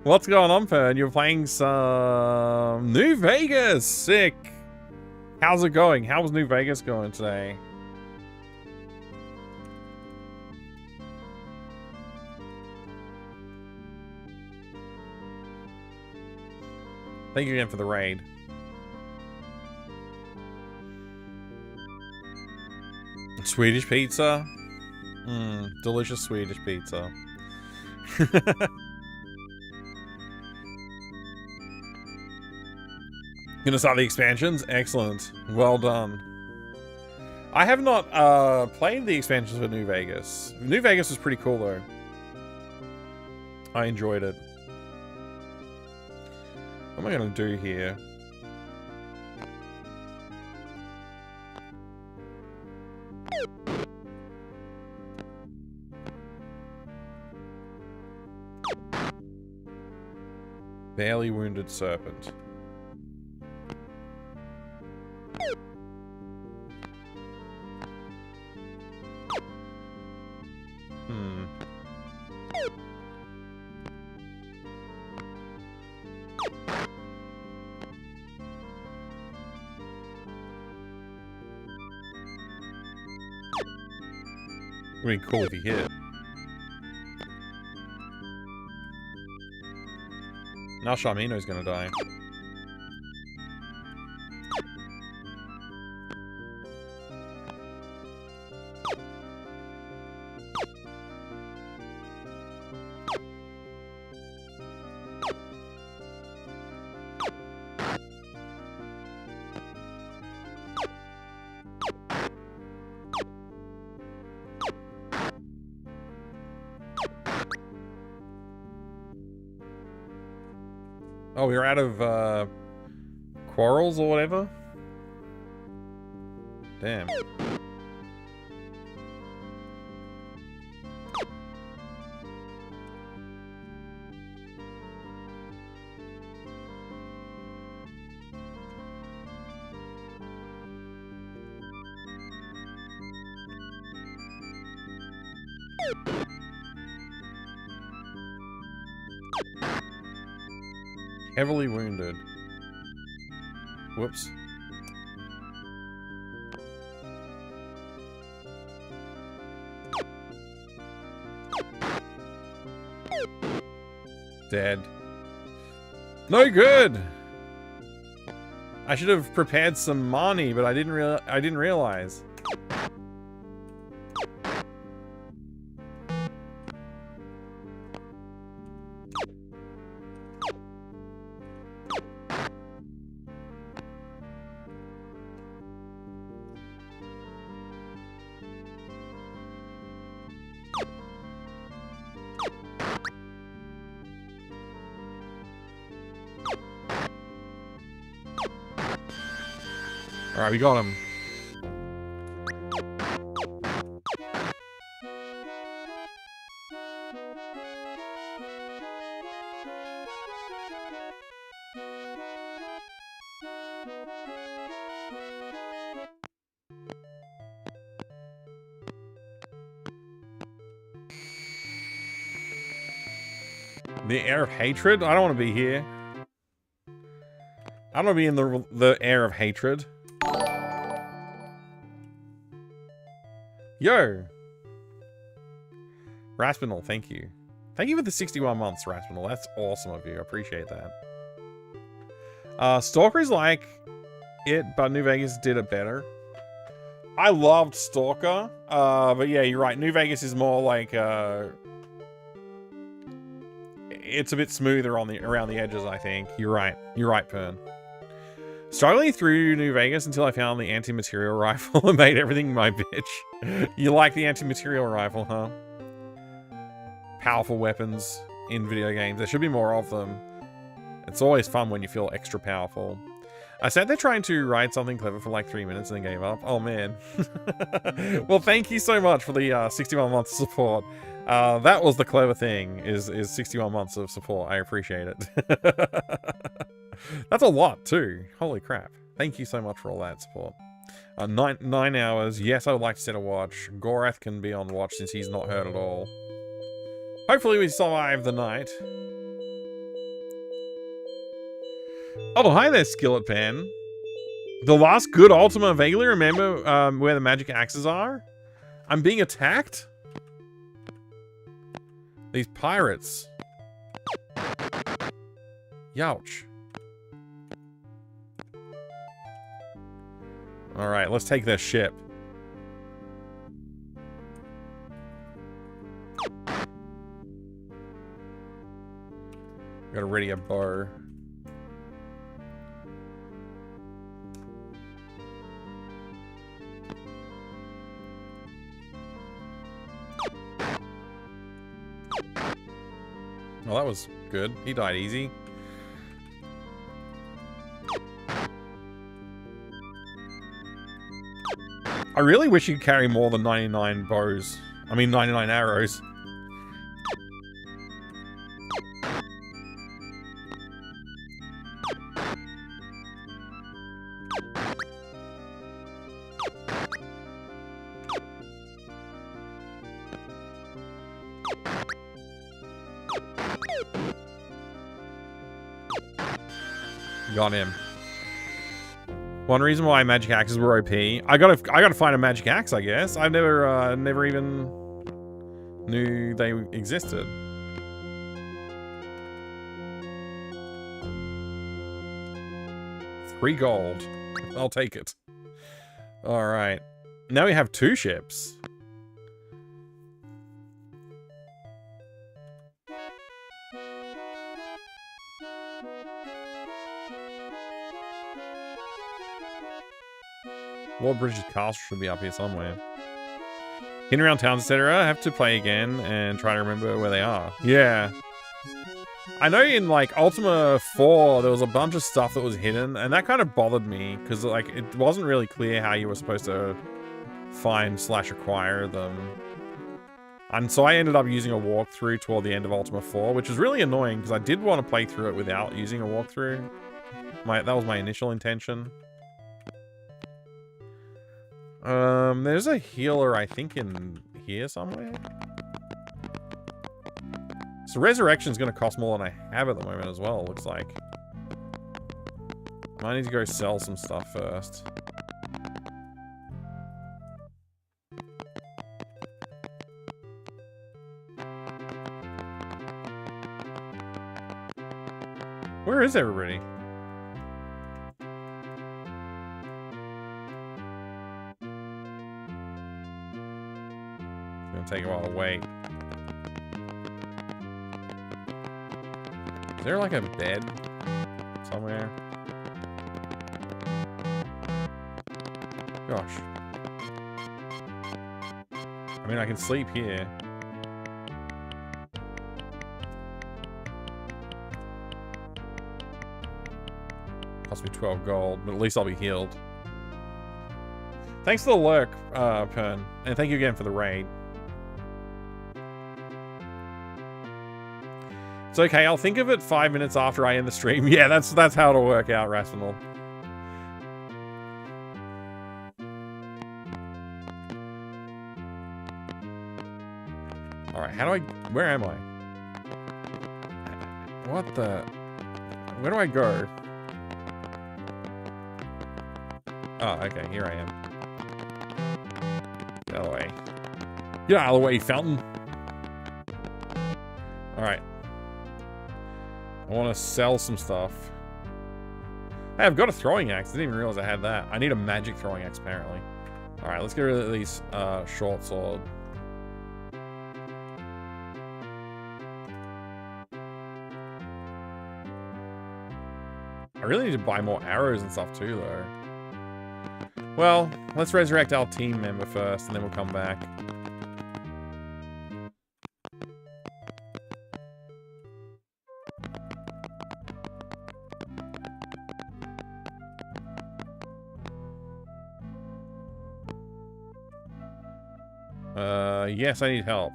What's going on, Pern? You're playing some New Vegas! Sick! How's it going? How was New Vegas going today? Thank you again for the raid. Swedish pizza? Delicious Swedish pizza. Gonna start the expansions? Excellent. Well done. I have not played the expansions for New Vegas. New Vegas was pretty cool though. I enjoyed it. What am I gonna do here? Barely wounded serpent. It'd be cool if he hit. Now Shamino's gonna die. Oh, we're out of quarrels or whatever? Damn. Heavily wounded. Whoops. Dead. No good. I should have prepared some money, but I didn't realize. Alright, we got him. The air of hatred? I don't want to be here. I don't want to be in the air of hatred. Yo! Raspinal, thank you. Thank you for the 61 months, Raspinal. That's awesome of you. I appreciate that. Stalker is like it, but New Vegas did it better. I loved Stalker, but yeah, you're right. New Vegas is more like, it's a bit smoother on around the edges, I think. You're right. You're right, Pern. Struggling through New Vegas until I found the anti-material rifle and made everything my bitch. You like the anti-material rifle, huh? Powerful weapons in video games. There should be more of them. It's always fun when you feel extra powerful. I sat there trying to write something clever for like 3 minutes and then gave up. Oh, man. Well, thank you so much for the 61 months of support. That was the clever thing, is 61 months of support. I appreciate it. That's a lot, too. Holy crap. Thank you so much for all that support. 9 hours. Yes, I would like to set a watch. Gorath can be on watch since he's not hurt at all. Hopefully we survive the night. Oh, hi there, Skillet Pan. The last good Ultima, vaguely remember where the magic axes are? I'm being attacked? These pirates. Youch. Alright, let's take their ship. Gotta ready a bow. Well, that was good. He died easy. I really wish you could carry more than 99 bows. I mean, 99 arrows. Got him. One reason why magic axes were OP. I gotta find a magic axe, I guess. I've never even knew they existed. $3 gold. I'll take it. Alright. Now we have 2 ships. Lord Bridges Castle should be up here somewhere. Hidden around towns, etc. I have to play again and try to remember where they are. Yeah. I know in, like, Ultima 4, there was a bunch of stuff that was hidden, and that kind of bothered me, because, like, it wasn't really clear how you were supposed to find/acquire them. And so I ended up using a walkthrough toward the end of Ultima 4, which was really annoying, because I did want to play through it without using a walkthrough. That was my initial intention. There's a healer, I think, in here somewhere. So Resurrection's gonna cost more than I have at the moment as well, looks like. I need to go sell some stuff first. Where is everybody? Take a while to wait. Is there like a bed somewhere? Gosh. I mean, I can sleep here. Cost me 12 gold, but at least I'll be healed. Thanks for the lurk, Pern. And thank you again for the raid. It's okay, I'll think of it 5 minutes after I end the stream. Yeah, that's how it'll work out, Raspinal. Alright, how do I... Where am I? What the... Where do I go? Oh, okay, here I am. Get out of the way. Get out of the way, Fountain. Alright. I want to sell some stuff. Hey, I've got a throwing axe. I didn't even realize I had that. I need a magic throwing axe, apparently. Alright, let's get rid of these short sword. I really need to buy more arrows and stuff too, though. Well, let's resurrect our team member first, and then we'll come back. Yes, I need help.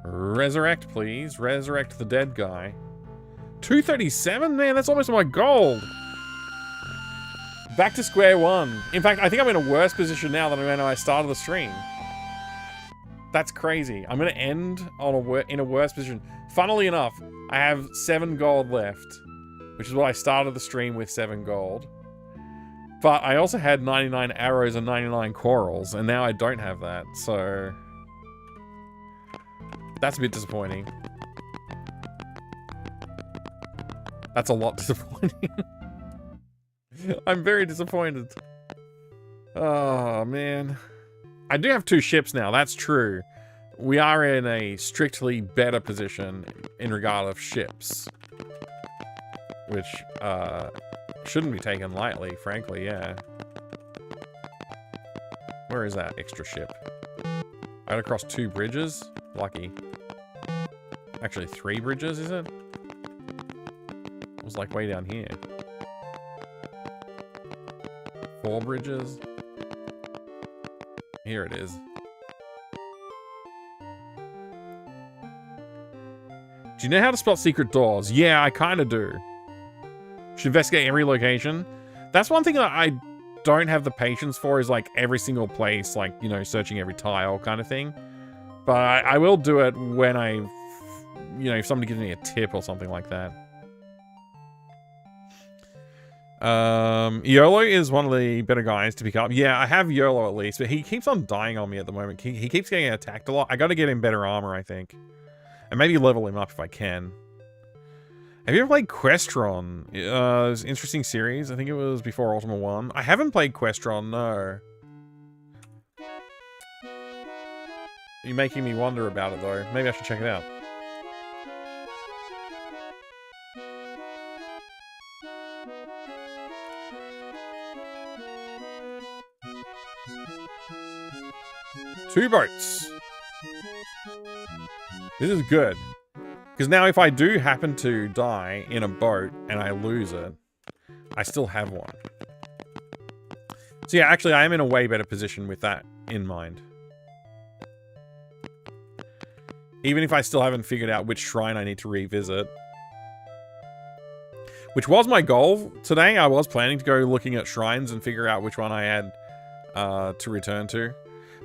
Resurrect, please. Resurrect the dead guy. 237? Man, that's almost my gold. Back to square one. In fact, I think I'm in a worse position now than when I started the stream. That's crazy. I'm going to end on in a worse position. Funnily enough, I have 7 gold left, which is what I started the stream with, 7 gold. But I also had 99 arrows and 99 corals, and now I don't have that, so... That's a bit disappointing. That's a lot disappointing. I'm very disappointed. Oh, man. I do have 2 ships now, that's true. We are in a strictly better position in regard of ships. Which, shouldn't be taken lightly, frankly, yeah. Where is that extra ship? I got across 2 bridges? Lucky. Actually, 3 bridges, is it? It was like way down here. 4 bridges. Here it is. Do you know how to spot secret doors? Yeah, I kind of do. Should investigate every location. That's one thing that I don't have the patience for, is like every single place, like, you know, searching every tile kind of thing. But I will do it when I, you know, if somebody gives me a tip or something like that. YOLO is one of the better guys to pick up. Yeah, I have YOLO at least, but he keeps on dying on me at the moment. He keeps getting attacked a lot. I gotta get him better armor, I think. And maybe level him up if I can. Have you ever played Questron? It was an interesting series. I think it was before Ultima 1. I haven't played Questron, no. You're making me wonder about it, though. Maybe I should check it out. Two boats. This is good. Because now if I do happen to die in a boat and I lose it, I still have one. So yeah, actually I am in a way better position with that in mind. Even if I still haven't figured out which shrine I need to revisit. Which was my goal today. I was planning to go looking at shrines and figure out which one I had to return to.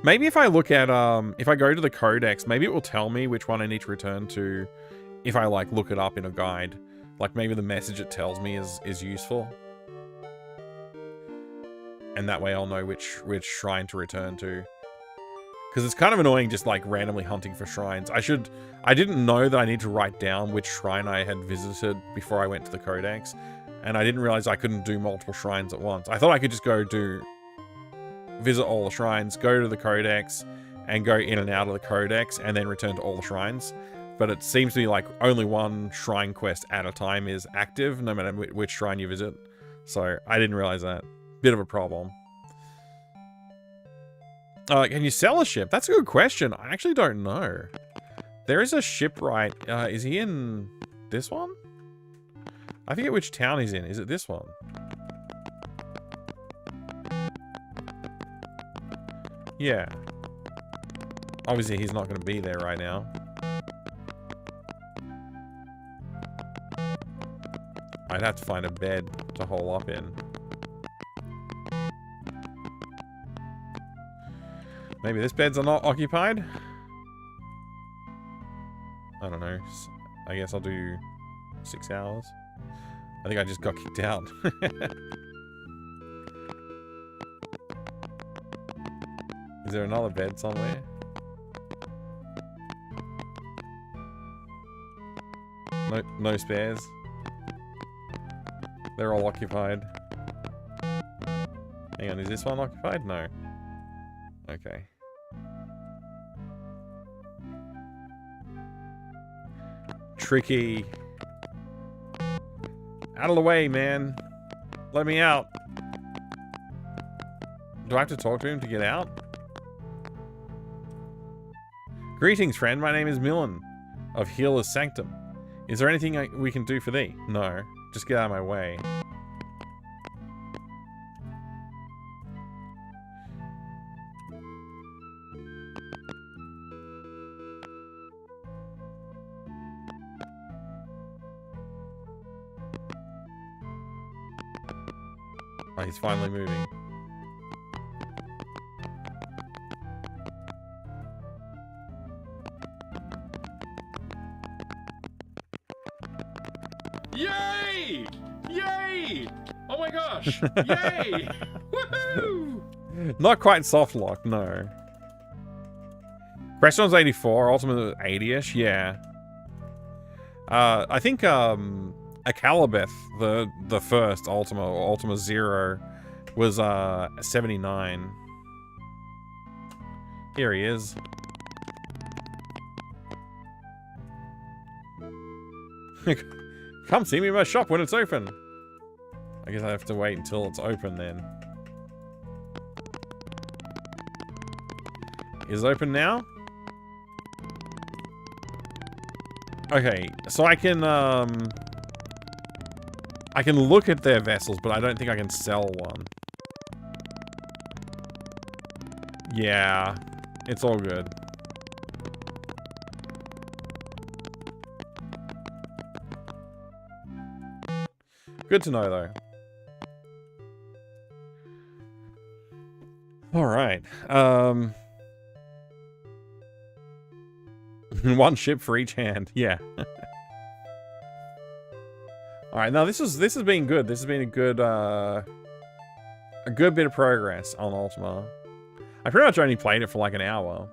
Maybe if I look at, if I go to the codex, maybe it will tell me which one I need to return to if I, like, look it up in a guide. Like, maybe the message it tells me is useful. And that way I'll know which shrine to return to. Because it's kind of annoying just, like, randomly hunting for shrines. I didn't know that I need to write down which shrine I had visited before I went to the codex. And I didn't realize I couldn't do multiple shrines at once. I thought I could just go visit all the shrines, go to the codex, and go in and out of the codex, and then return to all the shrines. But it seems to be like only one shrine quest at a time is active, no matter which shrine you visit. So I didn't realize that. Bit of a problem. Can you sell a ship? That's a good question. I actually don't know. There is a shipwright. Is he in this one? I forget which town he's in. Is it this one? Yeah. Obviously, he's not going to be there right now. I'd have to find a bed to hole up in. Maybe this bed's not occupied? I don't know. I guess I'll do 6 hours. I think I just got kicked out. Is there another bed somewhere? No, no spares. They're all occupied. Hang on, is this one occupied? No. Okay. Tricky. Out of the way, man. Let me out. Do I have to talk to him to get out? Greetings, friend. My name is Millen of Healer's Sanctum. Is there anything we can do for thee? No. Just get out of my way. Oh, he's finally moving. Yay! Yay! Oh my gosh! Yay! Woohoo! Not quite soft lock, no. Question's 84, Ultima 80-ish, yeah. I think Akalabeth, the first Ultima, or Ultima 0, was 79. Here he is. Come see me in my shop when it's open. I guess I have to wait until it's open then. Is it open now? Okay, so I can look at their vessels, but I don't think I can sell one. Yeah, it's all good. Good to know, though. All right. One ship for each hand. Yeah. All right. Now this has been good. This has been a good bit of progress on Ultima. I pretty much only played it for like an hour,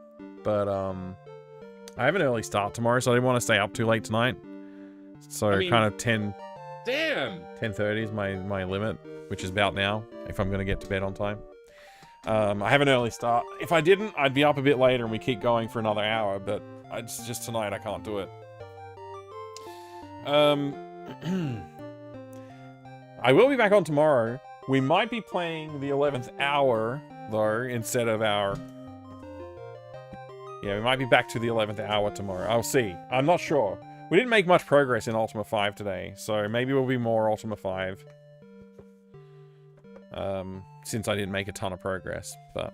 but I have an early start tomorrow, so I didn't want to stay up too late tonight. So I mean, kind of 10:30 is my limit, which is about now, if I'm going to get to bed on time. I have an early start. If I didn't, I'd be up a bit later and we keep going for another hour, but it's just tonight I can't do it. I will be back on tomorrow. We might be playing the 11th hour, though, instead of our... Yeah, we might be back to the 11th hour tomorrow. I'll see. I'm not sure. We didn't make much progress in Ultima 5 today, so maybe we'll be more Ultima 5. Since I didn't make a ton of progress, but...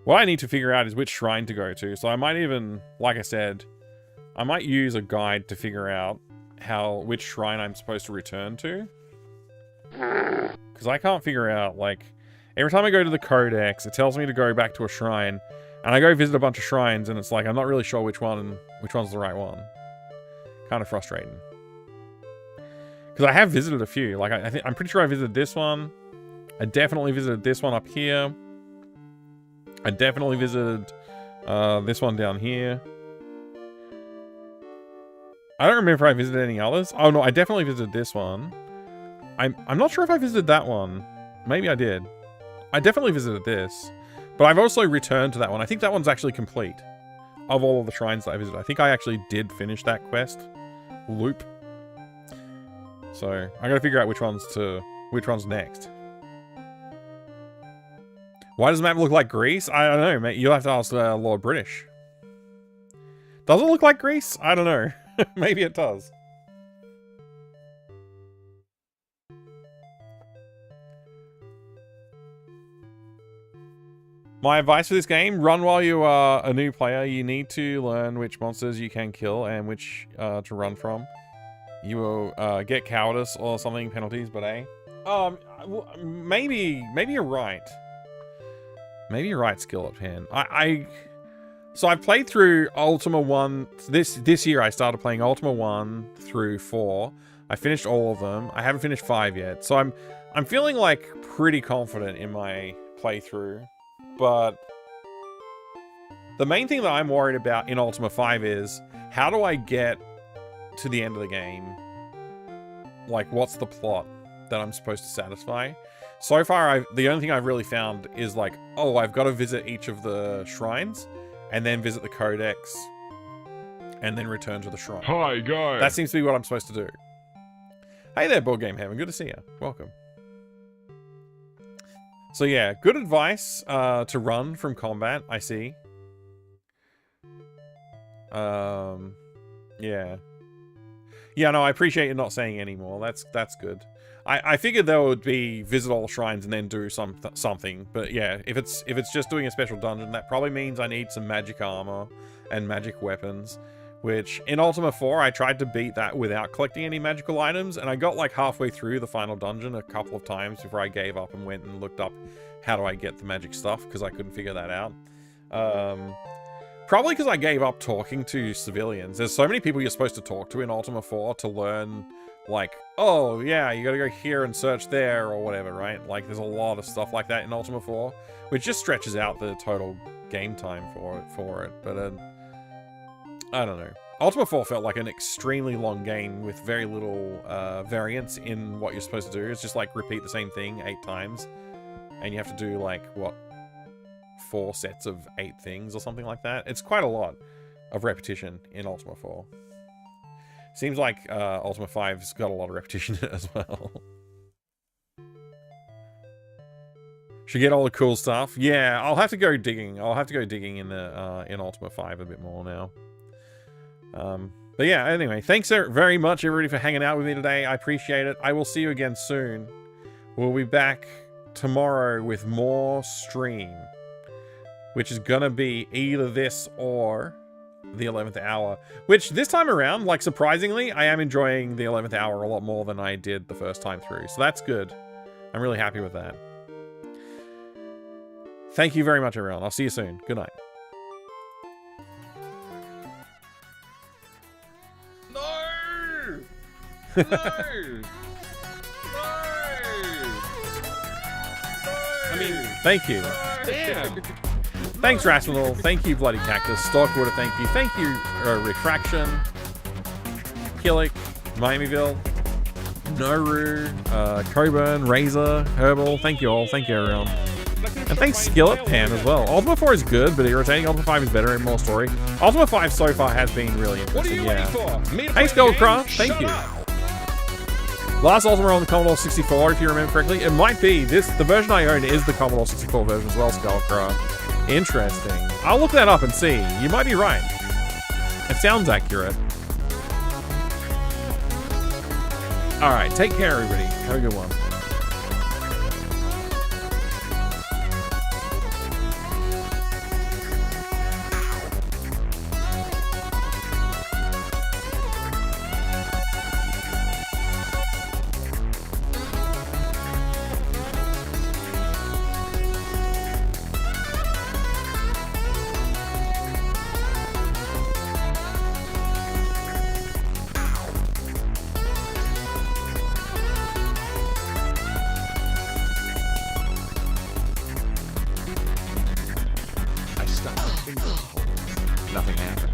What I need to figure out is which shrine to go to, so I might even, like I said, I might use a guide to figure out which shrine I'm supposed to return to. Because I can't figure out, like, every time I go to the Codex, it tells me to go back to a shrine, and I go visit a bunch of shrines, and it's like, I'm not really sure which one's the right one. Kind of frustrating. Because I have visited a few. Like, I'm pretty sure I visited this one. I definitely visited this one up here. I definitely visited this one down here. I don't remember if I visited any others. Oh, no, I definitely visited this one. I'm not sure if I visited that one. Maybe I did. I definitely visited this. But I've also returned to that one. I think that one's actually complete. Of all of the shrines that I visited. I think I actually did finish that quest loop. So, I gotta figure out which one's next. Why does the map look like Greece? I don't know, mate. You'll have to ask Lord British. Does it look like Greece? I don't know. Maybe it does. My advice for this game, run while you are a new player. You need to learn which monsters you can kill and which to run from. You will get cowardice or something penalties, but maybe you're right. Maybe you're right, Skillet Pan. So I played through Ultima 1 this year. I started playing Ultima 1 through 4. I finished all of them. I haven't finished 5 yet. So I'm feeling like pretty confident in my playthrough. But the main thing that I'm worried about in Ultima 5 is how do I get to the end of the game? Like, what's the plot that I'm supposed to satisfy? So far, the only thing I've really found is like, oh, I've got to visit each of the shrines and then visit the codex and then return to the shrine. Hi, guys. That seems to be what I'm supposed to do. Hey there, Board Game Heaven. Good to see you. Welcome. So yeah, good advice to run from combat, I see. Yeah. Yeah, no, I appreciate you not saying anymore. That's good. I figured there would be visit all the shrines and then do something. But yeah, if it's just doing a special dungeon, that probably means I need some magic armor and magic weapons. Which, in Ultima 4, I tried to beat that without collecting any magical items, and I got like halfway through the final dungeon a couple of times before I gave up and went and looked up how do I get the magic stuff, because I couldn't figure that out. Probably because I gave up talking to civilians. There's so many people you're supposed to talk to in Ultima 4 to learn, like, oh, yeah, you gotta go here and search there, or whatever, right? Like, there's a lot of stuff like that in Ultima 4, which just stretches out the total game time for it, but, I don't know. Ultima 4 felt like an extremely long game with very little variance in what you're supposed to do. It's just like repeat the same thing 8 times. And you have to do like, what, 4 sets of 8 things or something like that. It's quite a lot of repetition in Ultima 4. Seems like Ultima 5's got a lot of repetition in it as well. Should get all the cool stuff. Yeah, I'll have to go digging. I'll have to go digging in the in Ultima 5 a bit more now. But yeah, anyway, thanks very much everybody for hanging out with me today. I appreciate it. I will see you again soon. We'll be back tomorrow with more stream, which is gonna be either this or the 11th hour, which this time around, like, surprisingly, I am enjoying the 11th hour a lot more than I did the first time through, so that's good. I'm really happy with that. Thank you very much, everyone. I'll see you soon. Good night. No! No! I mean, thank you. Damn! Thanks, Rational. Thank you, Bloody Cactus. Stockwater, thank you. Thank you, Refraction. Killick, Miamiville, Noru, Coburn, Razor, Herbal. Thank you all. Thank you, everyone. And thanks, Skillet Pan, as well. Ultima 4 is good, but irritating. Ultima 5 is better and more story. Ultima 5 so far has been really interesting, yeah. Thanks, Goldcraft. Thank you. Last Ultima on the Commodore 64, if you remember correctly. It might be. The version I own is the Commodore 64 version as well, Skullcraft. Interesting. I'll look that up and see. You might be right. It sounds accurate. Alright, take care, everybody. Have a good one. Nothing happened.